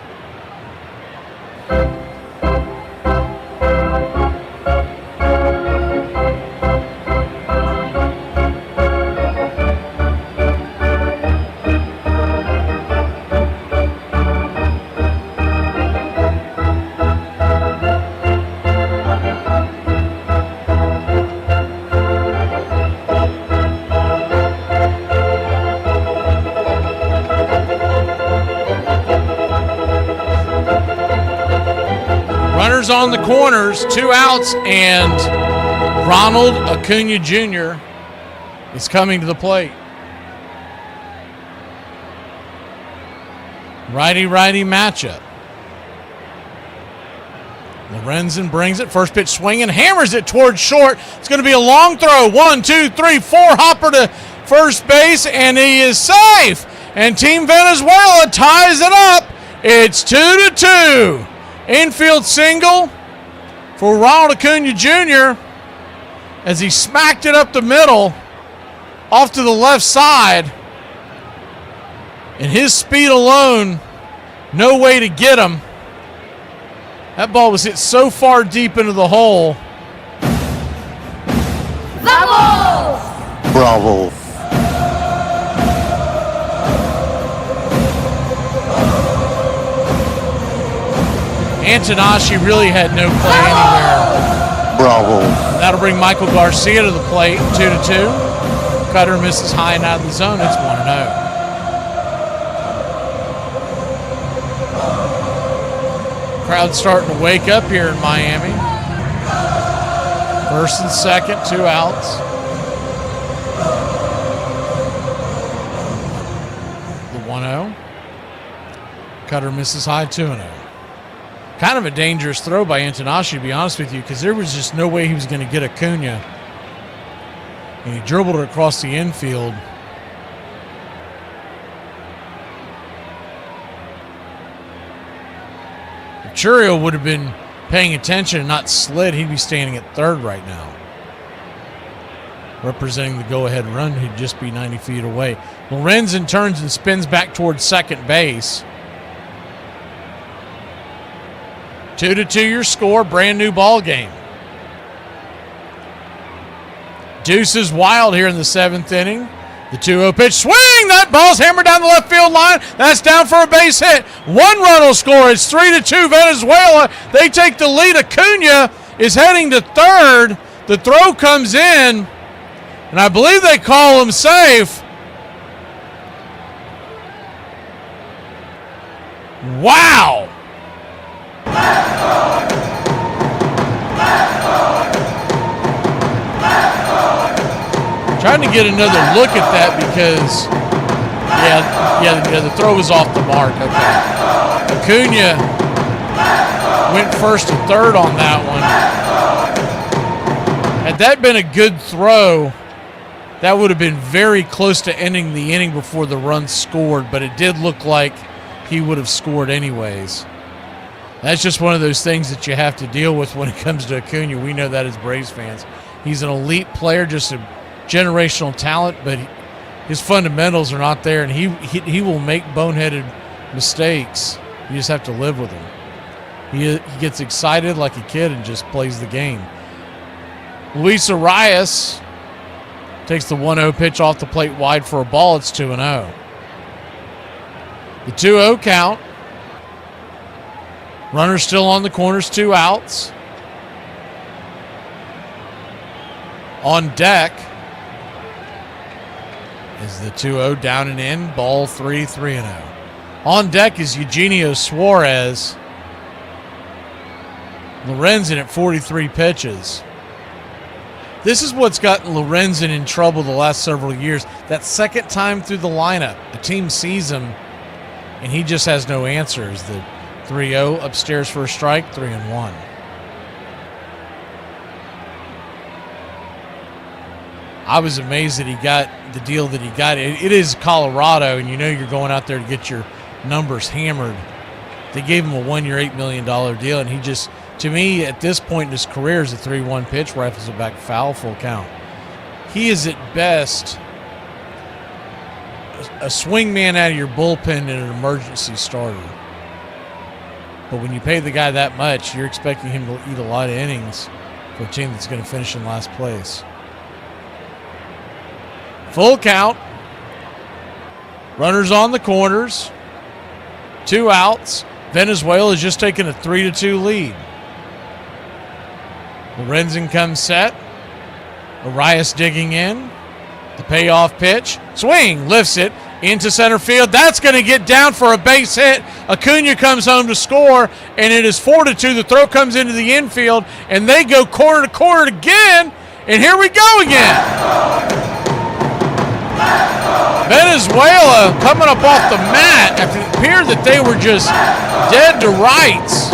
Runners on the corners, 2 outs, and Ronald Acuna Jr. is coming to the plate. Righty-righty matchup. Lorenzen brings it. First pitch swinging. Hammers it towards short. It's going to be a long throw. 1, 2, 3, 4. Hopper to first base, and he is safe. And Team Venezuela ties it up. It's 2-2. Infield single for Ronald Acuna Jr. as he smacked it up the middle off to the left side. And his speed alone, no way to get him. That ball was hit so far deep into the hole. Bravo. Antonashi really had no play anywhere. Bravo. That'll bring Michael Garcia to the plate, 2-2. Cutter misses high and out of the zone. It's 1-0. Crowd starting to wake up here in Miami. First and second, 2 outs. The 1-0. Cutter misses high, 2-0. Kind of a dangerous throw by Antonashi, to be honest with you, because there was just no way he was going to get Acuna. And he dribbled it across the infield. If Churio would have been paying attention and not slid, he'd be standing at third right now. Representing the go-ahead run, he'd just be 90 feet away. Lorenzen turns and spins back towards second base. 2-2 your score, brand new ball game. Deuce is wild here in the 7th inning. The 2-0 pitch, swing! That ball's hammered down the left field line. That's down for a base hit. 1 run will score. It's 3-2 Venezuela. They take the lead. Acuna is heading to third. The throw comes in, and I believe they call him safe. Wow! Trying to get another look at that because, the throw was off the mark. Okay. Acuna went first to third on that one. Had that been a good throw, that would have been very close to ending the inning before the run scored, but it did look like he would have scored anyways. That's just one of those things that you have to deal with when it comes to Acuna. We know that as Braves fans. He's an elite player, just a generational talent, but his fundamentals are not there, and he will make boneheaded mistakes. You just have to live with him. He gets excited like a kid and just plays the game. Luis Arias takes the 1-0 pitch off the plate wide for a ball. It's 2-0. The 2-0 count. Runners still on the corners, 2 outs. On deck is the 2-0 down and in, ball 3-0. On deck is Eugenio Suarez. Lorenzen at 43 pitches. This is what's gotten Lorenzen in trouble the last several years. That second time through the lineup, the team sees him, and he just has no answers. The 3-0 upstairs for a strike, 3-1. I was amazed that he got the deal that he got. It is Colorado, and you know you're going out there to get your numbers hammered. They gave him a 1-year, $8 million deal, and he just, to me, at this point in his career, is a 3-1 pitch, rifles it back foul, full count. He is at best a swing man out of your bullpen and an emergency starter. But when you pay the guy that much, you're expecting him to eat a lot of innings for a team that's going to finish in last place. Full count. Runners on the corners. 2 outs. Venezuela has just taken a 3-2 lead. Lorenzen comes set. Arias digging in. The payoff pitch. Swing. Lifts it. into center field. That's going to get down for a base hit. Acuna comes home to score, and it is 4-2. The throw comes into the infield, and they go corner to corner again, and here we go again. Venezuela coming up off the mat after it appeared that they were just dead to rights.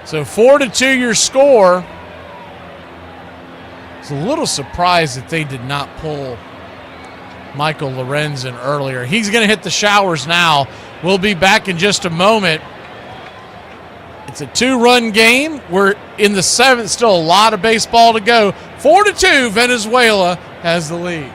So 4-2 your score. I was a little surprised that they did not pull Michael Lorenzen earlier. He's going to hit the showers now. We'll be back in just a moment. It's a 2-run game. We're in the 7th. Still a lot of baseball to go. 4-2, Venezuela has the lead.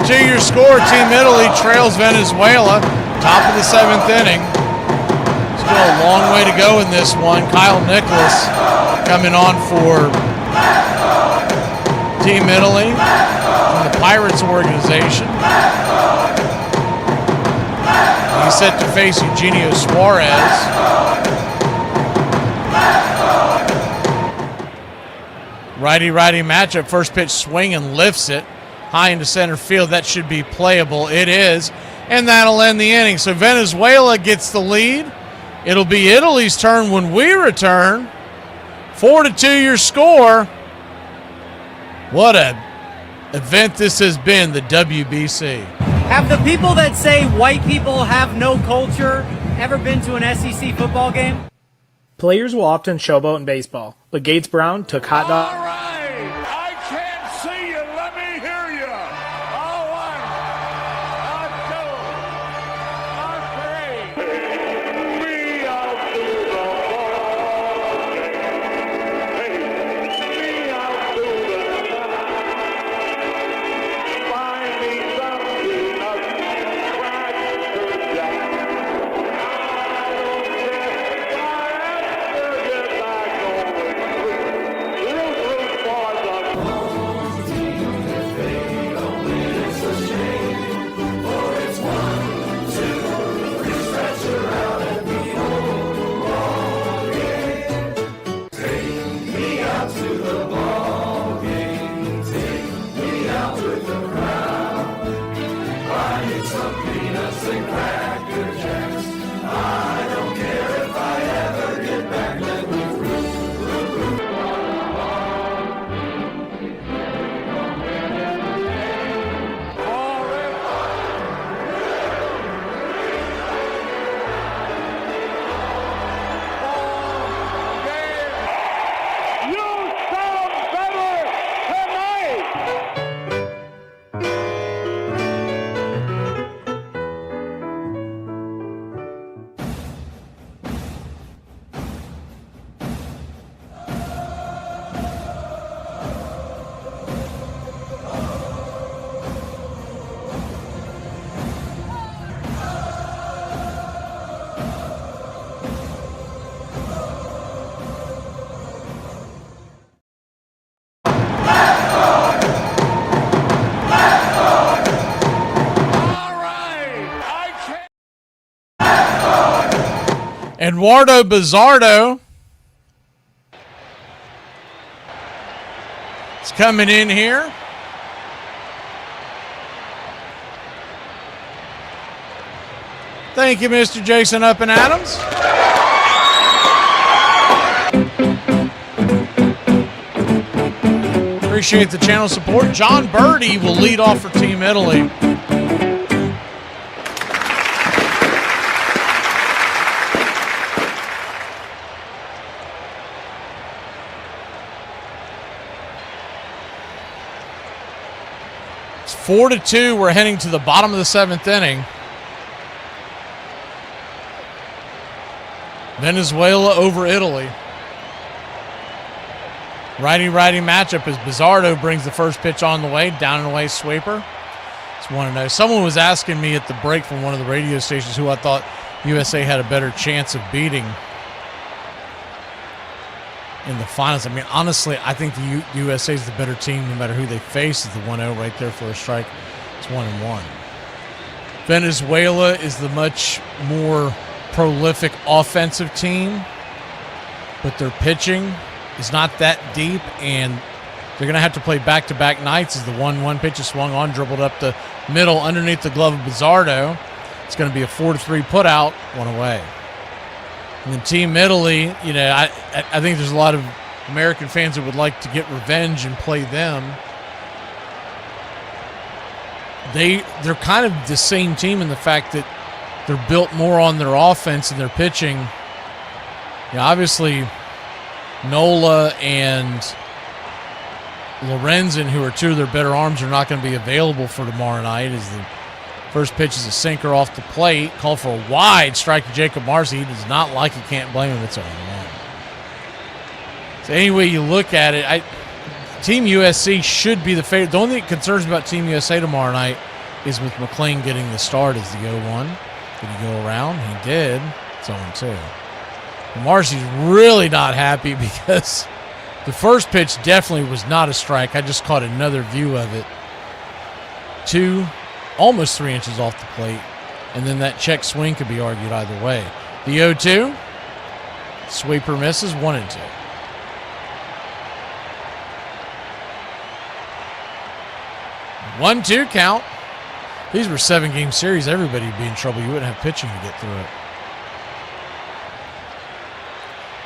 Your score. Team Italy trails Venezuela. Top of the 7th inning. Still a long way to go in this one. Kyle Nicholas coming on for Team Italy from the Pirates organization. He's set to face Eugenio Suarez. Righty-righty matchup. First pitch swing and lifts it high into center field. That should be playable. It is. And that'll end the inning. So Venezuela gets the lead. It'll be Italy's turn when we return. 4-2 your score. What an event this has been, the WBC. Have the people that say white people have no culture ever been to an SEC football game? Players will often showboat in baseball, but Gates Brown took hot dog. Eduardo Bizzardo is coming in here. Thank you, Mr. Jason Up and Adams. Appreciate the channel support. John Birdie will lead off for Team Italy. It's 4-2. We're heading to the bottom of the 7th inning. Venezuela over Italy. Righty-righty matchup as Bizzardo brings the first pitch on the way, down and away sweeper. Just want to know. Someone was asking me at the break from one of the radio stations who I thought USA had a better chance of beating in the finals. I mean, honestly, I think the USA is the better team no matter who they face. Is the 1-0 right there for a strike. It's 1-1. Venezuela is the much more prolific offensive team, but their pitching is not that deep, and they're going to have to play back-to-back nights as the 1-1 pitch is swung on, dribbled up the middle underneath the glove of Bizzardo. It's going to be a 4-3 put-out, one away. And then Team Italy, you know, I think there's a lot of American fans that would like to get revenge and play them. They're kind of the same team in the fact that they're built more on their offense and their pitching. You know, obviously, Nola and Lorenzen, who are two of their better arms, are not going to be available for tomorrow night as the first pitch is a sinker off the plate. Call for a wide strike to Jacob Marcy. He does not like it. Can't blame him. It's 0-1. So any way you look at it, Team USC should be the favorite. The only thing that concerns me about Team USA tomorrow night is with McLean getting the start as the 0-1. Did he go around? He did. It's 0-2. Marcy's really not happy because the first pitch definitely was not a strike. I just caught another view of it. Almost 3 inches off the plate. And then that check swing could be argued either way. The 0-2. Sweeper misses, 1-2. One-two count. These were 7-game series. Everybody would be in trouble. You wouldn't have pitching to get through it.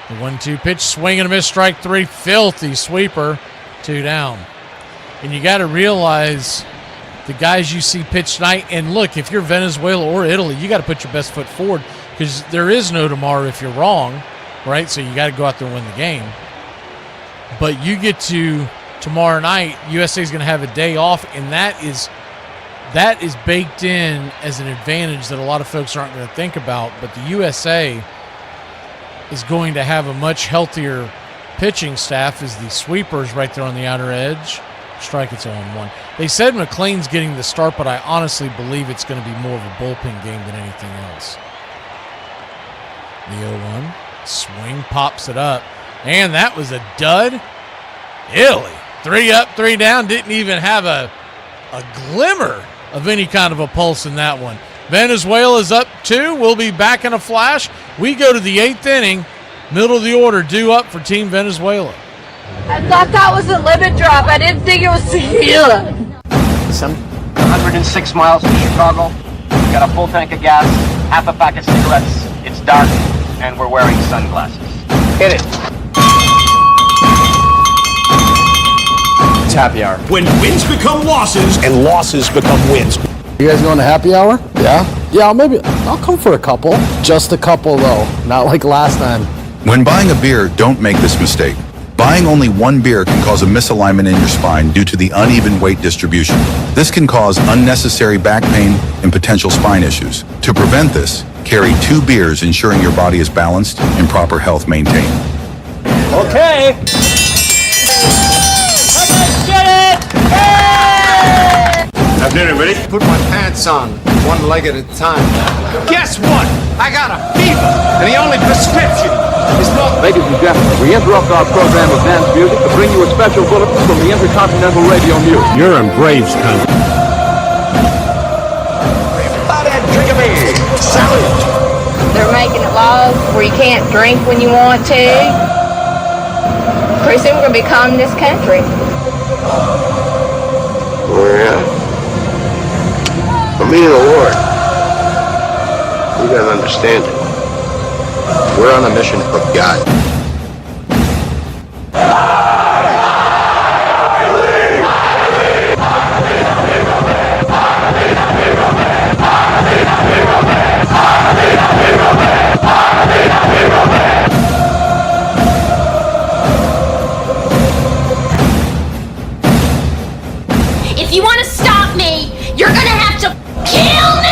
The 1-2 pitch, swing and a miss, strike 3, filthy sweeper, 2 down. And you got to realize the guys you see pitch tonight, and look, if you're Venezuela or Italy, you got to put your best foot forward because there is no tomorrow if you're wrong, right? So you got to go out there and win the game. But you get to tomorrow night, USA is going to have a day off, and that is baked in as an advantage that a lot of folks aren't going to think about. But the USA is going to have a much healthier pitching staff as the sweepers right there on the outer edge. Strike, it's 0-1. They said McLean's getting the start, but I honestly believe it's going to be more of a bullpen game than anything else. The 0-1. Swing, pops it up. And that was a dud. Italy, 3 up, 3 down. Didn't even have a glimmer of any kind of a pulse in that one. Venezuela's up 2. We'll be back in a flash. We go to the 8th inning. Middle of the order due up for Team Venezuela. I thought that was a limit drop. I didn't think it was tequila. 106 miles from Chicago. We got a full tank of gas, half a pack of cigarettes. It's dark, and we're wearing sunglasses. Hit it. It's happy hour. When wins become losses and losses become wins. You guys going to happy hour? Yeah, maybe I'll come for a couple. Just a couple though, not like last time. When buying a beer, don't make this mistake. Buying only one beer can cause a misalignment in your spine due to the uneven weight distribution. This can cause unnecessary back pain and potential spine issues. To prevent this, carry 2 beers, ensuring your body is balanced and proper health maintained. Okay. Have dinner, ready? Put my pants on, one leg at a time. Guess what? I got a fever, and the only prescription is not... Ladies and gentlemen, we interrupt our program of dance music to bring you a special bulletin from the Intercontinental Radio News. You're in Braves country. Everybody drink a beer. Salute. They're making it live. where you can't drink when you want to. Pretty soon we're going to be communist country. Yeah. For me and the Lord, you gotta understand it. We're on a mission from God. If you want to stop me, you're gonna have to kill me!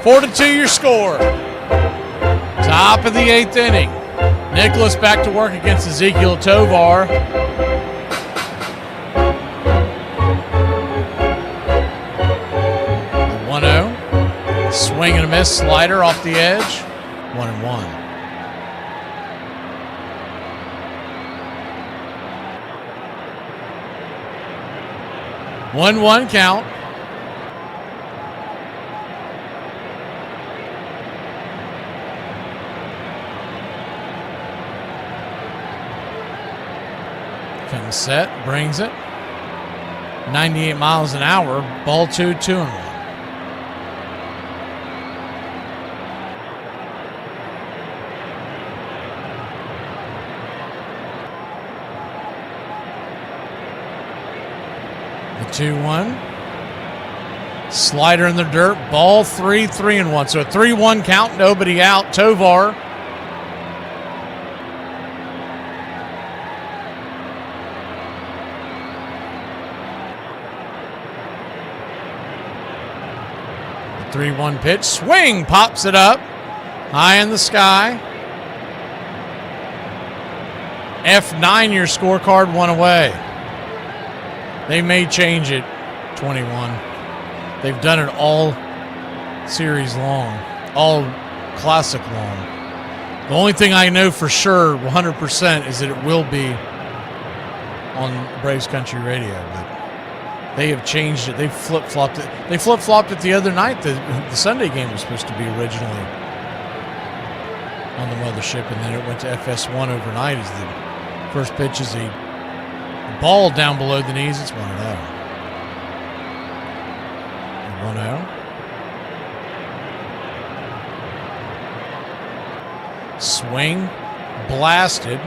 Four to 2 your score. Top of the 8th inning. Nicholas back to work against Ezekiel Tovar. The 1-0. Swing and a miss. Slider off the edge. 1-1. One count. Comes set, brings it. 98 miles an hour. Ball 2, 2-1. The 2-1. Slider in the dirt. Ball 3, 3-1. So a 3-1 count. Nobody out. Tovar. The 3-1 pitch. Swing. Pops it up. High in the sky. F9 your scorecard. 1 away. They may change it. 21. They've done it all series long, all classic long. The only thing I know for sure, 100%, is that it will be on Braves Country Radio. But they have changed it. They've flip-flopped it. They flip-flopped it the other night. The Sunday game was supposed to be originally on the mothership, and then it went to FS1 overnight as the first pitch is a ball down below the knees. It's 1-0. 1-0. Swing. Blasted.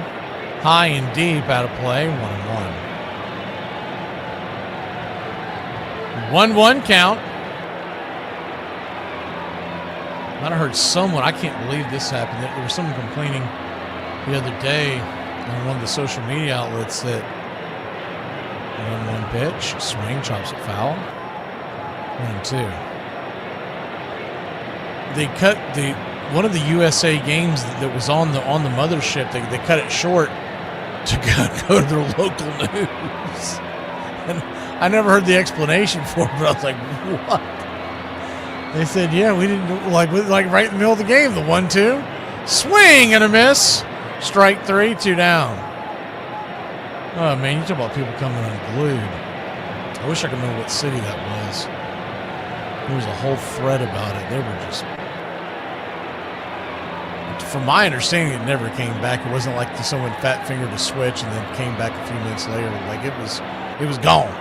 High and deep out of play. 1-1. 1-1 count. I heard someone, I can't believe this happened. There was someone complaining the other day on one of the social media outlets that 1-1 pitch. Swing. Chops it foul. 1-2. They cut one of the USA games that was on the mothership. They cut it short to go to their local news, and I never heard the explanation for it. But I was like, "What?" They said, "Yeah, we didn't like right in the middle of the game. The 1-2 swing and a miss, strike 3, 2 down." Oh man, you talk about people coming unglued. I wish I could remember what city that was. There was a whole thread about it. They were just, from my understanding, it never came back. It wasn't like someone fat fingered a switch and then came back a few minutes later. Like it was gone.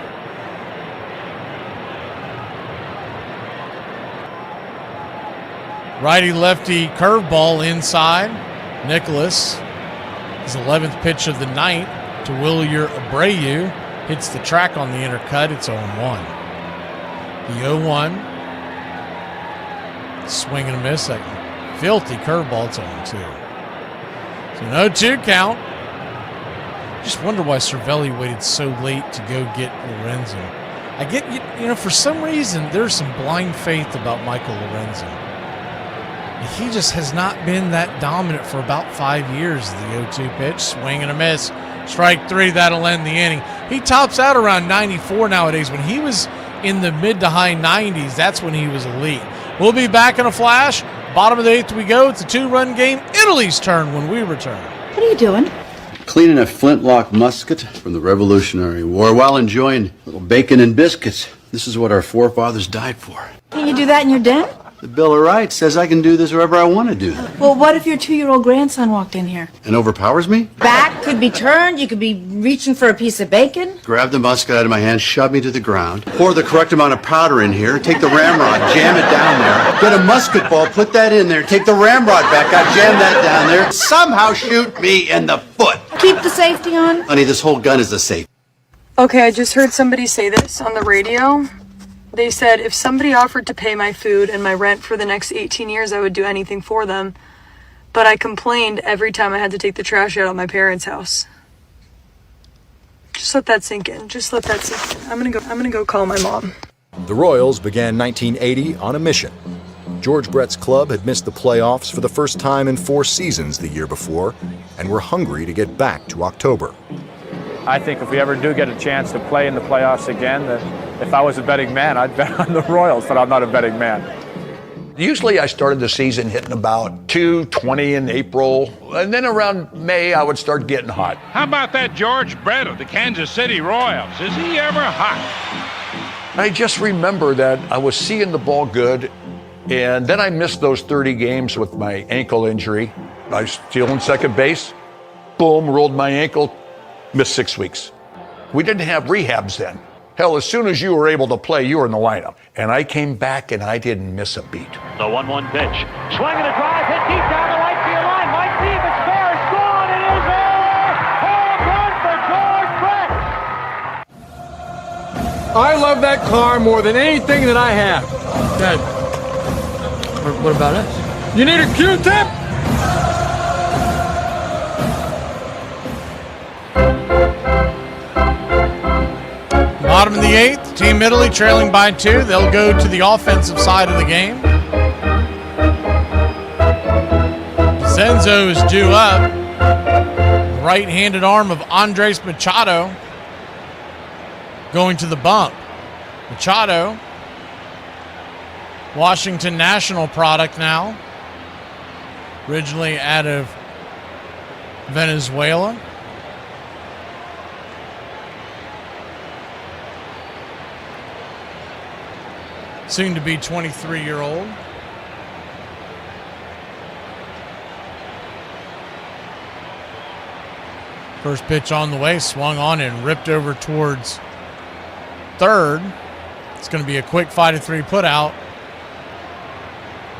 Righty lefty curveball inside. Nicholas, his 11th pitch of the night to Wilyer Abreu, hits the track on the inner cut. It's 0-1. The 0-1. Swing and a miss. That filthy curveball. It's 0-2. So an 0-2 count. Just wonder why Cervelli waited so late to go get Lorenzen. I get, for some reason, there's some blind faith about Michael Lorenzen. He just has not been that dominant for about 5 years. The 0-2 pitch, swing and a miss. Strike 3, that'll end the inning. He tops out around 94 nowadays. When he was in the mid to high 90s, that's when he was elite. We'll be back in a flash. Bottom of the 8th we go. It's a 2-run game. Italy's turn when we return. What are you doing? Cleaning a flintlock musket from the Revolutionary War while enjoying a little bacon and biscuits. This is what our forefathers died for. Can you do that in your den? The Bill of Rights says I can do this wherever I want to do that. Well, what if your 2-year-old grandson walked in here? And overpowers me? Back could be turned, you could be reaching for a piece of bacon. Grab the musket out of my hand, shove me to the ground, pour the correct amount of powder in here, take the ramrod, jam it down there, get a musket ball, put that in there, take the ramrod back out, jam that down there, somehow shoot me in the foot. Keep the safety on. Honey, this whole gun is the safe. Okay, I just heard somebody say this on the radio. They said if somebody offered to pay my food and my rent for the next 18 years, I would do anything for them. But I complained every time I had to take the trash out of my parents' house. Just let that sink in. Just let that sink in. I'm gonna go call my mom. The Royals began 1980 on a mission. George Brett's club had missed the playoffs for the first time in 4 seasons the year before and were hungry to get back to October. I think if we ever do get a chance to play in the playoffs again, that if I was a betting man, I'd bet on the Royals, but I'm not a betting man. Usually I started the season hitting about 220 in April, and then around May I would start getting hot. How about that George Brett of the Kansas City Royals? Is he ever hot? I just remember that I was seeing the ball good, and then I missed those 30 games with my ankle injury. I was stealing second base, boom, rolled my ankle, missed 6 weeks. We didn't have rehabs then. Hell, as soon as you were able to play, you were in the lineup. And I came back and I didn't miss a beat. The 1-1 pitch. Swing and a drive, hit deep down the right field line. Might see if it's fair. It's gone. It is there. Home run for George Brett. I love that car more than anything that I have. Dad. What about us? You need a Q-tip? Bottom of the 8th, Team Italy trailing by 2. They'll go to the offensive side of the game. Zenzo is due up. Right-handed arm of Andres Machado going to the bump. Machado, Washington National product now. Originally out of Venezuela. Soon to be 23-year-old. First pitch on the way, swung on and ripped over towards third. It's going to be a quick 5-3 put out.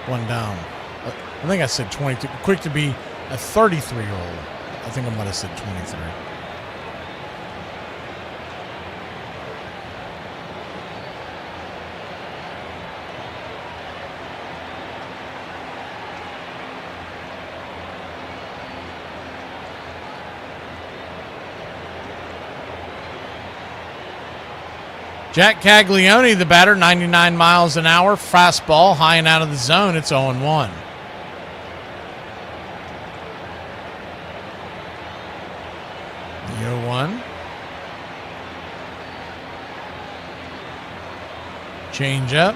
One down. I think I said 22. Quick to be a 33-year-old. I think I might have said 23. Jack Caglione, the batter, 99 miles an hour, fastball, high and out of the zone. It's 0-1. The 0-1. Change up.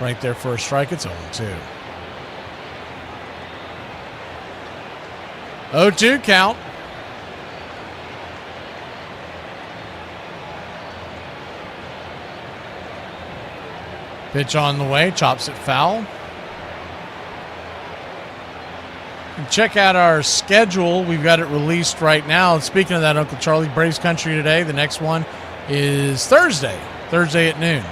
Right there for a strike. It's 0-2. 0-2 count. Pitch on the way, chops it foul. And check out our schedule. We've got it released right now. Speaking of that, Uncle Charlie, Braves Country today. The next one is Thursday at noon.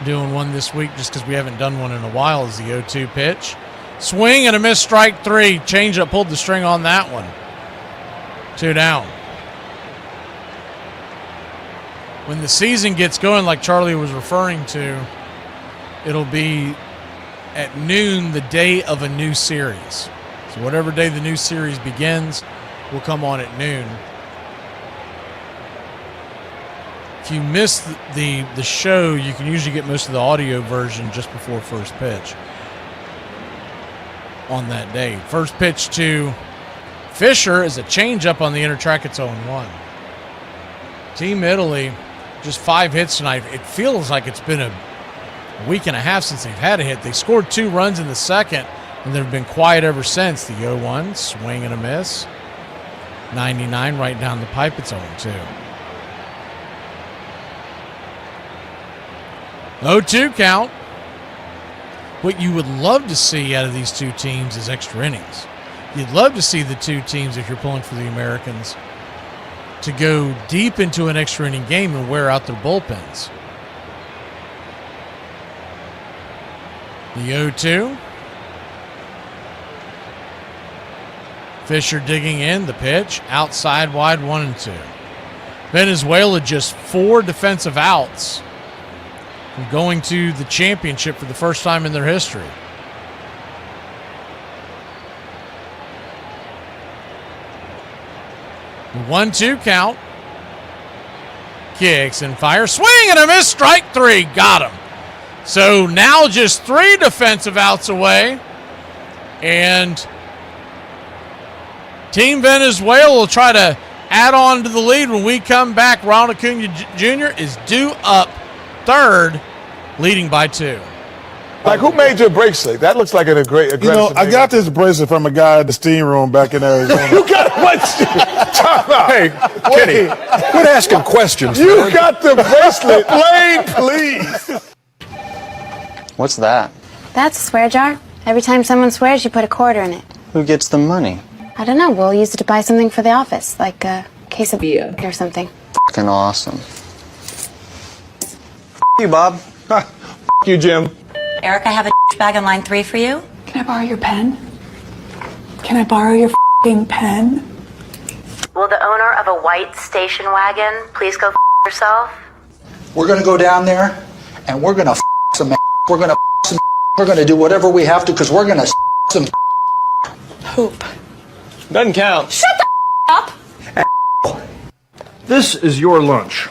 Doing one this week just because we haven't done one in a while is the 0-2 pitch. Swing and a miss, strike 3. Changeup pulled the string on that one. 2 down. When the season gets going, like Charlie was referring to, it'll be at noon the day of a new series. So whatever day the new series begins will come on at noon. If you miss the show, you can usually get most of the audio version just before first pitch on that day. First pitch to Fisher is a changeup on the inner track. It's 0-1. Team Italy, just 5 hits tonight. It feels like it's been a week and a half since they've had a hit. They scored 2 runs in the second, and they've been quiet ever since. The 0-1, swing and a miss. 99 right down the pipe. It's 0-2. 0-2 count. What you would love to see out of these two teams is extra innings. You'd love to see the two teams, if you're pulling for the Americans, to go deep into an extra inning game and wear out their bullpens. The 0-2. Fisher digging in, the pitch, outside wide, 1-2. Venezuela just 4 defensive outs from going to the championship for the first time in their history. The 1-2 count. Kicks and fire. Swing and a miss. Strike 3. Got him. So now just 3 defensive outs away. And Team Venezuela will try to add on to the lead when we come back. Ronald Acuna Jr. is due up third, leading by 2. Like, who made your bracelet? That looks like a great aggressive. You know, I got this bracelet from a guy at the steam room back in Arizona. You got what? Talk about. Hey, Kenny, quit asking questions. You man. got the bracelet. Plain, please. What's that? That's a swear jar. Every time someone swears, you put a quarter in it. Who gets the money? I don't know. We'll use it to buy something for the office, like a case of beer or something. Fucking awesome. You, Bob. You, Jim. Eric, I have a bag on line 3 for you. Can I borrow your pen? Can I borrow your f***ing pen? Will the owner of a white station wagon please go yourself? We're gonna go down there and we're gonna some. We're gonna some. We're gonna do whatever we have to because we're gonna some. Hoop. Doesn't count. Shut the up! This is your lunch.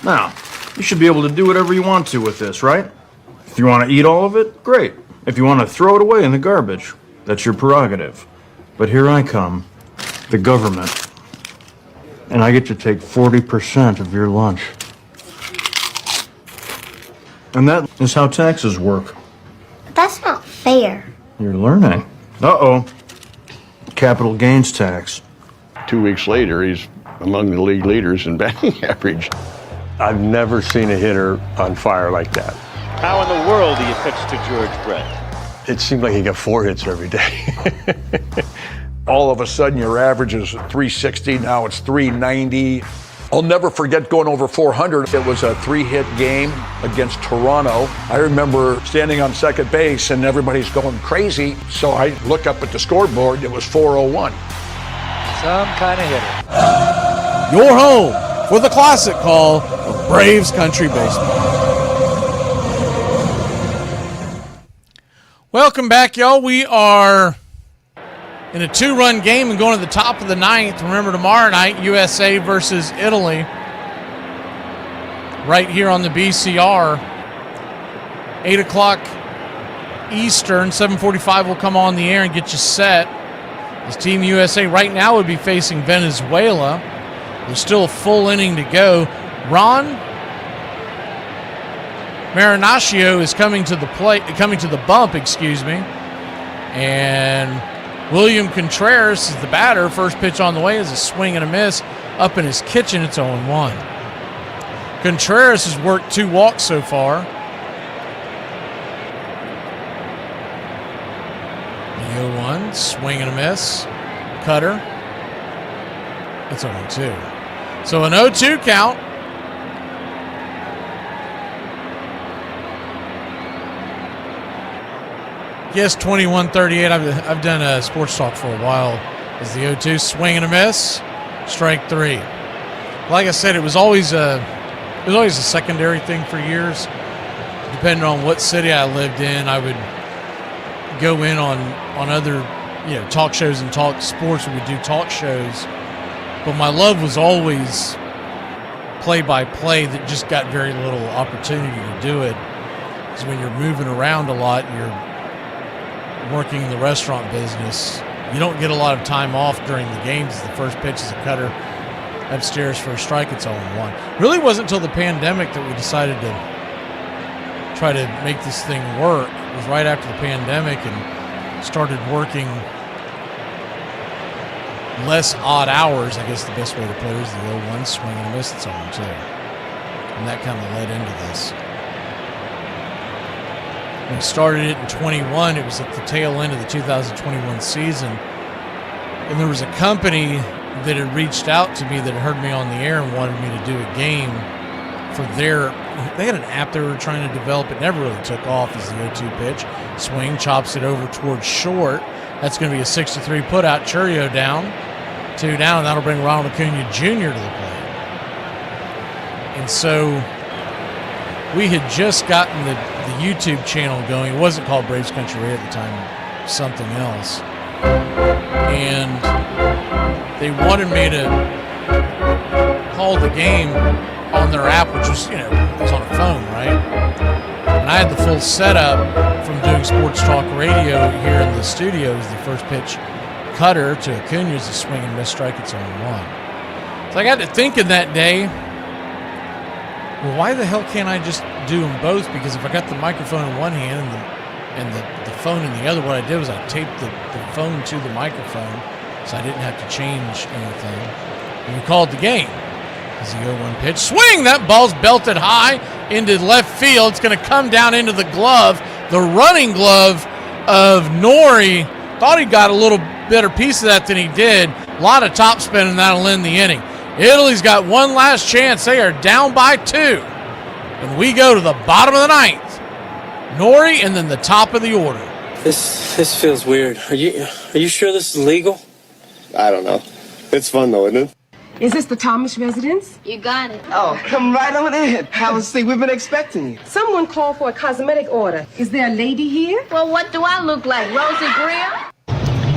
Now, you should be able to do whatever you want to with this, right? If you want to eat all of it, great. If you want to throw it away in the garbage, that's your prerogative. But here I come, the government, and I get to take 40% of your lunch. And that is how taxes work. That's not fair. You're learning. Uh-oh. Capital gains tax. 2 weeks later, he's among the league leaders in batting average. I've never seen a hitter on fire like that. How in the world do you pitch to George Brett? It seemed like he got 4 hits every day. All of a sudden, your average is 360. Now it's 390. I'll never forget going over 400. It was a 3-hit game against Toronto. I remember standing on second base and everybody's going crazy. So I look up at the scoreboard. It was 401. Some kind of hitter. Your home for the classic call of Braves Country Baseball. Welcome back, y'all. We are in a 2-run game and going to the top of the 9th. Remember, tomorrow night, USA versus Italy. Right here on the BCR. 8 o'clock Eastern, 7:45 will come on the air and get you set. As Team USA right now would be facing Venezuela. There's still a full inning to go. Ron Marinaccio is coming to the bump, and William Contreras is the batter. First pitch on the way is a swing and a miss up in his kitchen. It's 0-1. Contreras has worked 2 walks so far. The 0-1, swing and a miss. Cutter. It's 0-2. So an 0-2 count. Yes, 21-38. I've done sports talk for a while. As the 0-2, swing and a miss, strike 3. Like I said, it was always a secondary thing for years. Depending on what city I lived in, I would go in on other talk shows and talk sports. We would do talk shows, but my love was always play-by-play that just got very little opportunity to do it. Because when you're moving around a lot, you're working in the restaurant business, you don't get a lot of time off during the games. The first pitch is a cutter upstairs for a strike. It's 0-1. Really wasn't until the pandemic that we decided to try to make this thing work. It was right after the pandemic and started working less odd hours. I guess the best way to put it is the 0-1 swing and a miss at 0-2. And that kind of led into this. We started it in 21. It was at the tail end of the 2021 season. And there was a company that had reached out to me that had heard me on the air and wanted me to do a game for they had an app they were trying to develop. It never really took off as the 0-2 pitch. Swing, chops it over towards short. That's going to be a 6-3 put out. Churio down, 2 down, and that'll bring Ronald Acuna Jr. to the plate. And so we had just gotten the YouTube channel going. It wasn't called Braves Country Radio at the time, something else. And they wanted me to call the game on their app, which was, it was on a phone, right? And I had the full setup from doing sports talk radio here in the studios. The first pitch cutter to Acuna is a swing and miss strike. It's 0-1. So I got to thinking that day, well, why the hell can't I just do them both? Because if I got the microphone in one hand and the phone in the other, what I did was I taped the phone to the microphone so I didn't have to change anything. And we called the game. As the 0-1 pitch. Swing! That ball's belted high into left field. It's going to come down into the glove. The running glove of Nori. Thought he got a little better piece of that than he did. A lot of top spin, and that'll end the inning. Italy's got one last chance. They are down by 2. And we go to the bottom of the 9th. Nori and then the top of the order. This feels weird. Are you sure this is legal? I don't know. It's fun though, isn't it? Is this the Thomas residence? You got it. Oh, come right on in. Have a seat. We've been expecting you. Someone called for a cosmetic order. Is there a lady here? Well, what do I look like, Rosie Greer?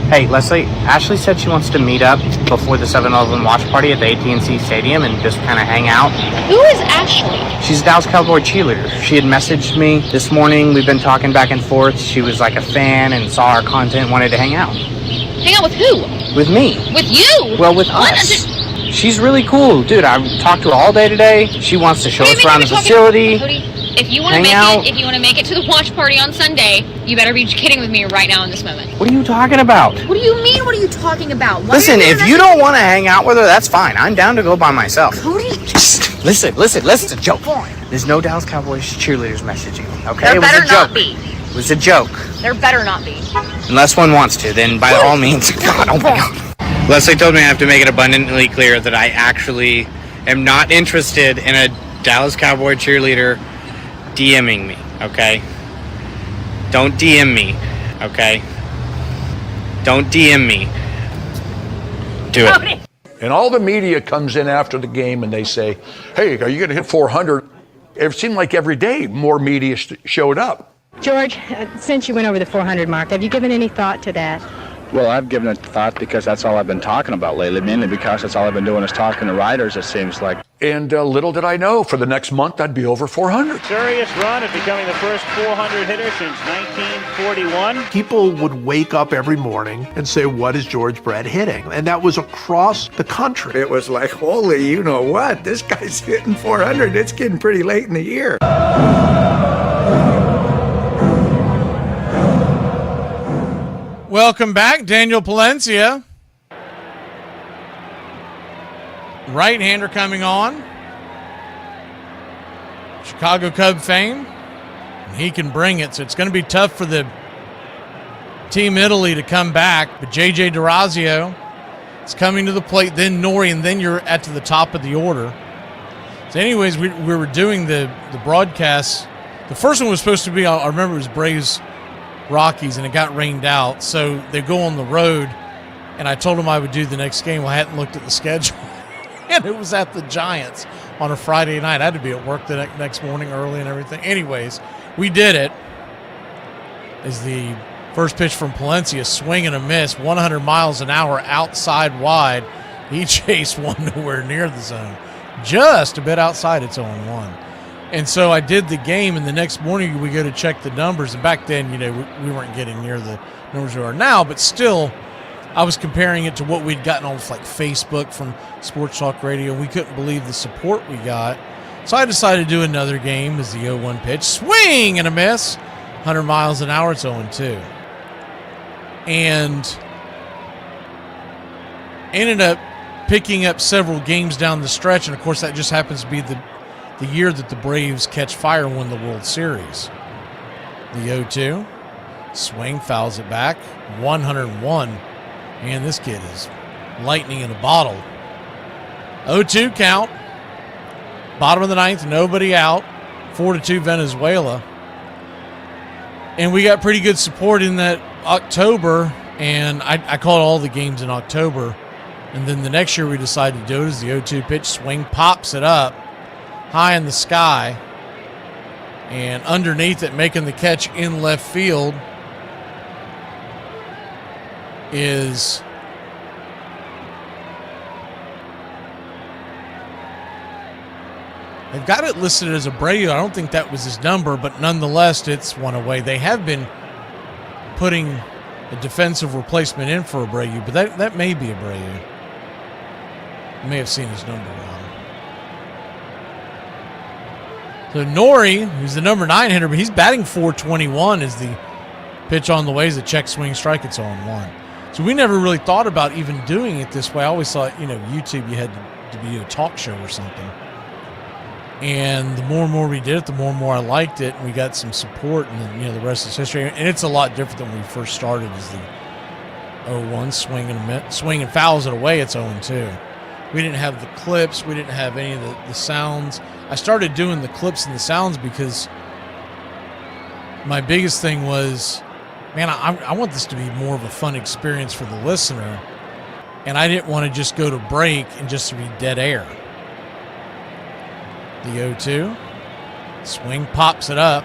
Hey, Leslie, Ashley said she wants to meet up before the 7-Eleven watch party at the AT&T Stadium and just kind of hang out. Who is Ashley? She's a Dallas Cowboy cheerleader. She had messaged me this morning. We've been talking back and forth. She was like a fan and saw our content, wanted to hang out. Hang out with who? With me. With you? Well, with us. She's really cool. Dude, I talked to her all day today. She wants to show us around the facility. Cody, if you want to make it to the watch party on Sunday, you better be kidding with me right now in this moment. What are you talking about? What do you mean? What are you talking about? Listen, if you don't want to hang out with her, that's fine. I'm down to go by myself. Cody? Listen, it's a joke. There's no Dallas Cowboys cheerleaders messaging me, okay? There it was better a joke. not be. It was a joke. There better not be. Unless one wants to, then by all means. God, oh my God. Leslie told me I have to make it abundantly clear that I actually am not interested in a Dallas Cowboy cheerleader DMing me, okay? Don't DM me, okay? Don't DM me. Do it. And all the media comes in after the game and they say, hey, are you going to hit 400? It seemed like every day more media showed up. George, since you went over the 400 mark, have you given any thought to that? Well, I've given it thought because that's all I've been talking about lately, mainly because that's all I've been doing is talking to writers, it seems like. And little did I know, for the next month, I'd be over 400. Serious run at becoming the first 400 hitter since 1941. People would wake up every morning and say, what is George Brett hitting? And that was across the country. It was like, holy, you know what? This guy's hitting 400. It's getting pretty late in the year. Welcome back, Daniel Palencia. Right-hander coming on. Chicago Cub fame. And he can bring it, so it's going to be tough for the Team Italy to come back. But J.J. DeRazio is coming to the plate, then Nori, and then you're at to the top of the order. So anyways, we were doing the broadcast. The first one was supposed to be, I remember it was Braves Rockies, and it got rained out, so they go on the road, and I told them I would do the next game. Well, I hadn't looked at the schedule, and it was at the Giants on a Friday night. I had to be at work the next morning early and everything. Anyways, we did it. As the first pitch from Palencia, swing and a miss, 100 miles an hour outside wide. He chased one nowhere near the zone. just a bit outside. It's 0-1. And so I did the game, and the next morning we go to check the numbers. And back then, we weren't getting near the numbers we are now, but still, I was comparing it to what we'd gotten on like Facebook from Sports Talk Radio, and we couldn't believe the support we got. So I decided to do another game as the 0-1 pitch. Swing and a miss. 100 miles an hour, it's 0-2. And ended up picking up several games down the stretch, and of course that just happens to be the year that the Braves catch fire and win the World Series. The 0-2. Swing, fouls it back. 101. Man, this kid is lightning in a bottle. 0-2 count. Bottom of the ninth, nobody out. 4-2 Venezuela. And we got pretty good support in that October, and I called all the games in October. And then the next year we decided to do it as the 0-2 pitch. Swing, pops it up high in the sky. And underneath it, making the catch in left field is they've got it listed as Abreu. I don't think that was his number, but nonetheless, it's one away. They have been putting a defensive replacement in for Abreu, but that may be Abreu. I may have seen his number wrong. So Nori, who's the number 9 hitter, but he's batting .421 as the pitch on the way is a check swing strike. It's 0-1. So we never really thought about even doing it this way. I always thought, YouTube, you had to be a talk show or something. And the more and more we did it, the more and more I liked it, and we got some support, and then, the rest is history. And it's a lot different than when we first started as the 0-1 swing and fouls it away. It's 0-2. We didn't have the clips. We didn't have any of the sounds. I started doing the clips and the sounds because my biggest thing was, man, I want this to be more of a fun experience for the listener, and I didn't want to just go to break and just to be dead air. The 0-2. Swing, pops it up.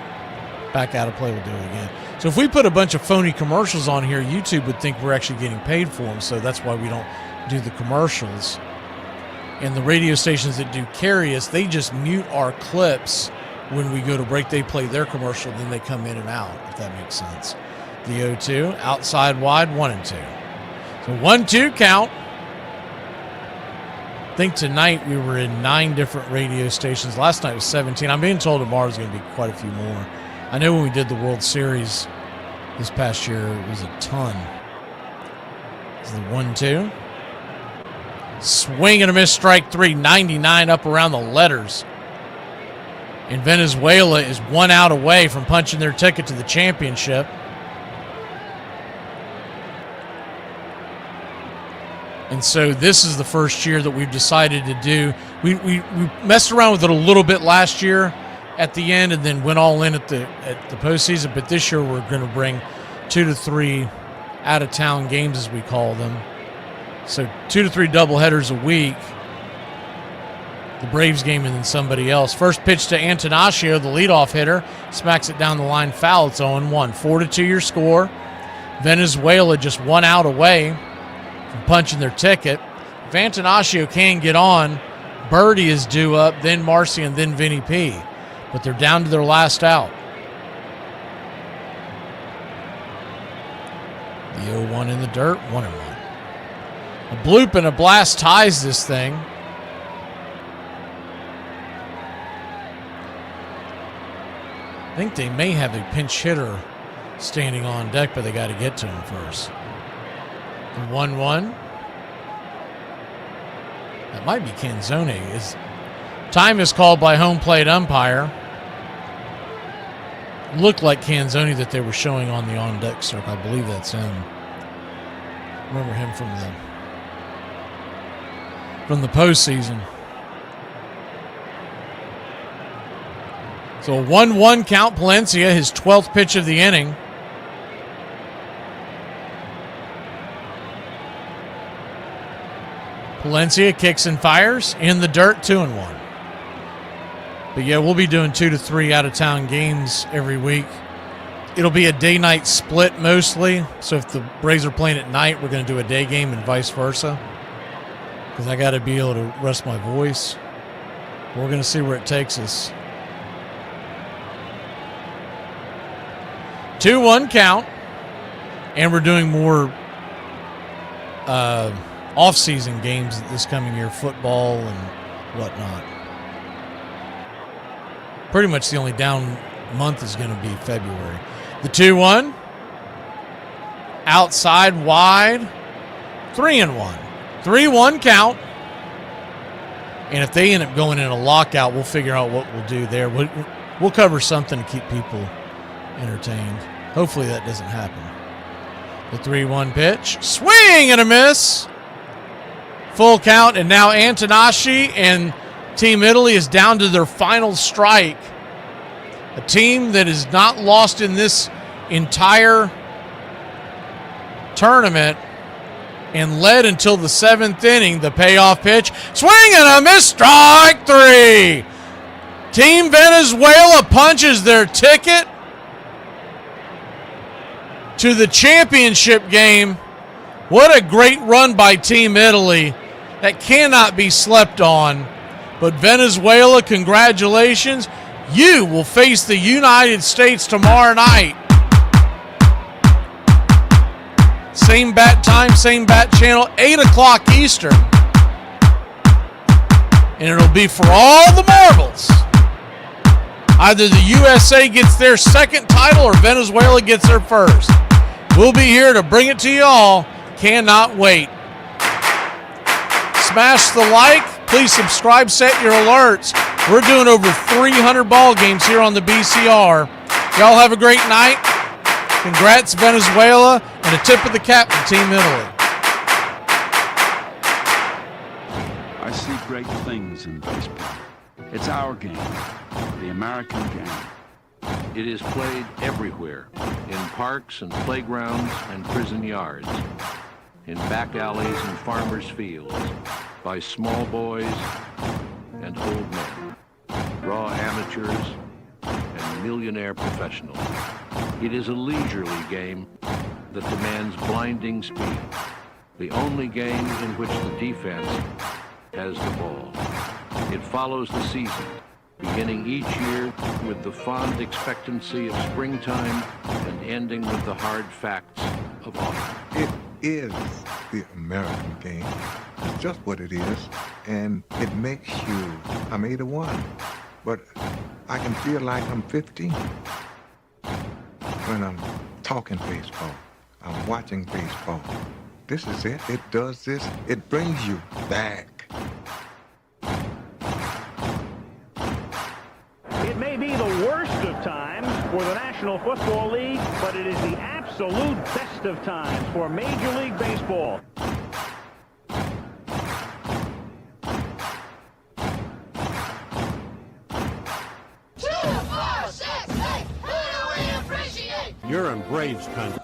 Back out of play, we'll do it again. So if we put a bunch of phony commercials on here, YouTube would think we're actually getting paid for them, so that's why we don't do the commercials. And the radio stations that do carry us, they just mute our clips when we go to break. They play their commercial, then they come in and out, if that makes sense. The 0-2, outside wide, 1-2. So 1-2 count. I think tonight we were in 9 different radio stations. Last night was 17. I'm being told tomorrow's going to be quite a few more. I know when we did the World Series this past year, it was a ton. It's the 1-2. Swing and a miss, strike 3, 99 up around the letters. And Venezuela is 1 out away from punching their ticket to the championship. And so this is the first year that we've decided to do. We messed around with it a little bit last year at the end and then went all in at the postseason. But this year we're going to bring 2 to 3 out-of-town games, as we call them. So 2 to 3 doubleheaders a week. The Braves game and then somebody else. First pitch to Antonaccio, the leadoff hitter. Smacks it down the line, foul. It's 0-1. 4-2 your score. Venezuela just 1 out away from punching their ticket. If Antonaccio can get on, Birdie is due up, then Marcy, and then Vinny P. But they're down to their last out. The 0-1 in the dirt, 1-1. A bloop and a blast ties this thing. I think they may have a pinch hitter standing on deck, but they got to get to him first. The 1-1. That might be Canzone. Time is called by home plate umpire. Looked like Canzone that they were showing on the on-deck circle. I believe that's him. Remember him from the postseason. So a 1-1 count. Palencia, his 12th pitch of the inning. Palencia kicks and fires in the dirt, 2-1. But yeah, we'll be doing 2 to 3 out-of-town games every week. It'll be a day-night split mostly. So if the Braves are playing at night, we're going to do a day game and vice versa. Because I got to be able to rest my voice. We're going to see where it takes us. 2-1 count. And we're doing more off-season games this coming year, football and whatnot. Pretty much the only down month is going to be February. The 2-1. Outside, wide. 3-1. 3-1 count. And if they end up going in a lockout, we'll figure out what we'll do there. We'll cover something to keep people entertained. Hopefully that doesn't happen. The 3-1 pitch. Swing and a miss. Full count, and now Antonacci and Team Italy is down to their final strike. A team that is not lost in this entire tournament and led until the 7th inning. The payoff pitch. Swing and a miss. Strike 3. Team Venezuela punches their ticket to the championship game. What a great run by Team Italy. That cannot be slept on. But Venezuela, congratulations. You will face the United States tomorrow night. Same bat time, same bat channel, 8 o'clock Eastern. And it'll be for all the marbles. Either the USA gets their second title or Venezuela gets their first. We'll be here to bring it to you all. Cannot wait. Smash the like. Please subscribe, set your alerts. We're doing over 300 ball games here on the BCR. Y'all have a great night. Congrats, Venezuela, and a tip of the cap to Team Italy. I see great things in baseball. It's our game, the American game. It is played everywhere, in parks and playgrounds and prison yards, in back alleys and farmers' fields, by small boys and old men, raw amateurs and millionaire professionals. It is a leisurely game that demands blinding speed, the only game in which the defense has the ball. It follows the season, beginning each year with the fond expectancy of springtime and ending with the hard facts of autumn. It is the American game. It's just what it is, and it makes you, I'm 81, but I can feel like I'm 15 when I'm talking baseball, I'm watching baseball. This is it. It does this. It brings you back. It may be the worst of times for the National Football League, but it is the absolute best of times for Major League Baseball. You're in Braves country.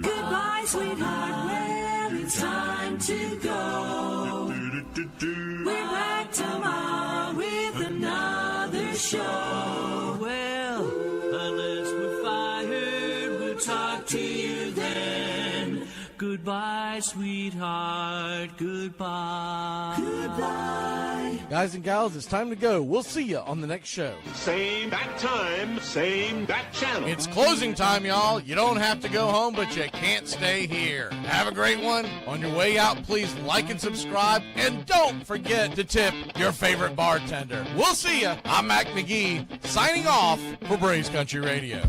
Goodbye, sweetheart. Well, it's time to go. We're back tomorrow with another show. Well, unless we're fired, we'll talk to you then. Goodbye, sweetheart. Goodbye. Goodbye. Guys and gals, it's time to go. We'll see you on the next show. Same bat time, same bat channel. It's closing time, y'all. You don't have to go home, but you can't stay here. Have a great one. On your way out, please like and subscribe. And don't forget to tip your favorite bartender. We'll see you. I'm Mac McGee, signing off for Braves Country Radio.